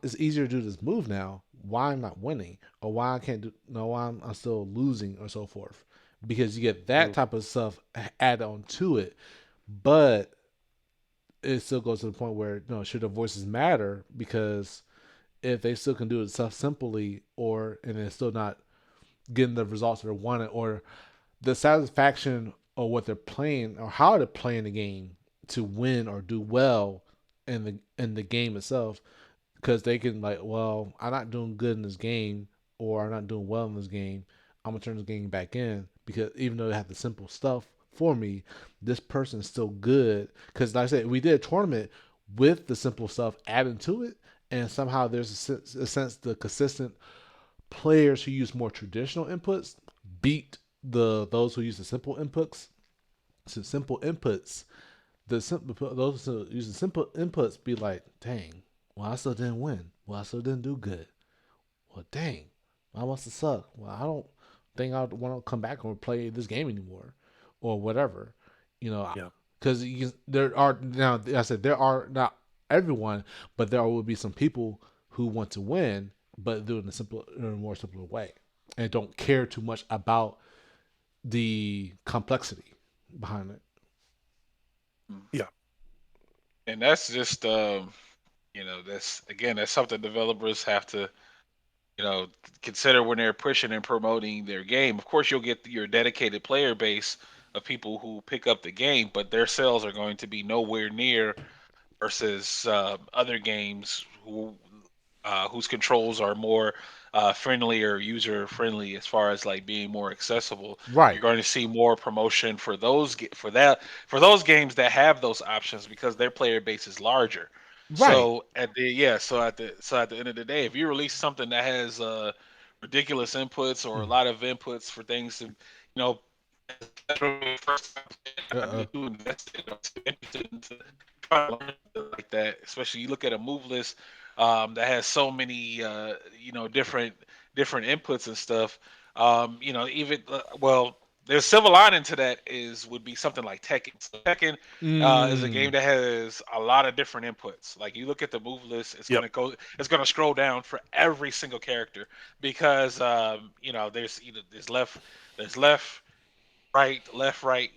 it's easier to do this move now. Why I'm not winning, or why I can't do, no, why I'm still losing, or so forth. Because you get that Mhm. type of stuff added on to it, but it still goes to the point where should the voices matter? Because if they still can do it stuff simply, or and it's still not getting the results they're wanting, or the satisfaction of what they're playing or how they're playing the game to win or do well in the game itself, because they can, like, well, I'm not doing good in this game, or I'm not doing well in this game. I'm gonna turn this game back in, because even though they have the simple stuff for me, this person is still good. Because like I said, we did a tournament with the simple stuff added to it, and somehow there's a sense the consistent players who use more traditional inputs beat the those who use the simple inputs. So simple inputs, the simple those who use the simple inputs be like, dang, well, I still didn't win. Well, I still didn't do good. Well, dang, I must have sucked. Well, I don't think I want to come back and play this game anymore, or whatever. You know, Yeah. because there are now. I said there are not everyone, but there will be some people who want to win, but do it in a more simpler way, and don't care too much about the complexity behind it. Yeah. And that's just that's again that's something developers have to you know consider when they're pushing and promoting their game. Of course, you'll get your dedicated player base of people who pick up the game, but their sales are going to be nowhere near versus other games whose controls are more friendly or user friendly as far as like being more accessible. You're Right, going to see more promotion for those games that have those options because their player base is larger. right. So at the end of the day, if you release something that has ridiculous inputs or a lot of inputs for things to know first time playing, Uh, not uh really too invested or too interested into trying to learn something like that. Especially you look at a move list that has so many different inputs and stuff. Even well, there's silver lining to that is would be something like Tekken. So Tekken is a game mm, that has a lot of different inputs. Like you look at the move list, Yep. it's gonna scroll down for every single character because there's left, right, left, right,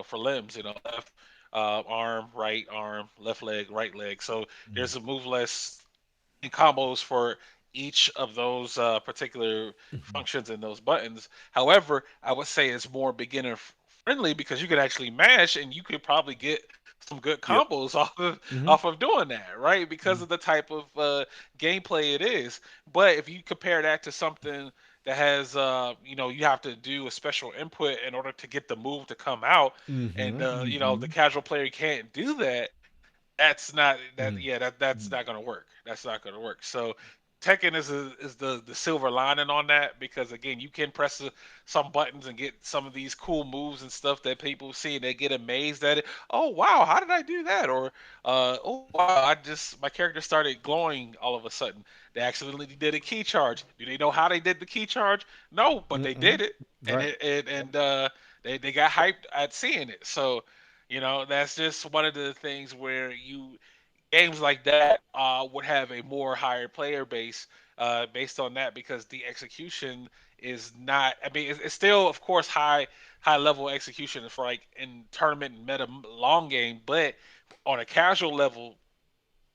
for limbs, left arm, right arm, left leg, right leg. So there's a move list and combos for each of those particular functions and those buttons. However, I would say it's more beginner friendly because you could actually mash and you could probably get some good Yep. combos off of mm-hmm, off of doing that, right? Because of the type of gameplay it is. But if you compare that to something that has, you have to do a special input in order to get the move to come out, and mm-hmm, the mm-hmm, casual player can't do that. That's not that mm-hmm, yeah that's not gonna work. That's not gonna work. So Tekken is the silver lining on that because again you can press some buttons and get some of these cool moves and stuff that people see and they get amazed at it. Oh wow, how did I do that? Or oh wow, my character started glowing all of a sudden. They accidentally did a key charge. Do they know how they did the key charge? No, but they mm-hmm. did it, and Right. they got hyped at seeing it. So that's just one of the things where games like that would have a more higher player base based on that because the execution is not. I mean, it's still, of course, high level execution for like in tournament and meta long game, but on a casual level,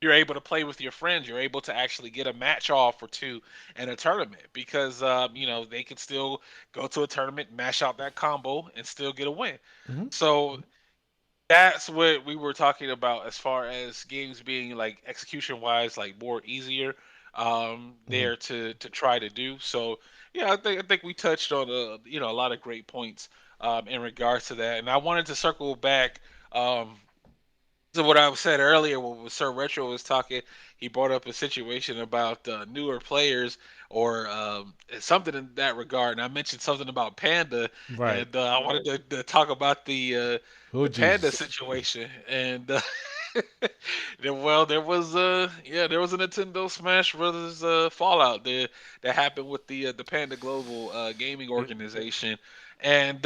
you're able to play with your friends. You're able to actually get a match off or two in a tournament because they could still go to a tournament, mash out that combo, and still get a win. Mm-hmm, So that's what we were talking about as far as games being like execution wise like more easier mm-hmm, there to try to do. So yeah, I think we touched on a lot of great points in regards to that. And I wanted to circle back um So what I said earlier when Sir Retro was talking, he brought up a situation about newer players or something in that regard, and I mentioned something about Panda, Right. and I wanted to talk about Oh the Panda Jesus. situation, and well, there was there was a Nintendo Smash Brothers Fallout there that happened with the Panda Global gaming organization, and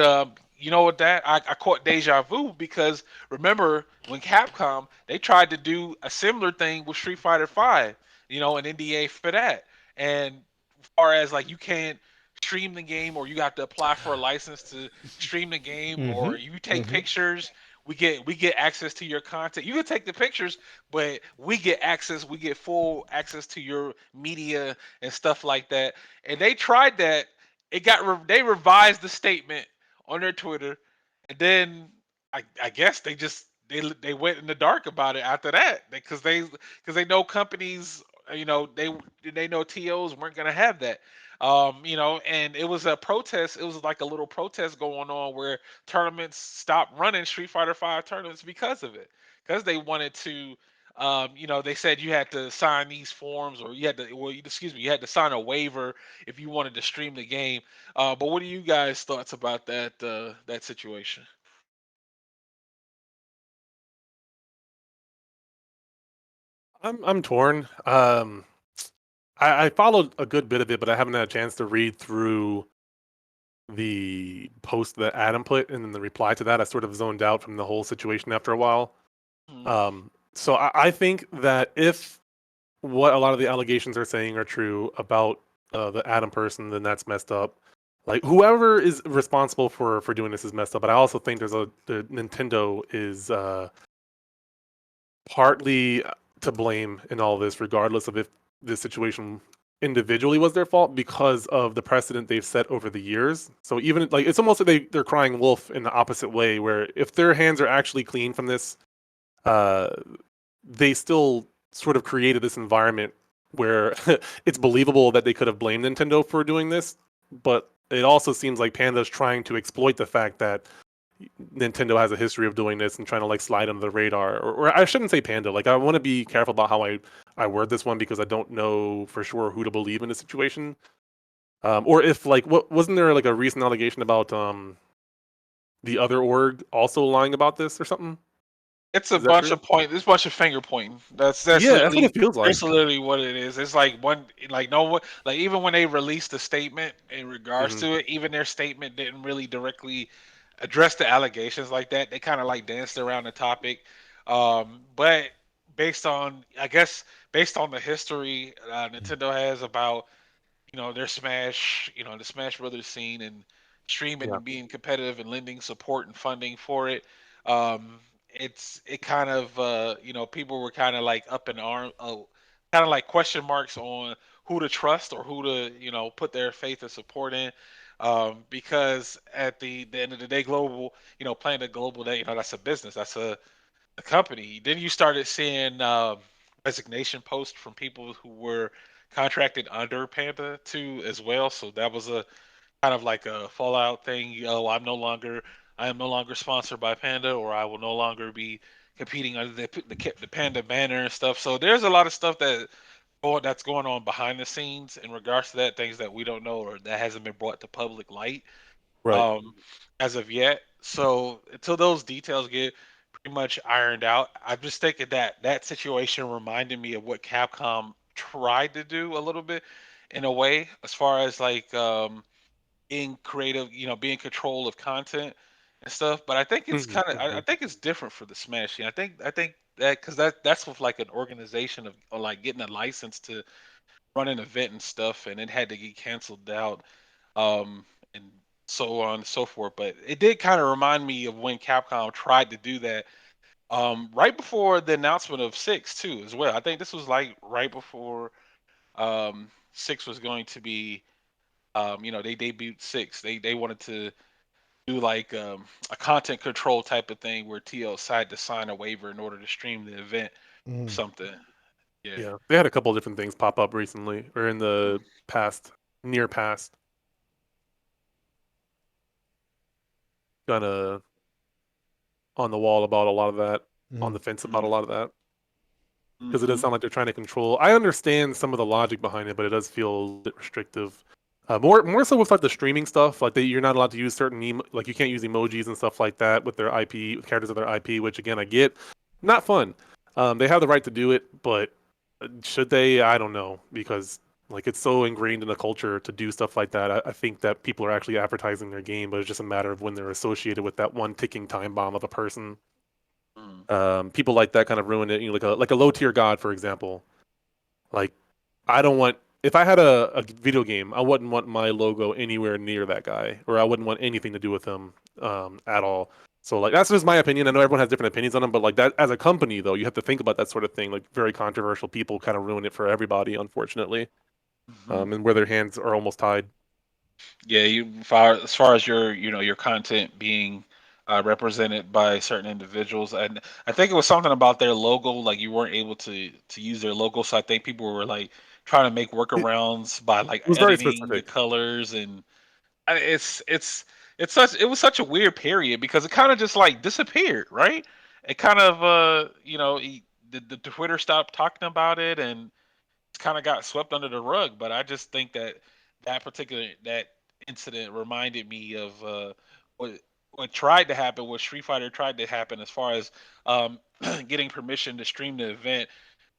you know what that I caught deja vu because remember when Capcom they tried to do a similar thing with Street Fighter Five, you know, an NDA for that. And as far as like you can't stream the game or you have to apply for a license to stream the game Mm-hmm. or you take Mm-hmm. pictures, we get access to your content. You can take the pictures, but we get access, we get full access to your media and stuff like that. And they tried that. They revised the statement on their Twitter, and then I guess they went in the dark about it after that because they know companies you know they know TOs weren't gonna have that. You know, and it was a protest. It was like a little protest going on where tournaments stopped running Street Fighter Five tournaments because of it, because they wanted to. You know, they said you had to sign these forms, or you had to, well, excuse me, you had to sign a waiver if you wanted to stream the game. But what are you guys' thoughts about that situation? I'm torn. I followed a good bit of it, but I haven't had a chance to read through the post that Adam put and then the reply to that. I sort of zoned out from the whole situation after a while. Mhm. So I think that if what a lot of the allegations are saying are true about the Adam person, then that's messed up. Like whoever is responsible for doing this is messed up. But I also think the Nintendo is partly to blame in all this, regardless of if this situation individually was their fault because of the precedent they've set over the years. So even like it's almost like they're crying wolf in the opposite way, where if their hands are actually clean from this, uh, they still sort of created this environment where it's believable that they could have blamed Nintendo for doing this, but it also seems like Panda's trying to exploit the fact that Nintendo has a history of doing this and trying to like slide under the radar. Or I shouldn't say Panda. Like I want to be careful about how I word this one because I don't know for sure who to believe in this situation. Or if like what wasn't there like a recent allegation about the other org also lying about this or something? It's a Is that bunch true? of it's a bunch of finger pointing. Yeah, that's what it feels That's like. literally what it is. It's like one like no one like even when they released a statement in regards Hmm. to it, even their statement didn't really directly address the allegations like that. They kind of like danced around the topic. But based on I guess based on the history Nintendo has about their Smash, the Smash Brothers scene and streaming Yeah. and being competitive and lending support and funding for it. Um, it kind of people were kind of like up in arm, kind of like question marks on who to trust or who to put their faith and support in. Because at the end of the day, global, playing a global day, that's a business, that's a company. Then you started seeing resignation posts from people who were contracted under Panda too, as well. So that was a kind of like a fallout thing. I am no longer sponsored by Panda, or I will no longer be competing under the Panda banner and stuff. So there's a lot of stuff that's going on behind the scenes in regards to that, things that we don't know or that hasn't been brought to public light Right. um, as of yet. So until those details get pretty much ironed out, I'm just thinking that that situation reminded me of what Capcom tried to do a little bit in a way, as far as like being creative, being control of content and stuff. But I think it's Hmm. kind of, I Hmm. think it's different for the Smash. I think that because that's with like an organization of or like getting a license to run an event and stuff, and it had to get canceled out and so on and so forth. But it did kind of remind me of when Capcom tried to do that right before the announcement of Six too, as well. I think this was like right before Six was going to be, they debuted Six. They wanted to do like a content control type of thing where TL decided to sign a waiver in order to stream the event or Mm. something. Yeah. Yeah. They had a couple of different things pop up recently or in Mm. the past, near past, kind of on the wall about a lot of that. on Mm-hmm. the fence about a Mm-hmm. lot of that because it does Mm-hmm. sound like they're trying to control. I understand some of the logic behind it, but it does feel a little bit restrictive. More so with like the streaming stuff, like you're not allowed to use certain like you can't use emojis and stuff like that with their IP, with characters of their IP, which again I get, not fun. They have the right to do it, but should they? I don't know because like it's so ingrained in the culture to do stuff like that. I think that people are actually advertising their game, but it's just a matter of when they're associated with that one ticking time bomb of a person. Mm-hmm. People like that kind of ruin it. You know, like a low tier god, for example. Like I don't want if I had a video game, I wouldn't want my logo anywhere near that guy, or I wouldn't want anything to do with him at all. So like that's just my opinion. I know everyone has different opinions on them, but like that as a company though, you have to think about that sort of thing. Like very controversial people kind of ruin it for everybody, unfortunately, Mm-hmm. and where their hands are almost tied. Yeah, as far as your your content being represented by certain individuals, and I think it was something about their logo, like you weren't able to use their logo, so I think people were like trying to make It workarounds by like was very editing the specific. colors, and it was such a weird period because it kind of just like disappeared, right? It kind of the Twitter stopped talking about it, and kind of got swept under the rug. But I just think that that incident reminded me of what tried to happen, what Street Fighter tried to happen, as far as um, getting permission to stream the event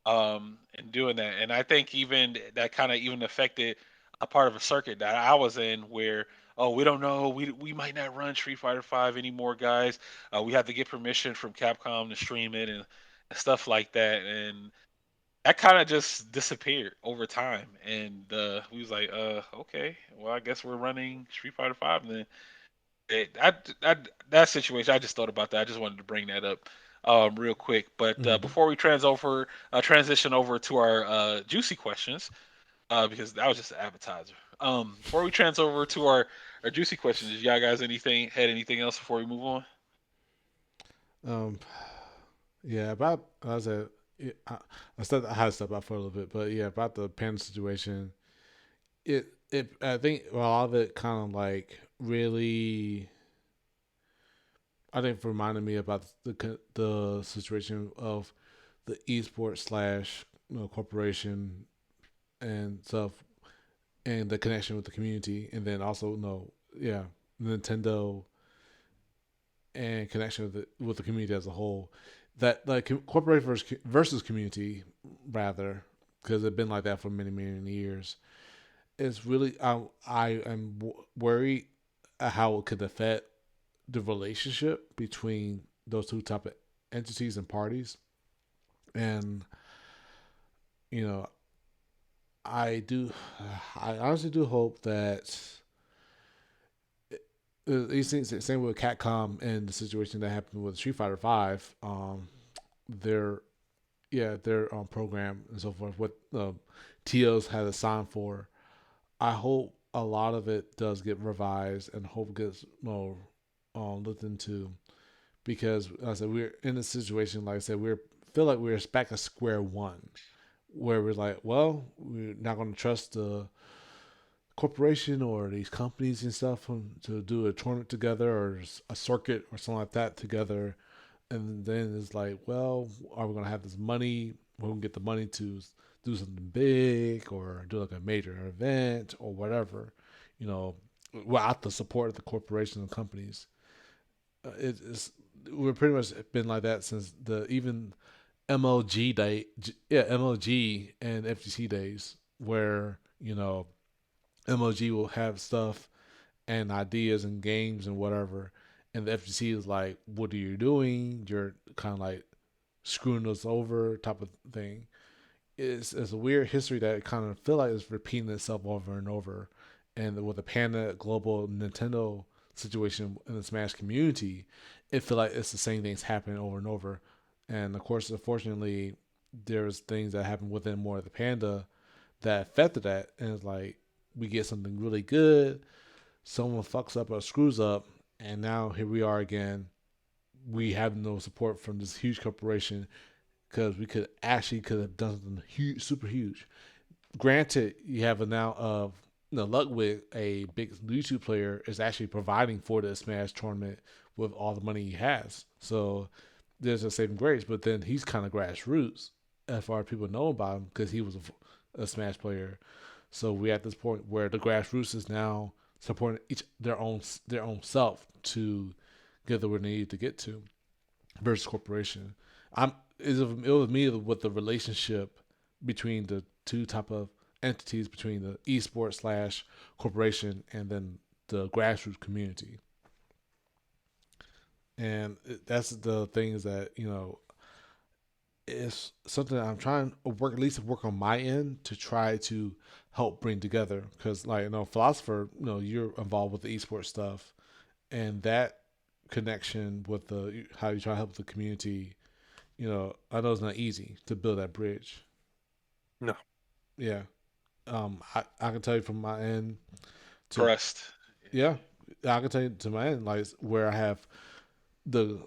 and doing that. And I think even that kind of even affected a part of a circuit that I was in where. Oh, we don't know. We might not run Street Fighter Five anymore, guys. We have to get permission from Capcom to stream it and stuff like that. And that kind of just disappeared over time, and we was like, okay, well, I guess we're running Street Fighter Five. And then that situation, I just thought about that. I just wanted to bring that up real quick. But Mm-hmm. before we transition over to our juicy questions, because that was just an appetizer. Before we trans over to our juicy questions, did y'all guys had anything else before we move on? Um, yeah, about I said, I said I had to step out for a little bit, but yeah, about the panda situation, it I think a lot of it kind of like really I think reminded me about the situation of the esports slash corporation and stuff and the connection with the community, and then also yeah, Nintendo and connection with the community as a whole. That like corporate versus community rather, because it's been like that for many years. It's really I am worried at how it could affect the relationship between those two type of entities and parties. And you know, I do, I honestly do hope that these things, same with Catcom and the situation that happened with Street Fighter Five, their their program and so forth, what TOs had a sign for. I hope a lot of it does get revised and hope gets more looked into because like I said we're in a situation like I said we're feel like we're back at square one where we're like, well, we're not going to trust the corporation or these companies and stuff to do a tournament together or a circuit or something like that together. And then it's like, well, are we going to have this money? We're going to get the money to do something big or do like a major event or whatever, you know, without the support of the corporations and companies. It's we're pretty much been like that since the even MLG day, yeah, MLG and FGC days, where MLG will have stuff and ideas and games and whatever, and the FGC is like, "What are you doing? You're kind of like screwing us over," type of thing. It's a weird history that kind of feel like it's repeating itself over and over, and with the Panda Global Nintendo situation in the Smash community, it feel like it's the same things happening over and over. And of course, unfortunately, there's things that happen within more of the Panda that affected that, and it's like we get something really good, someone fucks up or screws up, and now here we are again. We have no support from this huge corporation because we could have done something huge, super huge. Granted, you have a now of Ludwig, a big YouTube player, is actually providing for the Smash tournament with all the money he has. So there's a saving grace, but then he's kind of grassroots as far as people know about him because he was a Smash player. So we're at this point where the grassroots is now supporting each their own self to get the where they need to get to versus corporation. I'm it was me with the relationship between the two type of entities between the esports slash corporation and then the grassroots community. And that's the things that it's something that I'm trying to work at least work on my end to try to help bring together because like philosopher you're involved with the esports stuff and that connection with the how you try to help the community. I know it's not easy to build that bridge. No. Yeah. I can tell you from my end to Trust. yeah, I can tell you to my end like where I have the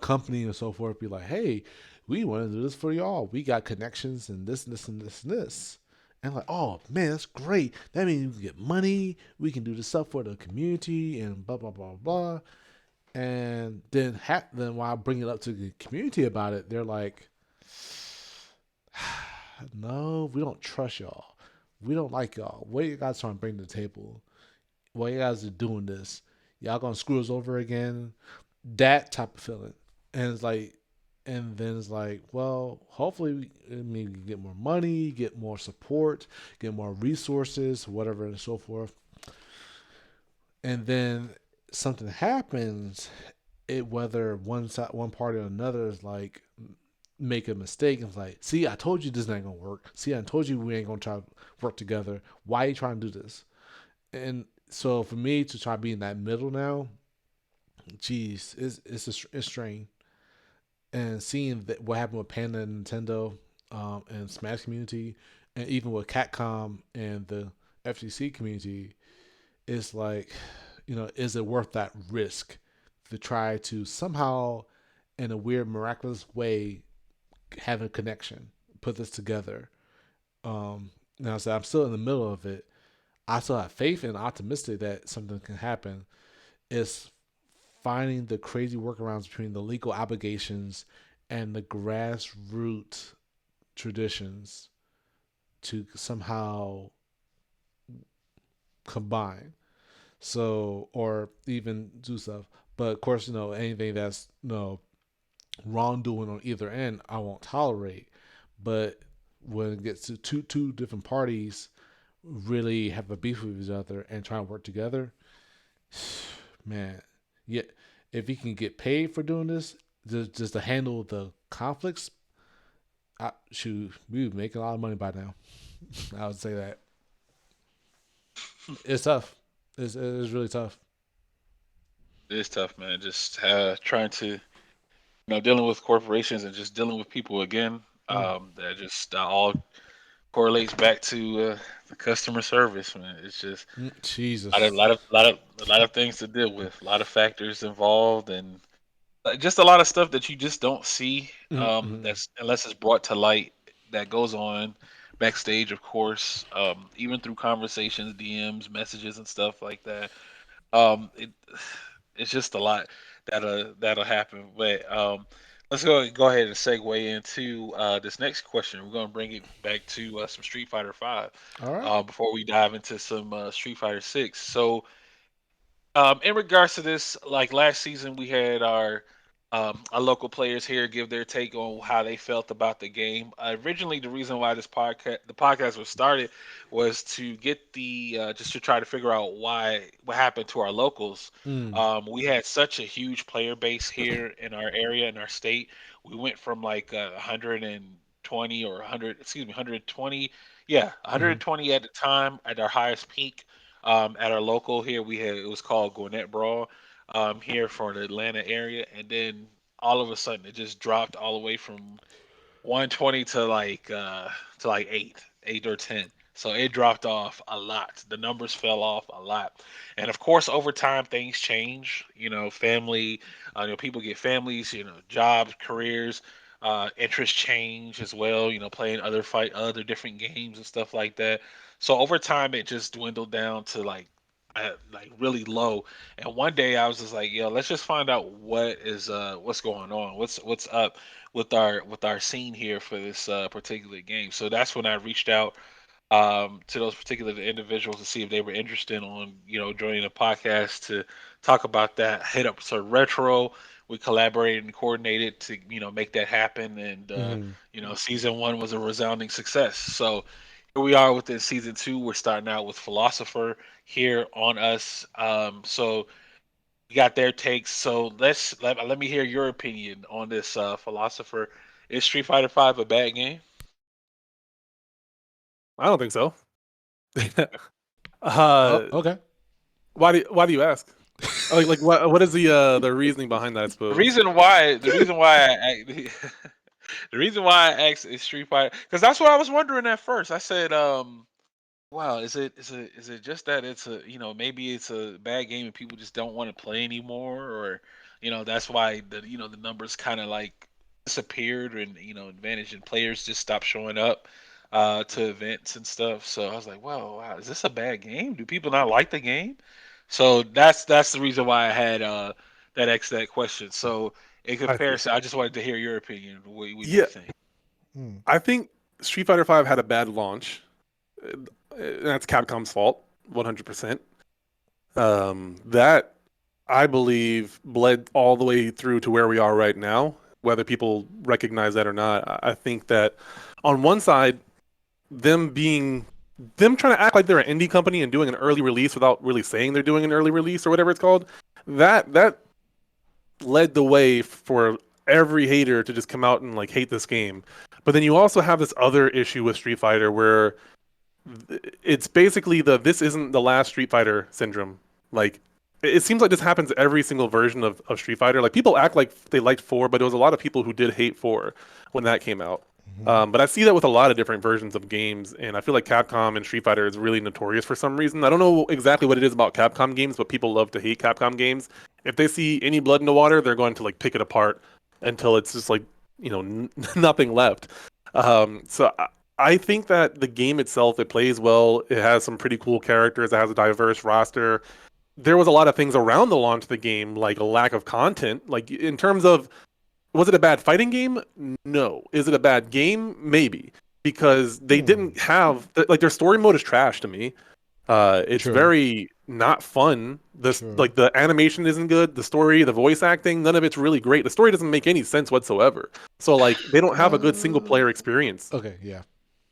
company and so forth be like, hey, we want to do this for y'all. We got connections and this and this and this and this. And like, oh man, that's great. That means we can get money. We can do this stuff for the community and blah blah blah blah. And then while I bring it up to the community about it, they're like, no, we don't trust y'all. We don't like y'all. What are you guys trying to bring to the table? Why you guys are doing this? Y'all gonna screw us over again? That type of feeling. And it's like, and then it's like, well, hopefully, we get more money, get more support, get more resources, whatever, and so forth. And then something happens, whether one side, one party or another is like make a mistake and it's like, see, I told you this ain't gonna work. See, I told you we ain't gonna try to work together. Why are you trying to do this? And so for me to try to be in that middle now, geez, it's strain. And seeing that what happened with Panda and Nintendo and Smash community, and even with Capcom and the FGC community, it's like, is it worth that risk to try to somehow, in a weird, miraculous way, have a connection, put this together? Now, so I'm still in the middle of it. I still have faith and optimistic that something can happen. It's finding the crazy workarounds between the legal obligations and the grassroots traditions to somehow combine. So, or even do stuff. But of course, anything that's wrongdoing on either end, I won't tolerate. But when it gets to two different parties really have a beef with each other and try to work together, man, yeah, if he can get paid for doing this, just to handle the conflicts, shoot, we would make a lot of money by now. I would say that it's tough. It's really tough. It's tough, man. Just trying to, dealing with corporations and just dealing with people again. Mm, That just all correlates back to the customer service, man. It's just Jesus. a lot of things to deal with, a lot of factors involved, and just a lot of stuff that you just don't see. Mm-mm. That's unless it's brought to light that goes on backstage, of course. Even through conversations, DMs, messages, and stuff like that. It it's just a lot that'll happen. But let's go ahead and segue into this next question. We're gonna bring it back to some Street Fighter Five All right. before we dive into some Street Fighter Six. So in regards to this, like last season, we had our local players here give their take on how they felt about the game. Originally, the reason why the podcast was started, was to get the just to try to figure out what happened to our locals. Mm. We had such a huge player base here in our area, in our state. We went from like 120 or 100, excuse me, 120, yeah, Mm-hmm. 120 at the time at our highest peak. At our local here, we had it was called Gwinnett Brawl here for the Atlanta area, and then all of a sudden it just dropped all the way from 120 to like eight or 10. So it dropped off a lot. The numbers fell off a lot, and of course, over time things change. Family, people get families, jobs, careers. Interests change as well, playing other different games and stuff like that. So over time, it just dwindled down to like like really low. And one day I was just like, yo, let's just find out what's going on, what's up with our scene here for this particular game. So that's when I reached out to those particular individuals to see if they were interested on joining the podcast to talk about that. Hit up Sir Retro. We collaborated and coordinated to make that happen, and Mm-hmm. season one was a resounding success. So here we are within season two. We're starting out with Philosopher here on us. So we got their takes. So let me hear your opinion on this Philosopher. Is Street Fighter Five a bad game? I don't think so. Oh, uh, okay. why do you ask? Like what is the reasoning behind that? I The suppose. reason why the reason why the reason why I asked is Street Fighter because that's what I was wondering at first. I said, wow, is it just that it's a maybe it's a bad game and people just don't want to play anymore, or that's why the numbers kind of like disappeared and advantage and players just stopped showing up to events and stuff. So I was like, well, wow, is this a bad game? Do people not like the game? So that's the reason why I had that question. So in I see. comparison, I just wanted to hear your opinion. What do you Yeah, think? Mm. I think Street Fighter Five had a bad launch. That's Capcom's fault, 100%. That I believe bled all the way through to where we are right now. Whether people recognize that or not, I think that on one side, them being them trying to act like they're an indie company and doing an early release without really saying they're doing an early release or whatever it's called, that led the way for every hater to just come out and like hate this game. But then you also have this other issue with Street Fighter where it's basically the this isn't the last Street Fighter syndrome. Like it seems like this happens every single version of Street Fighter. Like people act like they liked four, but there was a lot of people who did hate four when that came out. Mm-hmm. But I see that with a lot of different versions of games, and I feel like Capcom and Street Fighter is really notorious for some reason. I don't know exactly what it is about Capcom games, but people love to hate Capcom games. If they see any blood in the water, they're going to like pick it apart until it's just like nothing left. So I think that the game itself it plays well. It has some pretty cool characters. It has a diverse roster. There was a lot of things around the launch of the game, like a lack of content. Like in terms of was it a bad fighting game? No. Is it a bad game? Maybe because they Hmm. didn't have like their story mode is trash to me. It's True. very not fun. This True. like the animation isn't good. The story, the voice acting, none of it's really great. The story doesn't make any sense whatsoever. So like they don't have a good single Uh. player experience. Okay. Yeah.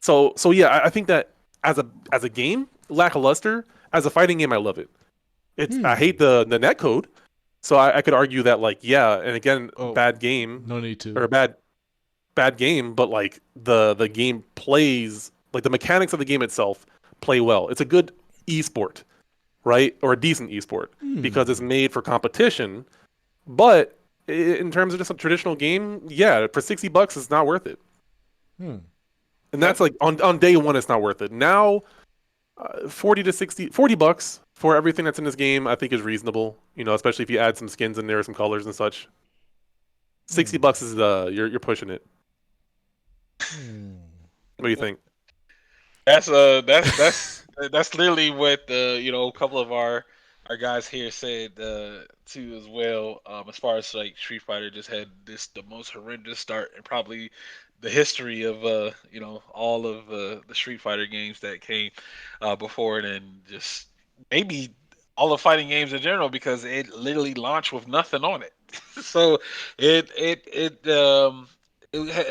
So yeah, I think that as a game, lackluster. As a fighting game, I love it. It's I hate Hmm. the net code. So I could argue that like yeah, and again, Oh, bad game no need to. or bad game, but like the game plays like the mechanics of the game itself play well. It's a good esport, right? Or a decent esport because it's Hmm. made for competition. But in terms of just a traditional game, yeah, for $60, it's not worth it. Hmm. And That that's like on day one, it's not worth it. Now, 40 to 60, $40 for everything that's in this game, I think is reasonable. Especially if you add some skins in there, some colors and such. Hmm. $60 is you're pushing it. Hmm. What do you think? that's literally what a couple of our guys here said too as well. As far as like Street Fighter just had the most horrendous start in probably the history of all of the Street Fighter games that came before it, and just maybe all the fighting games in general because it literally launched with nothing on it. So it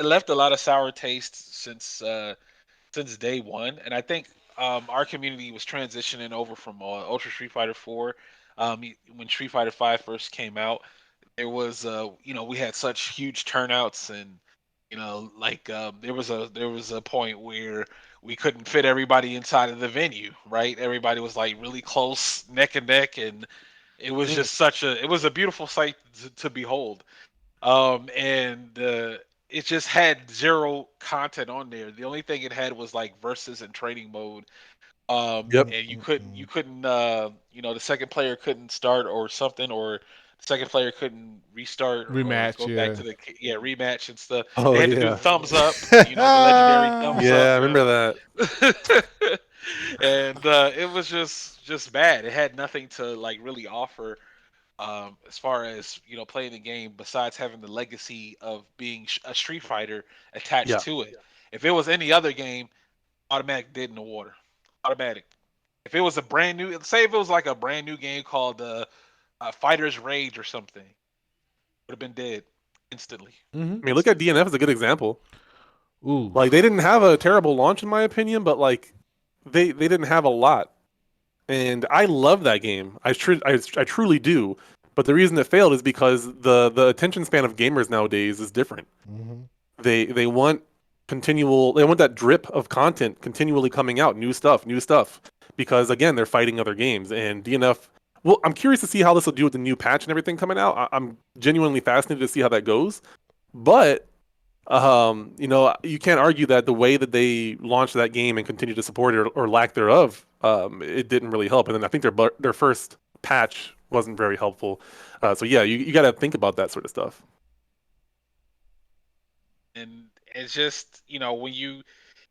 left a lot of sour taste since day one, and I think our community was transitioning over from Ultra Street Fighter 4. When Street Fighter 5 first came out, there was we had such huge turnouts, and like there was a point where we couldn't fit everybody inside of the venue, right? Everybody was like really close, neck and neck, and it was Mm. just it was a beautiful sight to behold. And it just had zero content on there. The only thing it had was like versus and training mode. Yep. And you Mm-mm-mm. couldn't the second player couldn't start or something, or the second player couldn't restart or Rematch. go back Yeah. to rematch and stuff. They Oh had to do the yeah. thumbs up, the legendary thumbs Yeah, up. I remember that. And and it was just bad. It had nothing to like really offer as far as playing the game besides having the legacy of being a Street Fighter attached Yeah. to it. If it was any other game, automatic dead in the water, automatic. If it was a brand new, say if it was like a brand new game called Fighter's Rage or something, would have been dead instantly, Mm-hmm. I mean, look at instantly. DNF as a good example. Ooh. Like they didn't have a terrible launch in my opinion, but like they didn't have a lot. And I love that game. I truly do. But the reason it failed is because the attention span of gamers nowadays is different. Mm-hmm. They want they want that drip of content continually coming out, new stuff. Because again, they're fighting other games and DNF. Well, I'm curious to see how this will do with the new patch and everything coming out. I'm genuinely fascinated to see how that goes. But you can't argue that the way that they launched that game and continue to support it or lack thereof, it didn't really help. And then I think their first patch wasn't very helpful. So yeah, you got to think about that sort of stuff. And it's just when you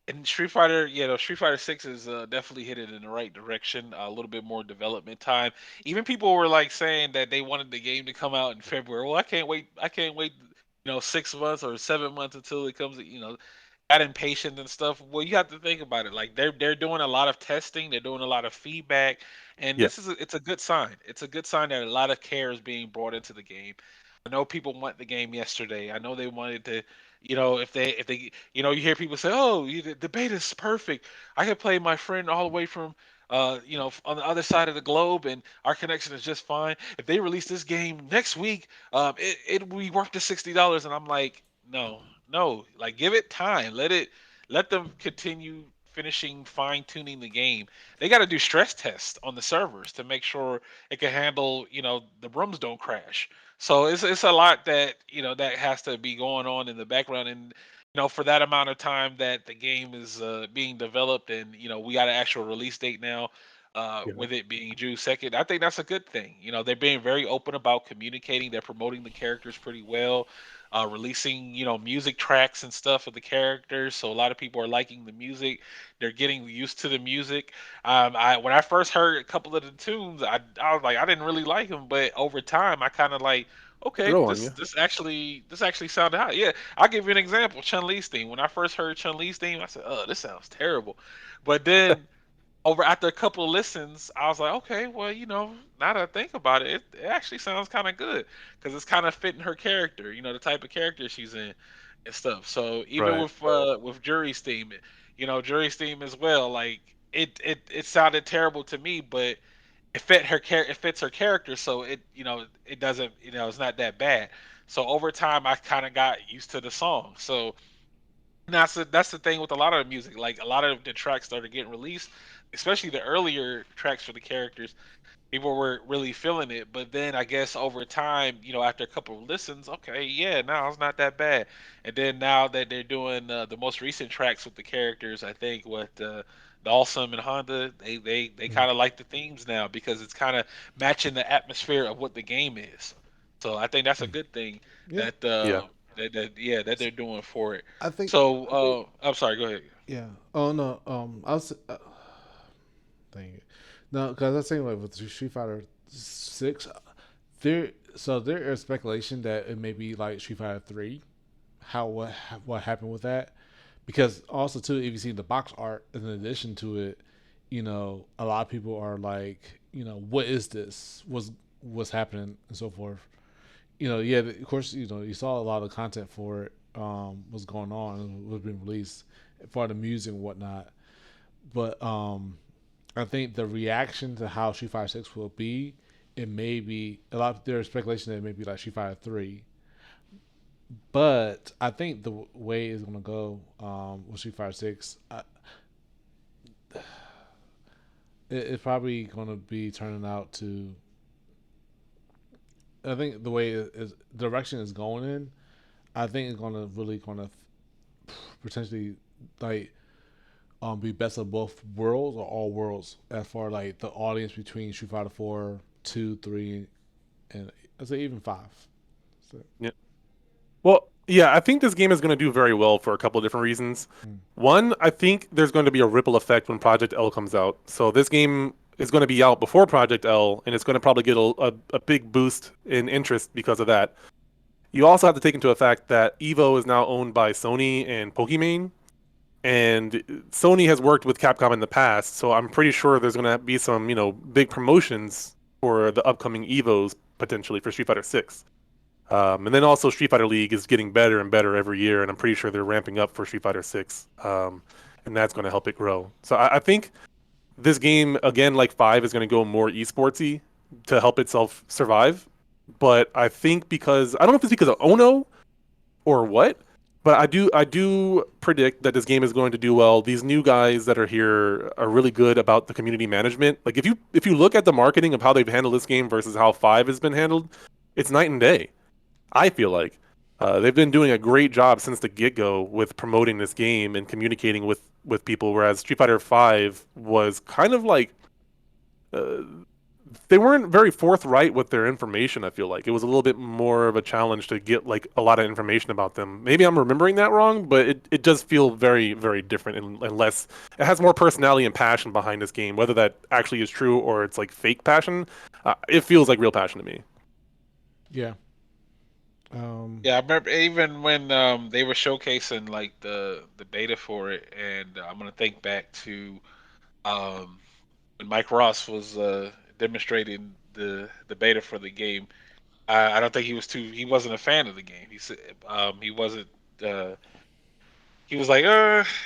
and Street Fighter, Street Fighter Six is definitely headed in the right direction. A little bit more development time. Even people were like saying that they wanted the game to come out in February. Well, I can't wait. I can't wait. 6 months or 7 months until it comes. Got impatient and stuff. Well, you have to think about it. Like they're doing a lot of testing. They're doing a lot of feedback, and Yeah, it's a good sign. It's a good sign that a lot of care is being brought into the game. I know people want the game yesterday. I know they wanted to, if they, you hear people say, "Oh, the beta is perfect. I can play my friend all the way from, on the other side of the globe, and our connection is just fine. If they release this game next week, it will be worth the $60." And I'm like, no, no, like give it time. Let them continue finishing fine tuning the game. They got to do stress tests on the servers to make sure it can handle, the rooms don't crash. So it's a lot that that has to be going on in the background, and for that amount of time that the game is being developed, and we got an actual release date now. yeah, With it being June 2nd, I think that's a good thing. They're being very open about communicating. They're promoting the characters pretty well, releasing music tracks and stuff of the characters. So a lot of people are liking the music. They're getting used to the music. I when I first heard a couple of the tunes, I was like I didn't really like them, but over time I kind of like okay, grow on this you. this actually sounded hot. Yeah, I'll give you an example. Chun Li's theme. When I first heard Chun Li's theme, I said, "Oh, this sounds terrible," but then over after a couple of listens, I was like, okay, well, now that I think about it, it actually sounds kind of good because it's kind of fitting her character, the type of character she's in and stuff. So even Right. with Jury's theme, Jury's theme as well, like it sounded terrible to me, but it fits her character, so it doesn't, it's not that bad. So over time, I kind of got used to the song. So and that's the thing with a lot of the music. Like a lot of the tracks that are getting released, especially the earlier tracks for the characters, people were really feeling it. But then I guess over time, after a couple of listens, okay, yeah, now it's not that bad. And then now that they're doing the most recent tracks with the characters, I think with Dalsum and Honda, they Mm. kind of like the themes now because it's kind of matching the atmosphere of what the game is. So I think that's a good thing Yeah. that Yeah. that they're doing for it. I think. So, I'm sorry. Go ahead. Yeah. Oh no. I was. Dang it. No, because I was saying like with Street Fighter Six, there is speculation that it may be like Street Fighter Three. What happened with that? Because also too, if you see the box art in addition to it, a lot of people are like, what is this? What's happening and so forth. Yeah, of course, you saw a lot of content for it. Was going on and was being released for the music and whatnot. But I think the reaction to how Street Fighter Six will be, it may be a lot. There's speculation that it may be like Street Fighter Three, but I think the way it's gonna go with Street Fighter Six, it's probably gonna be turning out to. I think the way direction is going in, I think it's gonna potentially like be best of both worlds or all worlds as far like the audience between Street Fighter 4, 2, 3, and I'd say even 5. So, Yeah. Well, Yeah, I think this game is going to do very well for a couple of different reasons. Mm. One, I think there's going to be a ripple effect when Project L comes out. So this game is going to be out before Project L, and it's going to probably get a big boost in interest because of that. You also have to take into effect that Evo is now owned by Sony and Pokimane, and Sony has worked with Capcom in the past, so I'm pretty sure there's going to be some, big promotions for the upcoming Evos potentially for Street Fighter 6. And then also Street Fighter League is getting better and better every year, and I'm pretty sure they're ramping up for Street Fighter 6, and that's going to help it grow. So I think this game, again, like 5, is going to go more esportsy to help itself survive. But I think because I don't know if it's because of Ono or what, but I do predict that this game is going to do well. These new guys that are here are really good about the community management. Like if you look at the marketing of how they've handled this game versus how 5 has been handled, it's night and day. I feel like they've been doing a great job since the get go with promoting this game and communicating with people. Whereas Street Fighter Five was kind of like uh, they weren't very forthright with their information. I feel like it was a little bit more of a challenge to get like a lot of information about them. Maybe I'm remembering that wrong, but it does feel very very different and less. It has more personality and passion behind this game. Whether that actually is true or it's like fake passion, it feels like real passion to me. Yeah. Um, Yeah, I remember even when they were showcasing like the beta for it, and I'm gonna think back to um, when Mike Ross was demonstrating the beta for the game. I don't think he wasn't a fan of the game. He said he wasn't. Uh, he was like,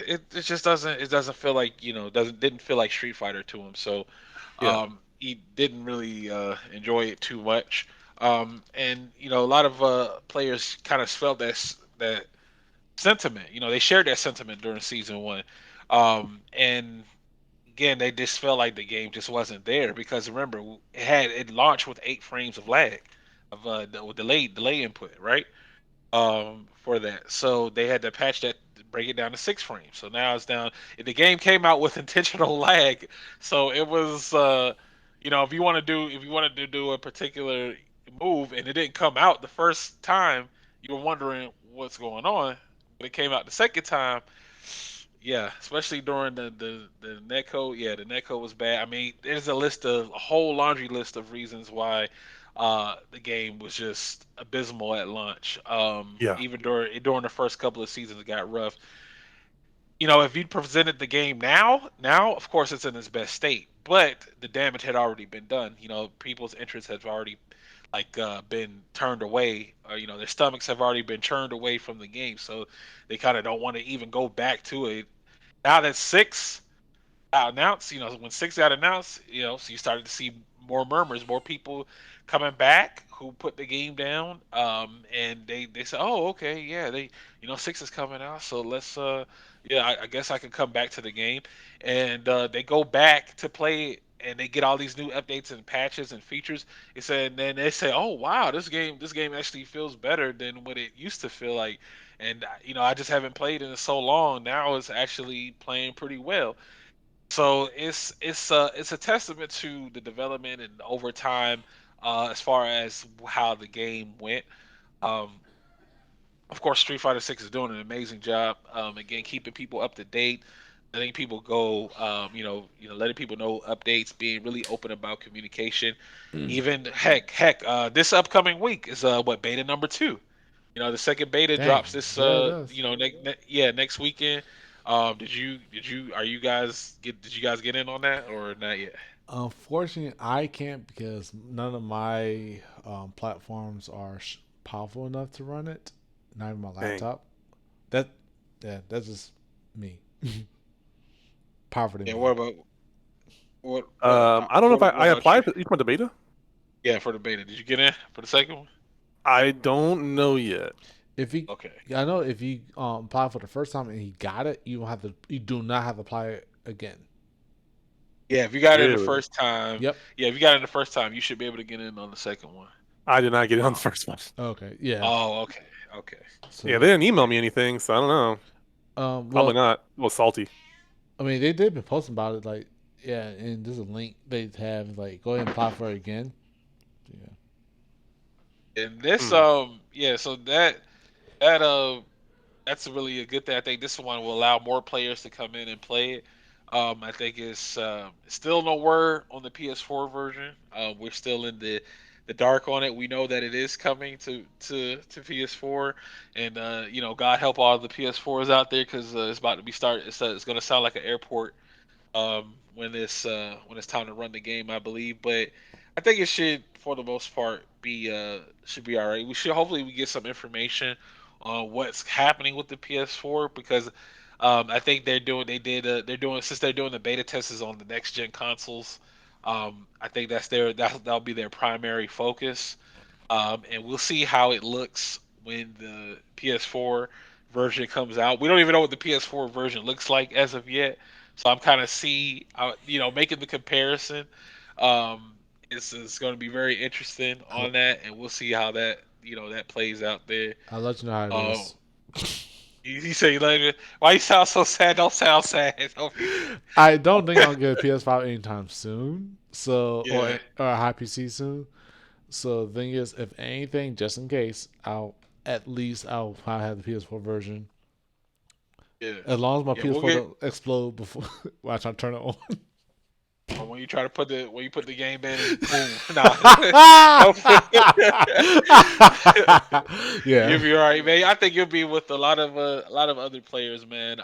it just doesn't feel like didn't feel like Street Fighter to him. So Yeah, he didn't really enjoy it too much. And a lot of players kind of felt that sentiment. They shared that sentiment during season one. And again, they just felt like the game just wasn't there because remember it launched with 8 frames of lag of delay input, right? For that. So they had to patch that to break it down to 6 frames. So now it's down. The game came out with intentional lag, so it was if you wanted to do a particular move and it didn't come out the first time, you were wondering what's going on. But it came out the second time, yeah, especially during the netcode. Yeah, the netcode was bad. I mean, there's a whole laundry list of reasons why the game was just abysmal at launch. yeah, Even during the first couple of seasons, it got rough. If you presented the game now of course it's in its best state, but the damage had already been done. People's interest has already been turned away, or their stomachs have already been churned away from the game, so they kind of don't want to even go back to it. Now that six got announced, when six got announced, so you started to see more murmurs, more people coming back who put the game down, and they said, oh, okay, yeah, six is coming out, so let's, yeah, I guess I can come back to the game, and they go back to play it, and they get all these new updates and patches and features. It said, and then they say, oh wow, this game actually feels better than what it used to feel like, and I just haven't played it in so long. Now it's actually playing pretty well. So it's a testament to the development and over time, as far as how the game went. Um, of course, Street Fighter Six is doing an amazing job. Again, keeping people up to date, letting people go. Letting people know updates, being really open about communication. Even heck, this upcoming week is what beta number two. The second beta dang. drops this Yeah, it does. next weekend. Did you guys get in on that or not yet? Unfortunately, I can't because none of my platforms are powerful enough to run it. Not even my dang. laptop. That, yeah, that's just me. Powerful than Yeah, me. I don't know if I, what I about you? applied for each one the beta. Yeah, for the beta. Did you get in for the second one? I don't know yet. If he, Okay. I know if you apply for the first time and he got it, you don't have to. You do not have to apply it again. Yeah, if you got in the Really? first time, Yep. yeah, if you got in the first time, you should be able to get in on the second one. I did not get it on the Oh, first one. Okay. Yeah. oh, okay, okay. Yeah, they So, didn't email Yeah. me anything, so I don't know. Probably well, not. Well, salty. I mean, they did been posting about it. Like, yeah, and there's a link they have. Like, go ahead and apply for it again. Yeah. And this, Hmm. yeah, so that. That that's really a good thing. I think this one will allow more players to come in and play it. I think it's still no word on the PS4 version. We're still in the dark on it. We know that it is coming to PS4, and God help all the PS4s out there because it's about to be start. It's going to sound like an airport when it's time to run the game, I believe. But I think it should, for the most part, be should be all right. We should hopefully we get some information on what's happening with the PS4 because I think they're doing since they're doing the beta tests on the next gen consoles. I think that'll be their primary focus, and we'll see how it looks when the PS4 version comes out. We don't even know what the PS4 version looks like as of yet, so I'm kind of making the comparison. It's going to be very interesting I'll, on that, and we'll see how that plays out there. I'll let you know how it Um, is. you say later, why you sound so sad? Don't sound sad. Don't be. I don't think I'll get a PS5 anytime soon. So Yeah, or a high PC soon. So the thing is, if anything, just in case, I'll probably have the PS4 version. yeah, As long as my yeah. We'll PS4 get. don't explode before when I try to turn it on. Or when you try to put the when you put the game in and boom, nah. Don't put- Yeah. You'll be all right, man. I think you'll be with a lot of other players, man.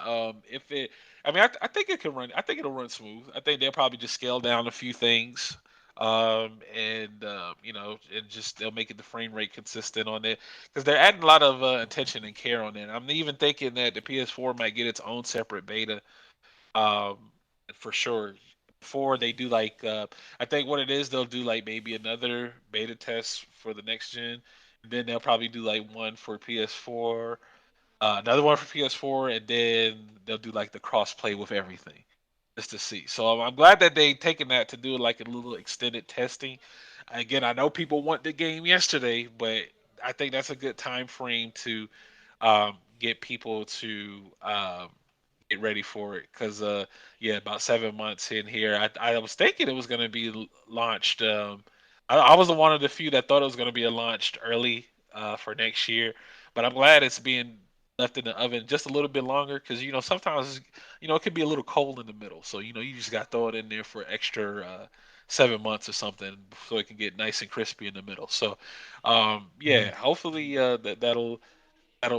If it, I mean, I think it can run. I think it'll run smooth. I think they'll probably just scale down a few things, and and just they'll make it the frame rate consistent on it because they're adding a lot of attention and care on it. I'm even thinking that the PS4 might get its own separate beta, um, for sure. Before they do I think what it is, they'll do like maybe another beta test for the next gen, and then they'll probably do like one for PS4, another one for PS4, and then they'll do like the cross play with everything, just to see. So I'm glad that they taken that to do like a little extended testing. Again, I know people want the game yesterday, but I think that's a good time frame to get people to get ready for it because yeah, about 7 months in here. I was thinking it was going to be launched. I was one of the few that thought it was going to be launched early for next year, but I'm glad it's being left in the oven just a little bit longer because sometimes it could be a little cold in the middle, so you just got to throw it in there for extra 7 months or something so it can get nice and crispy in the middle. So Mhm. yeah, hopefully that'll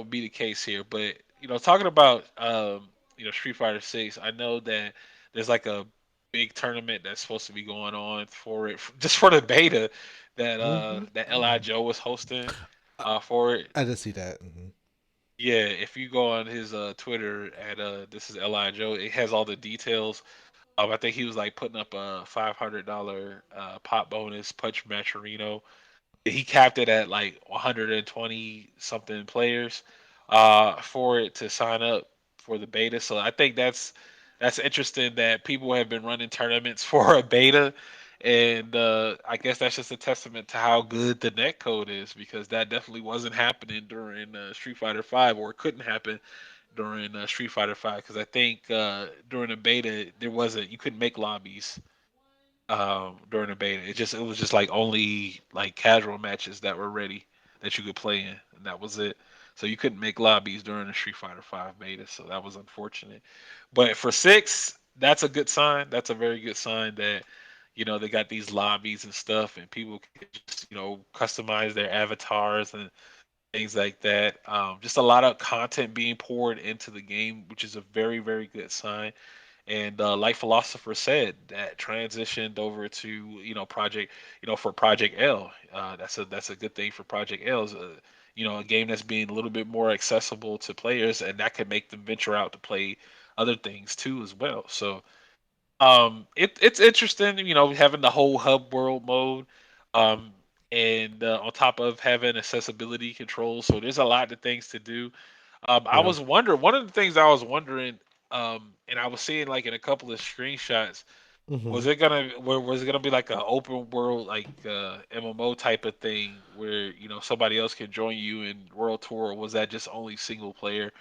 be the case here. But talking about Street Fighter Six, I know that there's like a big tournament that's supposed to be going on for it, just for the beta that Li Joe was hosting I, for it. I did see that. Yeah, if you go on his Twitter at this is Li Joe, it has all the details. I think he was like putting up a $500 pot bonus, Punch Macherino. He capped it at like 120 something players for it to sign up for the beta. So I think that's interesting that people have been running tournaments for a beta, and I guess that's just a testament to how good the net code is because that definitely wasn't happening during Street Fighter Five, or it couldn't happen during Street Fighter Five because I think during the beta there wasn't you couldn't make lobbies during the beta. It was just like only like casual matches that were ready that you could play in, and that was it. So you couldn't make lobbies during the Street Fighter Five beta, so that was unfortunate. But for six, that's a good sign. That's a very good sign that they got these lobbies and stuff, and people can just customize their avatars and things like that. Just a lot of content being poured into the game, which is a very very good sign. And like Philosopher said, that transitioned over to Project, for Project L. That's a good thing for Project L. Is a game that's being a little bit more accessible to players, and that could make them venture out to play other things too as well. So it's interesting, having the whole hub world mode, um, and on top of having accessibility controls. So there's a lot of things to do. I Yeah. was wondering one of the things I was wondering, and I was seeing like in a couple of screenshots, Hmm. was it gonna be like an open world like MMO type of thing where somebody else can join you in World Tour, or was that just only single player?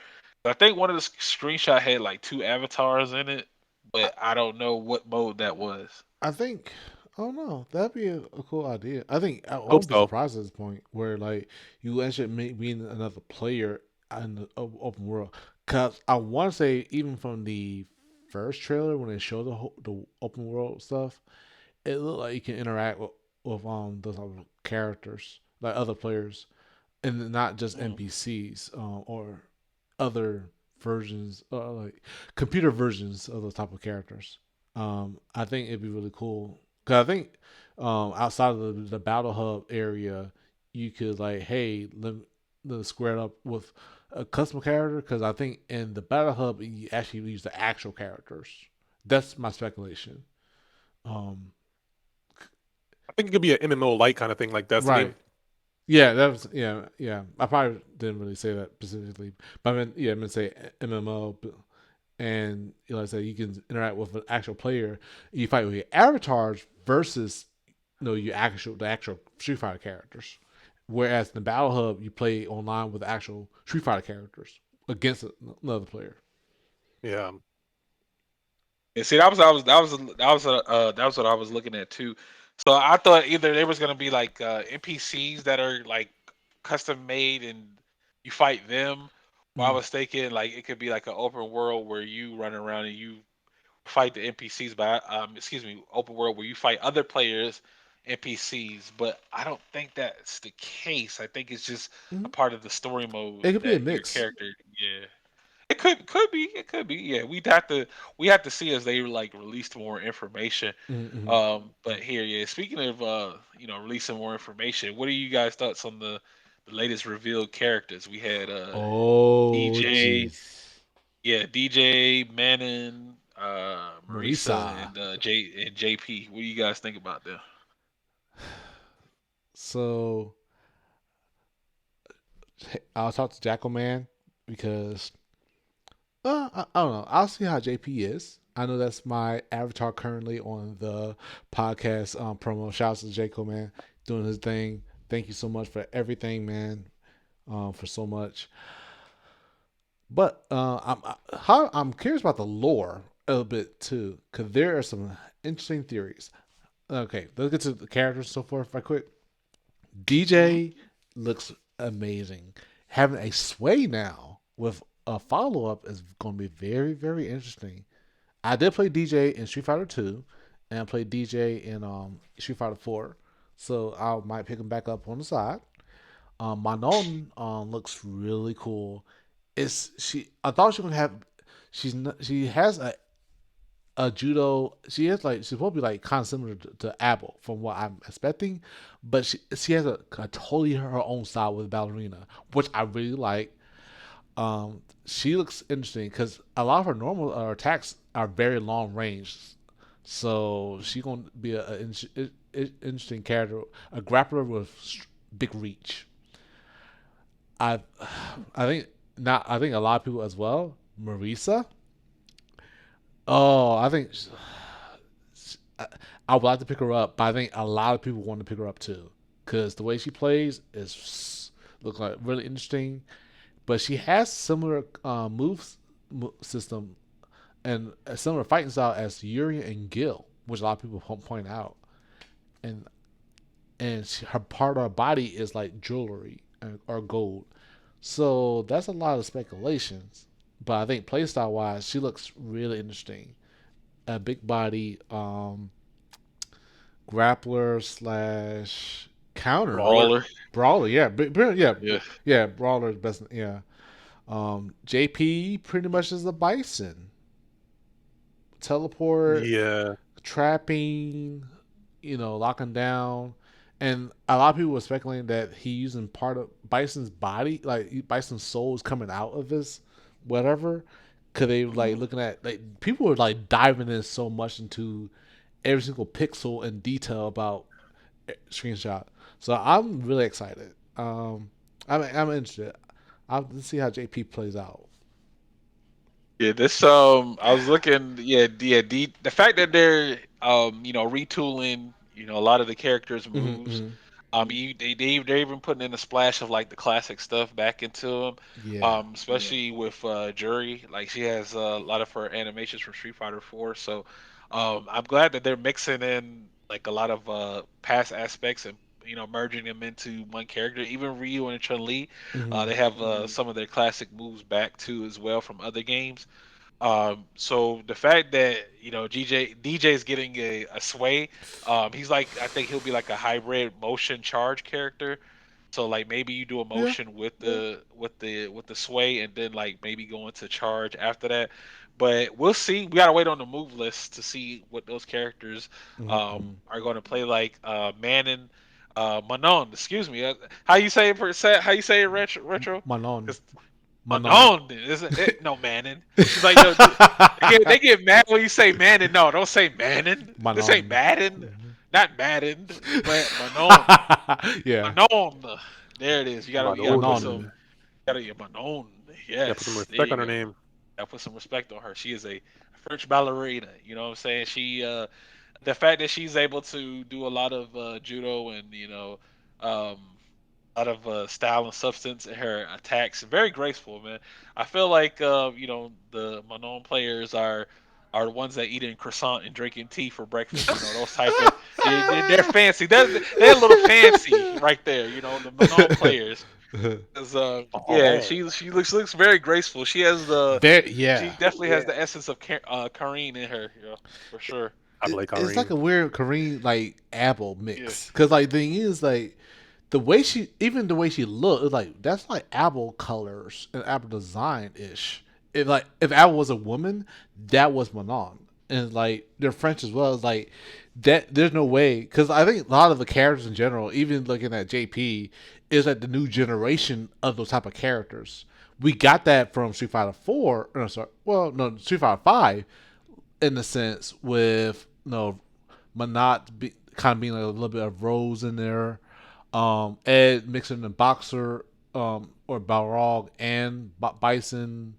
I think one of the screenshot had like two avatars in it, I, but I don't know what mode that was. I think. Oh no, that'd be a cool idea. I think I Hope won't be so. surprised at this point where like you actually meet another player in the open world. Cause I want to say even from the first trailer when they show the open world stuff, it looked like you can interact with those other characters like other players and not just Mm. NPCs or other versions, like computer versions of those type of characters. I think it'd be really cool because I think outside of the battle hub area, you could like, hey, let's square it up with a custom character because I think in the battle hub you actually use the actual characters. That's my speculation. Um, I think it could be an MMO light kind of thing like Destiny. right. Yeah, that was yeah. I probably didn't really say that specifically, but I meant I meant to say MMO. And like I said, you can interact with an actual player. You fight with your avatars versus the actual Street Fighter characters. Whereas in the Battle Hub, you play online with the actual Street Fighter characters against another player. Yeah, see, that was what I was looking at too. So I thought either there was gonna be like NPCs that are like custom made and you fight them. Or I Mm. was thinking like it could be like an open world where you run around and you fight the NPCs, but excuse me, open world where you fight other players, NPCs. But I don't think that's the case. I think it's just a Mm. part of the story mode It could be a that your mix. character, yeah. It could be. Yeah, we have to see as they like released more information. Mm-hmm. But here, yeah. Speaking of releasing more information, what are you guys thoughts on the latest revealed characters? We had Oh, DJ, jeez. yeah, DJ, Manon, Marisa, Marisa. and JP. What do you guys think about them? So I'll talk to Jackal Man because I don't know. I'll see how JP is. I know that's my avatar currently on the podcast promo. Shouts to Jacob, man, doing his thing. Thank you so much for everything, man. For so much. But I'm curious about the lore a little bit too, because there are some interesting theories. Okay, let's get to the characters so forth right quick. Hmm. DJ looks amazing. Having a sway now with a follow up is going to be very, very interesting. I did play DJ in Street Fighter 2, and I played DJ in Street Fighter 4, so I might pick him back up on the side. Manon looks really cool. It's she. I thought she was gonna have. She has a judo. She is like she's supposed to be like kind of similar to Abel from what I'm expecting, but she has a totally her own style with ballerina, which I really like. She looks interesting because a lot of her normal attacks are very long range, so she's gonna be interesting character, a grappler with big reach. I I think not. I think a lot of people as well. Marisa. Oh, I think I would like to pick her up, but I think a lot of people want to pick her up too because the way she plays is look like really interesting. But she has similar moves system and a similar fighting style as Yuri and Gil, which a lot of people point out. And her part of her body is like jewelry or gold. So that's a lot of speculations. But I think playstyle wise, she looks really interesting. A big body grappler slash counter Brawler. brawler. Yeah, yeah, Yeah. yeah. Brawler is best. Yeah. JP pretty much is a bison. Teleport, Yeah, trapping, locking down. And a lot of people were speculating that he using part of Bison's body, like Bison's soul is coming out of his whatever. Cause they like Mhm. looking at like people were like diving in so much into every single pixel and detail about screenshot. So I'm really excited. I'm interested. I'll see how JP plays out. Yeah, this I was looking, yeah, the fact that they're retooling, a lot of the characters' Hmm. moves. Hmm. They're even putting in a splash of like the classic stuff back into them. Yeah. Especially with Jury, like she has a lot of her animations from Street Fighter 4. So, I'm glad that they're mixing in like a lot of past aspects and merging them into one character. Even Ryu and Chun Li, Hmm. they have some of their classic moves back too as well from other games. So the fact that DJ is getting a sway, he's like I think he'll be like a hybrid motion charge character. So like maybe you do a Yeah. motion with the sway and then like maybe go into charge after that. But we'll see. We gotta wait on the move list to see what those characters Hmm. are going to play like. Manon, Manon. Excuse me. How you say it? How you say it? Retro. Manon. Manon. Manon, isn't it? No, Manning. It's like yo, they get mad when you say Manning. No, don't say Manning. This ain't Manon. Madden, not Madden. Manon, Yeah. Manon. There it is. You gotta put some. Manon. Manon. Gotta get Manon. Yeah, put some Yes, there respect you on her go. name. Gotta put some respect on her. She is a French ballerina. You know what I'm saying? The fact that she's able to do a lot of judo and um, lot of style and substance in her attacks. Very graceful, man. I feel like the Manon players are the ones that eating croissant and drinking tea for breakfast. Those type of they're fancy. They're a little fancy right there. The Manon players. 'Cause, yeah, Oh, she looks very graceful. Very, She yeah. definitely has the essence of Karine in her, for sure. I like It's like Irene. a weird Korean like apple Yeah. mix. Cause like the thing is like even the way she looked, it's like that's like apple colors and apple design ish. If apple was a woman, that was Manon. And like they're French as well. It's like that. There's no way because I think a lot of the characters in general, even looking at JP, is like the new generation of those type of characters. We got that from Street Fighter Four. No, sorry. Well, no, Street Fighter Five in a sense with Manat kind of being like a little bit of Rose in there, Ed mixing the boxer or Balrog and Bison.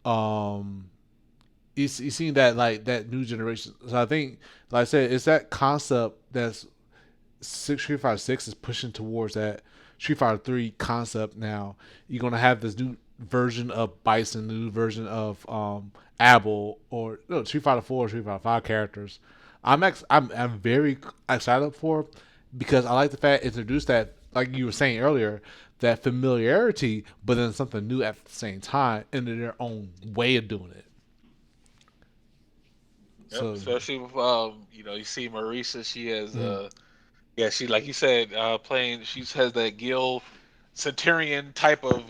Um, you seen that like that new generation. So I think, like I said, it's that concept that's Street Fighter Six is pushing towards that Street Fighter Three concept now. You're gonna have this new version of Bison, new version of Abel, or no, Street Fighter Four, Street Fighter Five characters. I'm very excited for because I like the fact it introduced that, like you were saying earlier, that familiarity, but then something new at the same time in their own way of doing it. Yep. So, Especially with you see Marisa, she has mm-hmm. yeah, she like you said, playing. She has that Gil Centurion type of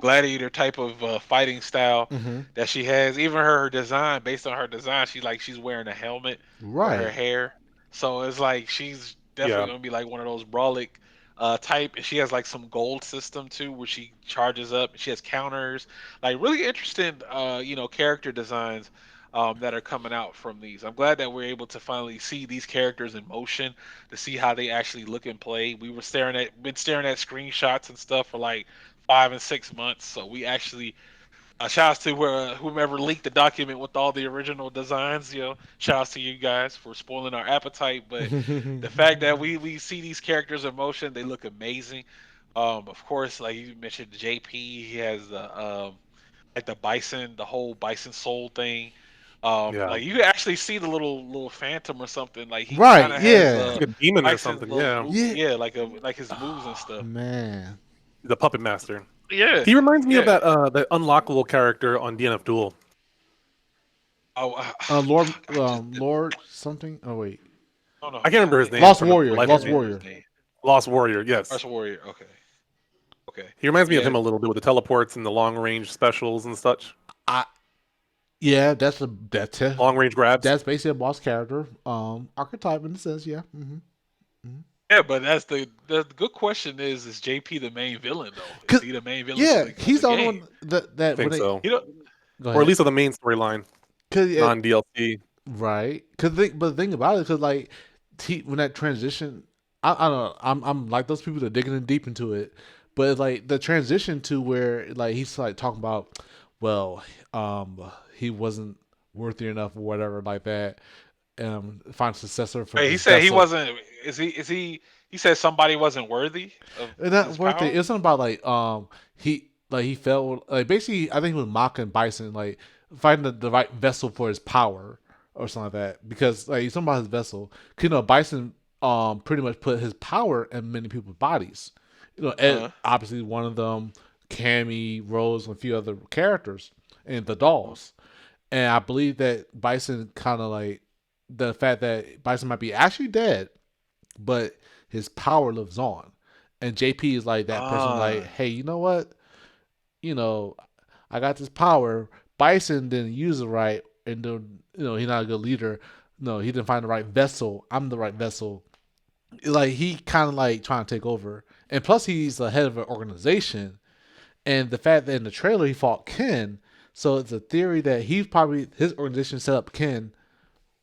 gladiator type of fighting style Mm-hmm. that she has. Even her design, based on her design, she's wearing a helmet with her Right. hair. So it's like she's definitely Yeah, gonna be like one of those brawlic type. And she has like some gold system too, where she charges up. She has counters, like really interesting character designs. That are coming out from these. I'm glad that we're able to finally see these characters in motion to see how they actually look and play. We were been staring at screenshots and stuff for like 5 and 6 months. So we actually shouts to whomever leaked the document with all the original designs. Shouts to you guys for spoiling our appetite. But the fact that we see these characters in motion, they look amazing. Of course, like you mentioned, JP, he has the bison, the whole bison soul thing. yeah. Like you can actually see the little phantom or something. Like he kind Right. of has Yeah. It's like a demon or Bison's something. little Yeah, move, Yeah. yeah, like his moves and Oh, stuff. man. the puppet master. Yeah, He reminds me of yeah. that unlockable character on DNF Duel. Oh, Lord, fuck, I just Lord something. Oh wait, don't know. I can't remember his name Lost from the Warrior. life of Lost me. Remember his Warrior. name. Lost Warrior. Yes, First Warrior. Okay, okay. he reminds me of Yeah, him a little bit with the teleports and the long range specials and such. I Yeah, Long range grabs. that's basically a boss character. Archetype in a sense. Yeah. Hmm. yeah. But that's the good question is JP the main villain though? Is Cause he the main villain yeah, of he's the the only game? one I that when think they so, You know, go or at ahead. least of the main storyline, Cause non DLC. right. But the thing about it, cause like when that transition, I don't know. I'm like those people that are digging in deep into it, but it's like the transition to where like he's like talking about, well, he wasn't worthy enough or whatever like that. Find a successor for wait, he his said he vessel. wasn't. Is he? He said somebody wasn't worthy of Not his worth it. power. It's something about like he felt like basically I think he was mocking Bison like finding the right vessel for his power or something like that. Because like he's talking about his vessel. 'Cause, Bison pretty much put his power in many people's bodies. Ed Uh, obviously one of them, Cammy, Rose, and a few other characters, and the dolls. And I believe that Bison kind of like the fact that Bison might be actually dead, but his power lives on. And JP is like that person, like, uh, hey, you know what? You know, I got this power. Bison didn't use it right, and then, he's not a good leader. No, he didn't find the right vessel. I'm the right vessel. Like he kind of like trying to take over, and plus he's the head of an organization. And the fact that in the trailer he fought Ken, so it's a theory that he's probably his organization set up Ken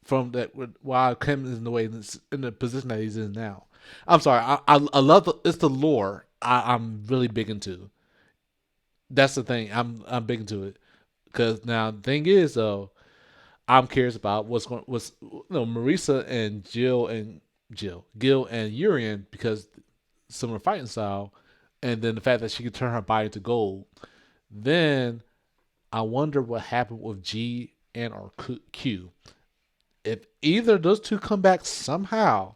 from that while Ken is in the way in the position that he's in now. I'm sorry, I love it's the lore. I'm really big into. That's the thing. I'm big into it because now the thing is though, I'm curious about what's Marisa and Gil and Urian because similar fighting style, and then the fact that she could turn her body to gold. Then I wonder what happened with G and or Q. If either of those two come back somehow,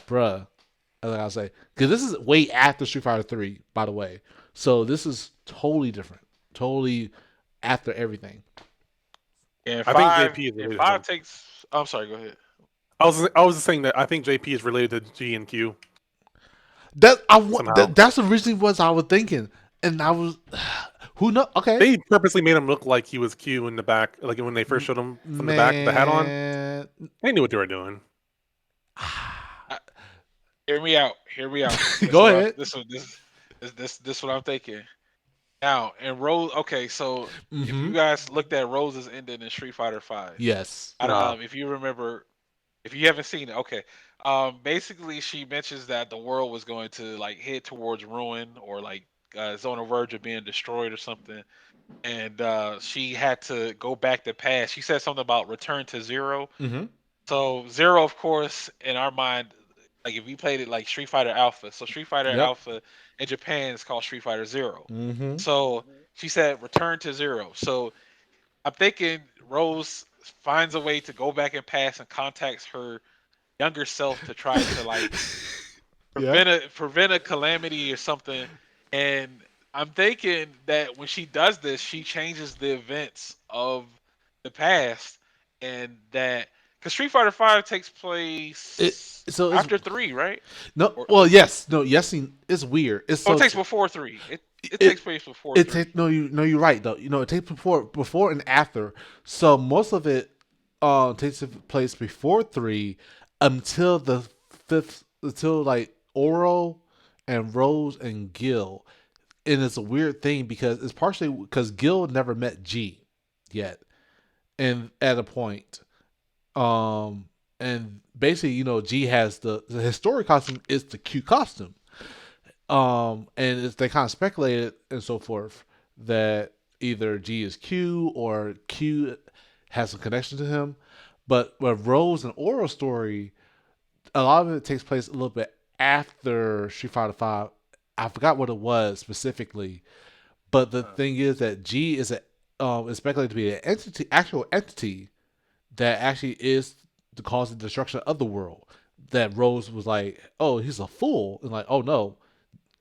bruh, like I say, because this is way after Street Fighter 3, by the way. So this is totally different, totally after everything. and I think five, JP is and related to five him. takes. I'm sorry. Go ahead. I was just saying that I think JP is related to G and Q somehow. That's originally what I was thinking, and I was who know? Okay, They purposely made him look like he was Q in the back, like when they first showed him from the back with the hat on. man. They knew what they were doing. I, hear me out. Hear me out. This Go what I ahead. this what I'm thinking. Now, and Rose. Okay, so if Mm-hmm. you guys looked at Rose's ending in Street Fighter Five, Yes. if you remember, if you haven't seen it, okay. Basically, she mentions that the world was going to like head towards ruin or like it's on the verge of being destroyed or something, and she had to go back to past. She said something about return to zero. Mm-hmm. So zero, of course, in our mind, like if we played it like Street Fighter Alpha. So Street Fighter Yep. Alpha in Japan is called Street Fighter Zero. Mm-hmm. So she said return to zero. So I'm thinking Rose finds a way to go back in past and contacts her younger self to try to like Yeah. prevent a calamity or something. And I'm thinking that when she does this, she changes the events of the past, and that because Street Fighter Five takes It place so it's after three, right? no. Or Well, yes, no, yes. It's weird. It's oh, it so takes before three. It it takes place before it three. takes no. You're right though. It takes before and after. So most of it takes place before 3 until the fifth until like Oro and Rose and Gil. And it's a weird thing because it's partially because Gil never met G yet, and at a point, and basically, G has the historic costume is the Q costume. And they kind of speculated and so forth that either G is Q or Q has some connection to him. But with Rose and Oro story, a lot of it takes place a little bit after Street Fighter Five. I forgot what it was specifically, but the Uh, thing is that G is speculated to be an entity, actual entity that actually is the cause of destruction of the world. That Rose was like, oh, he's a fool, and like, oh no,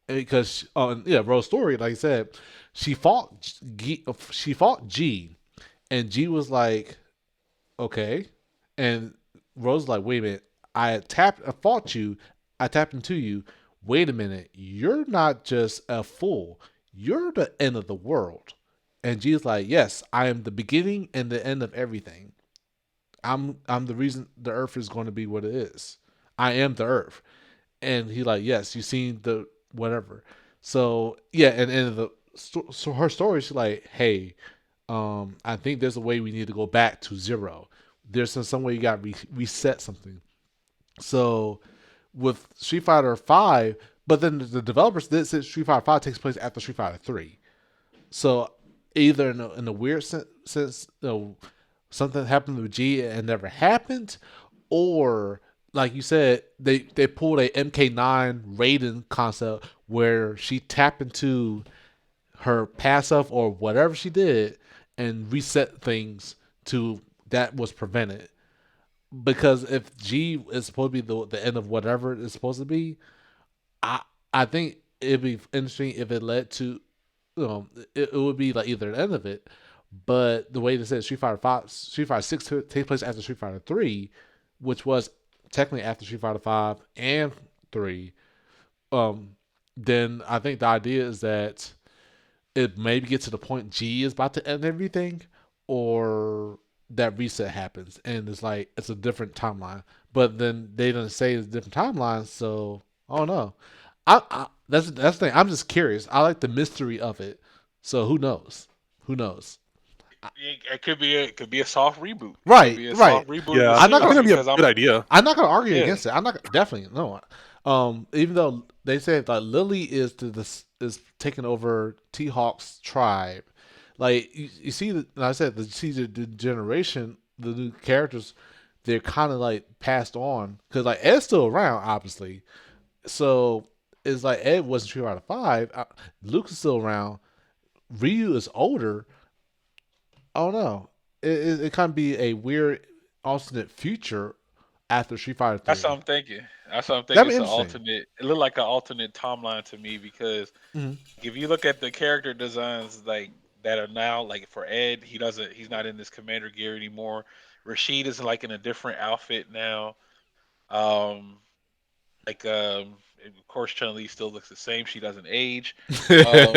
because yeah, Rose story, like I said, she fought G, and G was like, okay, and Rose was like, wait a minute, I fought you, I tapped into you. Wait a minute, you're not just a fool, you're the end of the world. And G's like, yes, I am the beginning and the end of everything. I'm the reason the Earth is going to be what it is. I am the Earth. And he like, yes, you seen the whatever. So yeah, and so her story is like, hey, I think there's a way we need to go back to zero. There's some way you got to reset something. So with Street Fighter Five, but then the developers did say Street Fighter Five takes place after Street Fighter Three. So either in a weird sense, something happened with G and never happened, or like you said, they pulled a MK9 Raiden concept where she tapped into her past self or whatever she did and reset things to that was prevented. Because if G is supposed to be the end of whatever it's supposed to be, I I think it'd be interesting if it led to, it would be like either the end of it, but the way they said Street Fighter Six takes place after Street Fighter Three, which was technically after Street Fighter Five and Three. Um, then I think the idea is that it maybe gets to the point G is about to end everything, or that reset happens and it's like it's a different timeline. But then they didn't say it's a different timeline, so I don't know. That's the thing. I'm just curious. I like the mystery of it. So who knows? Who knows? It could be a soft reboot. It could Right, be a right. soft reboot of the Yeah, I I'm think not that's gonna. series gonna be a because good idea. I'm not gonna argue yeah, against it. I'm not definitely no. Even though they said that Lily is is taking over T Hawk's tribe, like you see, like I said, the generation, the new characters, they're kind of like passed on because like Ed's still around, obviously. So it's like Ed wasn't Street Fighter Five. Luke is still around. Ryu is older. I don't know. It kind of be a weird alternate future after Street Fighter that's what Three. I'm thinking. That's what I'm thinking. That'd be It's an interesting. alternate. It looked like an alternate timeline to me because Mm-hmm. if you look at the character designs like that are now like for Ed, he's not in this commander gear anymore. Rashid is like in a different outfit now. Um, like of course Chun Li still looks the same. She doesn't age. Um,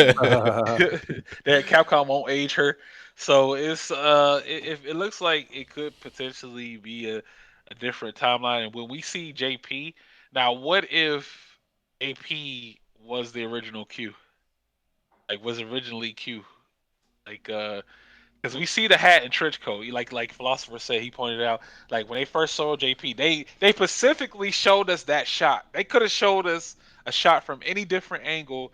that Capcom won't age her. So it looks like it could potentially be a different timeline. And when we see JP, now what if AP was the original Q? Like was originally Q? Like because we see the hat and trench coat. Like philosopher said, he pointed out like when they first saw JP, they specifically showed us that shot. They could have showed us a shot from any different angle,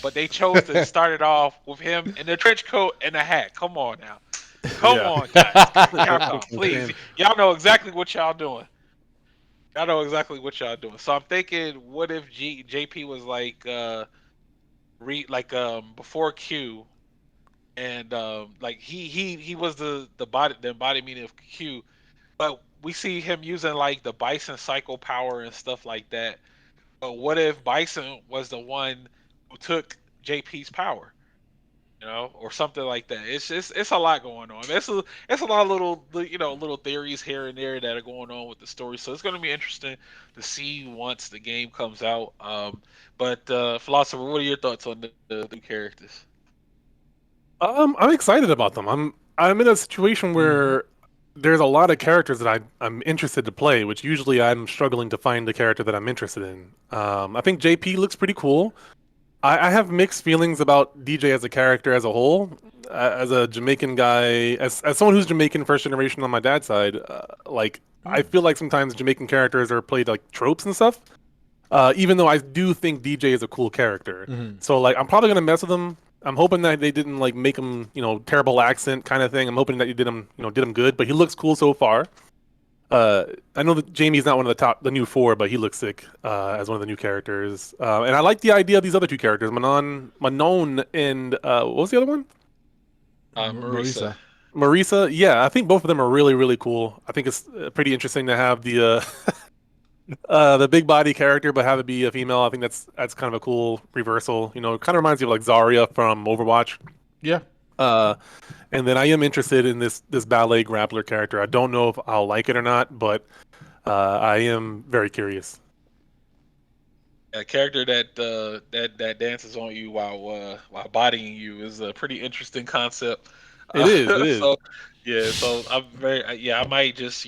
but they chose to start it off with him in the trench coat and the hat. Come on now, come Yeah. on guys, That's Capcom, please, insane. y'all know exactly what y'all doing. Y'all know exactly what y'all doing. So I'm thinking, what if JP was like before Q, and like he was the embodiment of Q, but we see him using like the Bison cycle power and stuff like that. But what if Bison was the one who took JP's power, or something like that? It's a lot going on. It's a lot of little theories here and there that are going on with the story. So it's going to be interesting to see once the game comes out. But philosopher, what are your thoughts on the new characters? I'm excited about them. I'm in a situation Mm-hmm. where there's a lot of characters that I'm interested to play, which usually I'm struggling to find the character that I'm interested in. I think JP looks pretty cool. I have mixed feelings about DJ as a character as a whole. As a Jamaican guy, as someone who's Jamaican first generation on my dad's side, like I feel like sometimes Jamaican characters are played like tropes and stuff. Even though I do think DJ is a cool character, Mm-hmm. so like I'm probably gonna mess with him. I'm hoping that they didn't like make him, terrible accent kind of thing. I'm hoping that you did him good. But he looks cool so far. I know that Jamie's not one of the new four, but he looks sick as one of the new characters. And I like the idea of these other two characters, Manon, and what was the other one? Marisa. Marisa. Marisa. Yeah, I think both of them are really, really cool. I think it's pretty interesting to have the big body character, but have it be a female. I think that's kind of a cool reversal. It kind of reminds me of like Zarya from Overwatch. Yeah. Uh, and then I am interested in this ballet grappler character. I don't know if I'll like it or not, but I am very curious. A character that dances on you while bodying you is a pretty interesting concept. It is. It is. So yeah, so I might just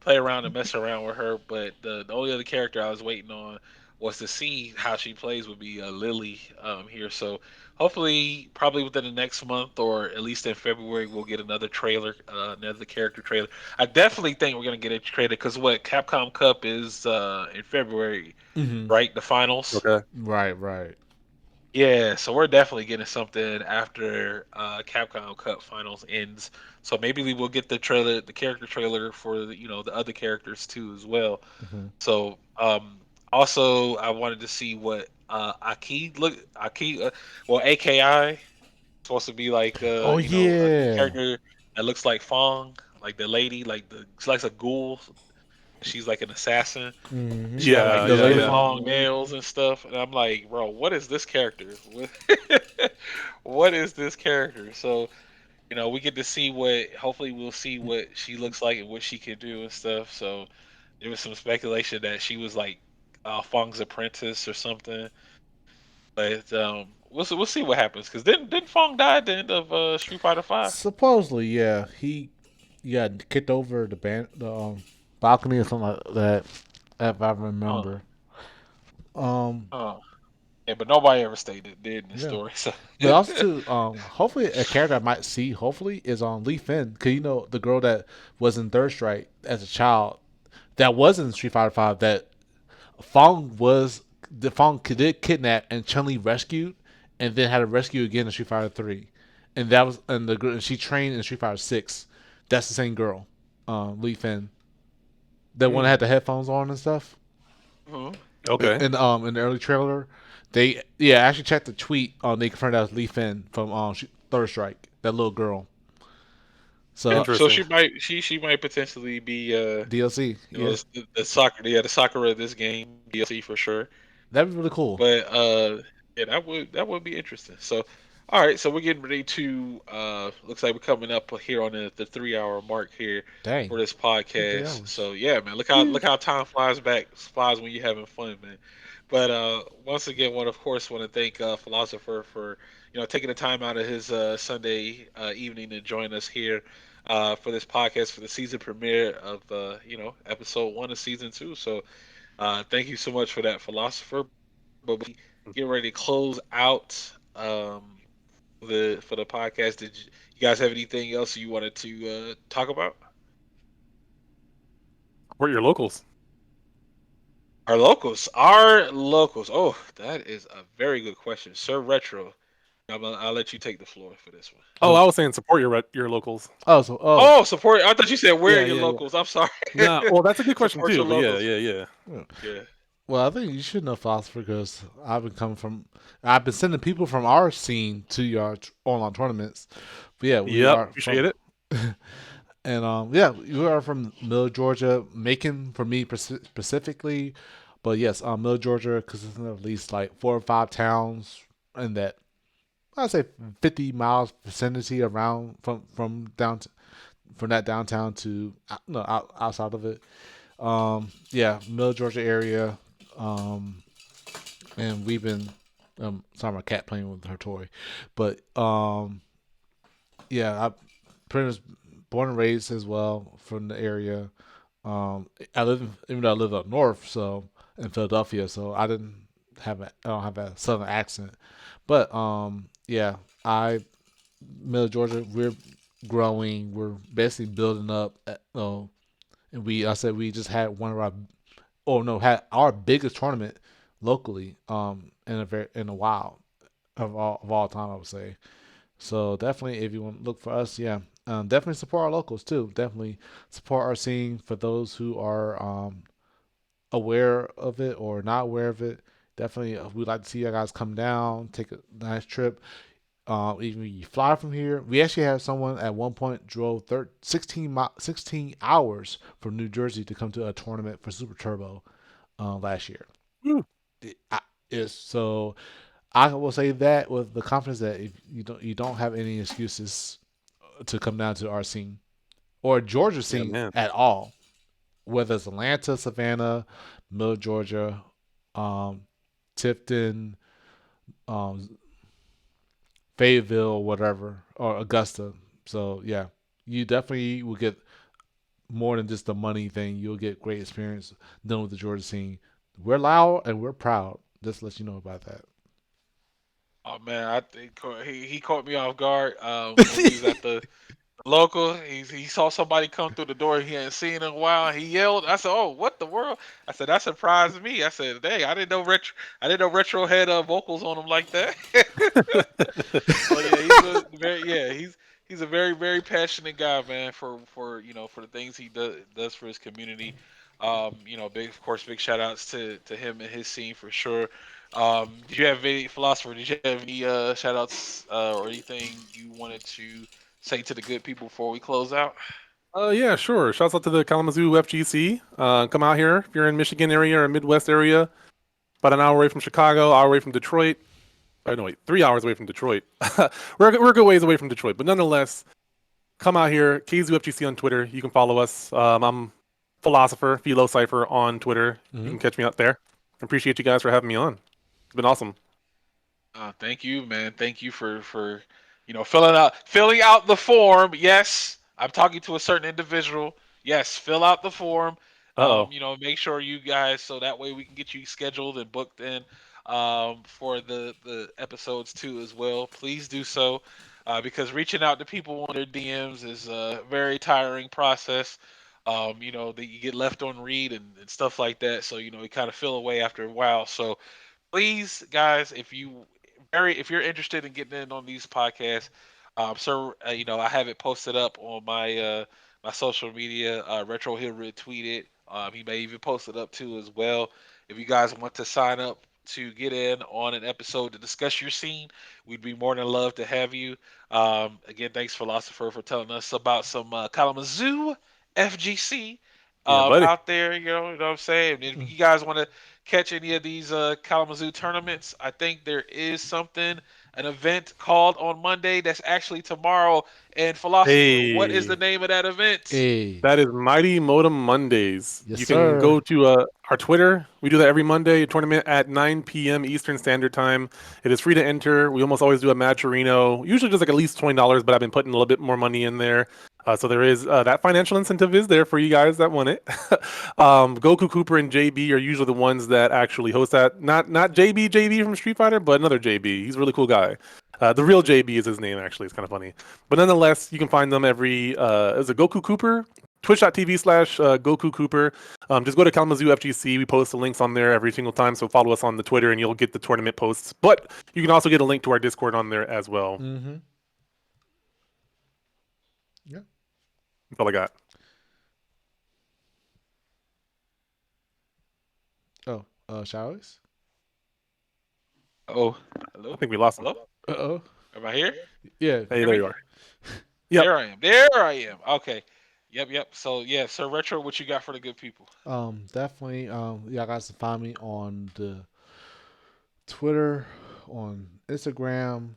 play around and mess around with her. But the only other character I was waiting on was to see how she plays would be Lily here. So hopefully, probably within the next month or at least in February, we'll get another trailer, another character trailer. I definitely think we're gonna get a trailer because what Capcom Cup is in February, Mm-hmm. right? The finals. Okay. Right. Right. Yeah, so we're definitely getting something after Capcom Cup Finals ends. So maybe we will get the trailer, the character trailer for the other characters too as well. Mm-hmm. So also I wanted to see what Aki well AKI supposed to be like Oh a yeah. character that looks like Fong. like the lady, like she's like a ghoul. She's like an assassin. Mm-hmm. She got like Yeah, The these yeah, lady really yeah. from long nails and stuff, and I'm like, bro, what is this character? What is this character? So we get to see what. Hopefully, we'll see what she looks like and what she can do and stuff. So there was some speculation that she was like Fong's apprentice or something. But we'll see what happens. Because didn't Fong die at the end of Street Fighter Five? supposedly, yeah, he got kicked over the balcony or something like that, if I Uh, remember. Um, uh. Yeah, but nobody ever stated did in the yeah. story. So But also too, hopefully a character I might see, hopefully, is on Lee Fin, cause the girl that was in Third Strike as a child, that was in Street Fighter Five, that Fong was the Fong did kidnap and Chun Li rescued, and then had to rescue again in Street Fighter Three, and that was and the girl she trained in Street Fighter Six. That's the same girl, Lee Fin, the one that had Mm, the headphones on and stuff. mhm. okay, In the early trailer, they actually checked the tweet. They confirmed that was Lee Fin from Third Strike, that little girl. So So interesting. she might potentially be DLC, yeah, the soccer the soccer of this game DLC for sure. that'd be really cool. But yeah, that would be interesting. So all right, so we're getting ready to looks like we're coming up here on the 3 hour mark here Dang, for this been three podcast. hours. So yeah, man, Mm. look how time flies when you're having fun, man. But once again, want of course want to thank Philosopher for taking the time out of his Sunday evening to join us here for this podcast for the season premiere of episode 1 of season 2. So thank you so much for that, Philosopher. But get ready to close out for the podcast. Did you guys have anything else you wanted to talk about? Support your locals. Our locals. Oh, that is a very good question, Sir Retro. I'll let you take the floor for this one. Oh, So I was saying support your locals. Oh, support. I thought you said where are Yeah, your yeah, yeah. locals. I'm sorry. No, well, that's a good question Support too. your But yeah, locals. yeah, yeah. yeah. Yeah. Well, I think you should know Philosopher because I've been sending people from our scene to your online tournaments. But yeah, we Yep, are appreciate from, it. and yeah, we are from Middle Georgia, Macon for me specifically. But yes, Middle Georgia consists of at least like 4 or 5 towns in that I'd say 50 miles vicinity around from that downtown to no outside of it. Yeah, Middle Georgia area. Um, and we've been sorry my cat playing with her toy, but yeah, I pretty much born and raised as well from the area. Even though I live up north, so in Philadelphia, so I don't have a southern accent, but yeah, I Middle Georgia, we're growing, we're basically building up. And I said we just had one of our oh no, had our biggest tournament locally in a while of all time, I would say. So definitely, if you want to look for us, yeah, definitely support our locals too. Definitely support our scene for those who are aware of it or not aware of it. Definitely, we'd like to see you guys come down, take a nice trip. Even if you fly from here, we actually had someone at one point drove 16 hours from New Jersey to come to a tournament for Super Turbo last year. Woo. I, so I will say that with the confidence that if you don't have any excuses to come down to our scene or Georgia Yeah, scene man. at all, whether it's Atlanta, Savannah, Middle Georgia, um, Tifton, um, Fayetteville, whatever, or Augusta. So yeah, you definitely will get more than just the money thing. You'll get great experience dealing with the Georgia scene. We're loud and we're proud. Just to let you know about that. Oh man, I think he caught me off guard when we was at the local. He saw somebody come through the door he hadn't seen in a while. He yelled. I said, "Oh, what the world?" I said, "That surprised me." I said, "Dang, I didn't know retro had vocals on him like that." So yeah, he's a very very passionate guy, man. For for the things he does for his community. Big of course, big shout outs to him and his scene for sure. Did you have any philosopher? Did you have any shout outs or anything you wanted to say to the good people before we close out? Yeah, sure. Shouts out to the Kalamazoo FGC. Come out here if you're in Michigan area or Midwest area. About an hour away from Chicago, hour away from Detroit. Oh no, wait, 3 hours away from Detroit. We're a good ways away from Detroit, but nonetheless, come out here. KZoo FGC on Twitter. You can follow us. I'm Philosopher, Philocypher on Twitter. You Mm-hmm. can catch me out there. Appreciate you guys for having me on. It's been awesome. Thank you, man. Thank you for filling out the form. Yes, I'm talking to a certain individual. Yes, fill out the form. Uh oh. Make sure you guys so that way we can get you scheduled and booked in for the episodes too as well. Please do so because reaching out to people on their DMs is a very tiring process. That you get left on read and stuff like that. So you kind of feel away after a while. So please, guys, if you're interested in getting in on these podcasts, sir, I have it posted up on my social media. Retro he'll retweet it. He may even post it up too as well. If you guys want to sign up to get in on an episode to discuss your scene, we'd be more than love to have you. Again, thanks Philosopher for telling us about some Kalamazoo FGC Yeah, buddy. out there. You know what I'm saying. And if you guys want to catch any of these Kalamazoo tournaments, I think there is an event called on Monday that's actually tomorrow. And Philosopher, what is the Hey. name of that event? Hey, That is Mighty Modem Mondays. yes, You can sir. go to our Twitter. We do that every Monday, a tournament at 9 p.m. Eastern Standard Time. It is free to enter. We almost always do a matcherino, usually just like at least $20, but I've been putting a little bit more money in there. So there is that financial incentive is there for you guys that want it. Goku Cooper and JB are usually the ones that actually host that. Not JB from Street Fighter, but another JB. He's a really cool guy. The real JB is his name, actually. It's kind of funny. But nonetheless, you can find them every, is it Goku Cooper? Twitch.tv/, Goku Cooper. Just go to Kalamazoo FGC. We post the links on there every single time. So follow us on the Twitter and you'll get the tournament posts. But you can also get a link to our Discord on there as well. Mm-hmm. Yeah. That's all I got. Oh, showers. Oh, I hello, think we lost him. hello. Uh-oh. Am I here? Yeah. Hey, Hear there me? you are. Yep. There I am. There I am. Okay. Yep, yep. So yeah, Sir Retro, what you got for the good people? Definitely. Y'all guys can find me on the Twitter, on Instagram,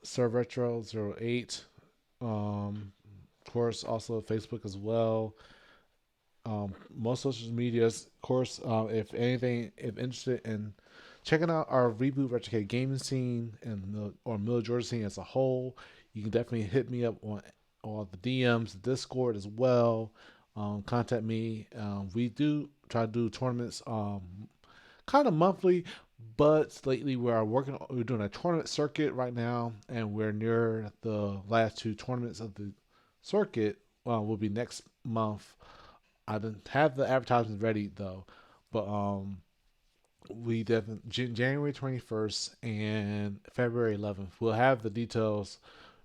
SirRetro08. Of course, also Facebook as well. Most social medias, of course. If anything, if interested in checking out our Reboot Retrocade gaming scene and or Middle Georgia scene as a whole, you can definitely hit me up on the DMs, the Discord as well. Contact me. We do try to do tournaments kind of monthly, but lately we're doing a tournament circuit right now, and we're near the last two tournaments of the circuit. Will be next month. I didn't have the advertisements ready though, but we definitely January 21st and February 11th. We'll have the details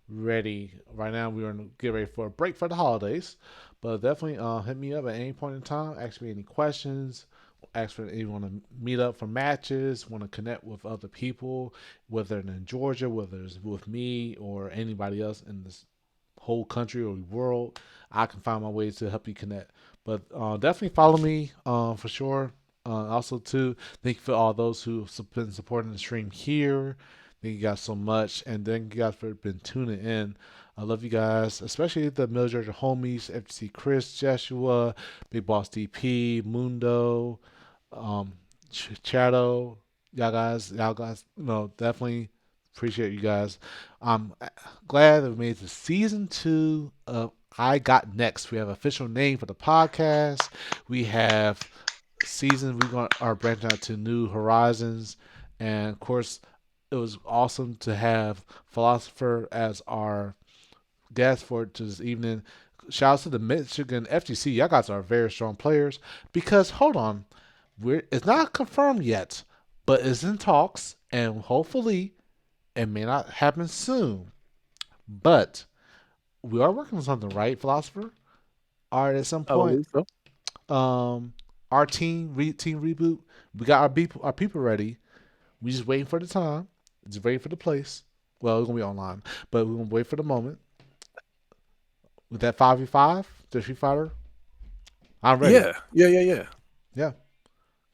ready. Right now, we're gonna get ready for a break for the holidays, but definitely hit me up at any point in time. Ask me any questions. Ask for you want to meet up for matches, want to connect with other people, whether in Georgia, whether it's with me or anybody else in this whole country or world. I can find my ways to help you connect. But definitely follow me for sure. Also, too, thank you for all those who've been supporting the stream here. Thank you guys so much, and thank you guys for been tuning in. I love you guys, especially the Middle Georgia homies, FTC Chris, Joshua, Big Boss DP, Mundo, um, Chato. Y'all guys, definitely appreciate you guys. I'm glad that we made it to season 2 of I Got Next. We have an official name for the podcast. We have we're going are branching out to new horizons, and of course, it was awesome to have Philosopher as our guest for this evening. Shout out to the Michigan FGC. Y'all guys are very strong players. Because hold on, it's not confirmed yet, but it's in talks, and hopefully it may not happen soon. But we are working on something, right, Philosopher? All right, at some I point, believe so. um, our team reboot, we got our people ready. We just waiting for the time, just waiting for the place. Well, it's gonna be online, but we're gonna wait for the moment. with that 5v5, the Street Fighter, I'm ready. Yeah. Yeah,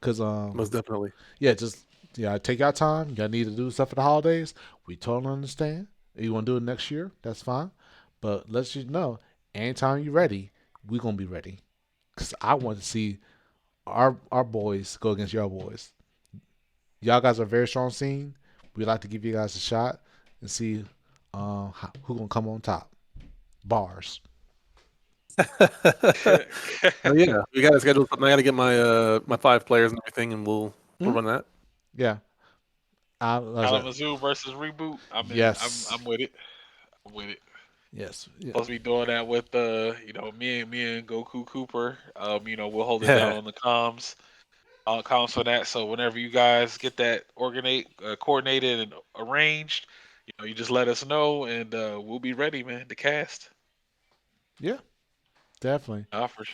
cause Most definitely. yeah, just yeah, take your time. Y'all need to do stuff for the holidays. We totally understand. If you want to do it next year, that's fine. But let's just know, anytime you're ready, we gonna be ready. Cause I want to see our boys go against your boys. Y'all guys are a very strong scene. We'd like to give you guys a shot and see who gonna come on top. Bars. Oh yeah, we gotta schedule something. I gotta get my 5 players and everything, and we'll Hmm? run that. Yeah. I was like, Kalamazoo versus Reboot. I'm in. yes, I'm with it. I'm with it. yes, yeah. Supposed to be doing that with me and Goku Cooper. We'll hold it down Yeah. on the comms for that. So whenever you guys get that coordinated and arranged, you just let us know and we'll be ready, man. The cast. Yeah, definitely. Uh, for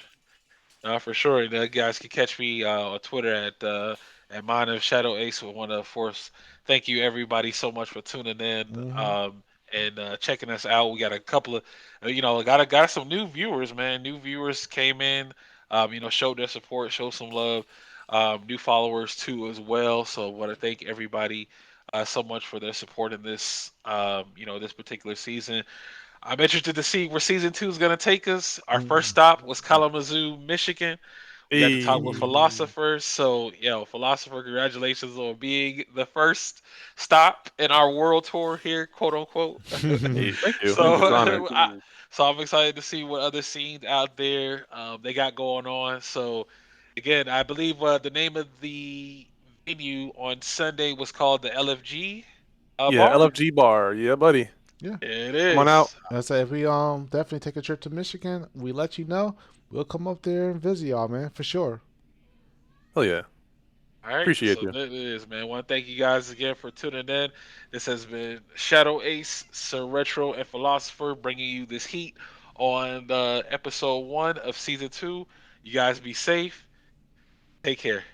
for sure. And, guys can catch me on Twitter at mine of Shadow Ace. We want to, of course, thank you everybody so much for tuning in Hmm. and checking us out. We got a couple of, got some new viewers, man. New viewers came in, showed their support, showed some love. New followers too as well. So want to thank everybody so much for their support in this, this particular season. I'm interested to see where season 2 is going to take us. Our first stop was Kalamazoo, Michigan. We got to talk with Hey, philosophers. So, philosopher, congratulations on being the first stop in our world tour here, quote unquote. hey, thank you. so, It's an honor. I'm excited to see what other scenes out there they got going on. So, again, I believe the name of the venue on Sunday was called the LFG Yeah, bar. LFG bar. Yeah, buddy. Yeah. It Come on out. is. I say if we definitely take a trip to Michigan, we let you know. We'll come up there and visit y'all, man, for sure. Hell yeah. All right, Appreciate so you. that it is, man. I want to thank you guys again for tuning in. This has been Shadow Ace, Sir Retro, and Philosopher bringing you this heat on the episode 1 of season 2. You guys be safe. Take care.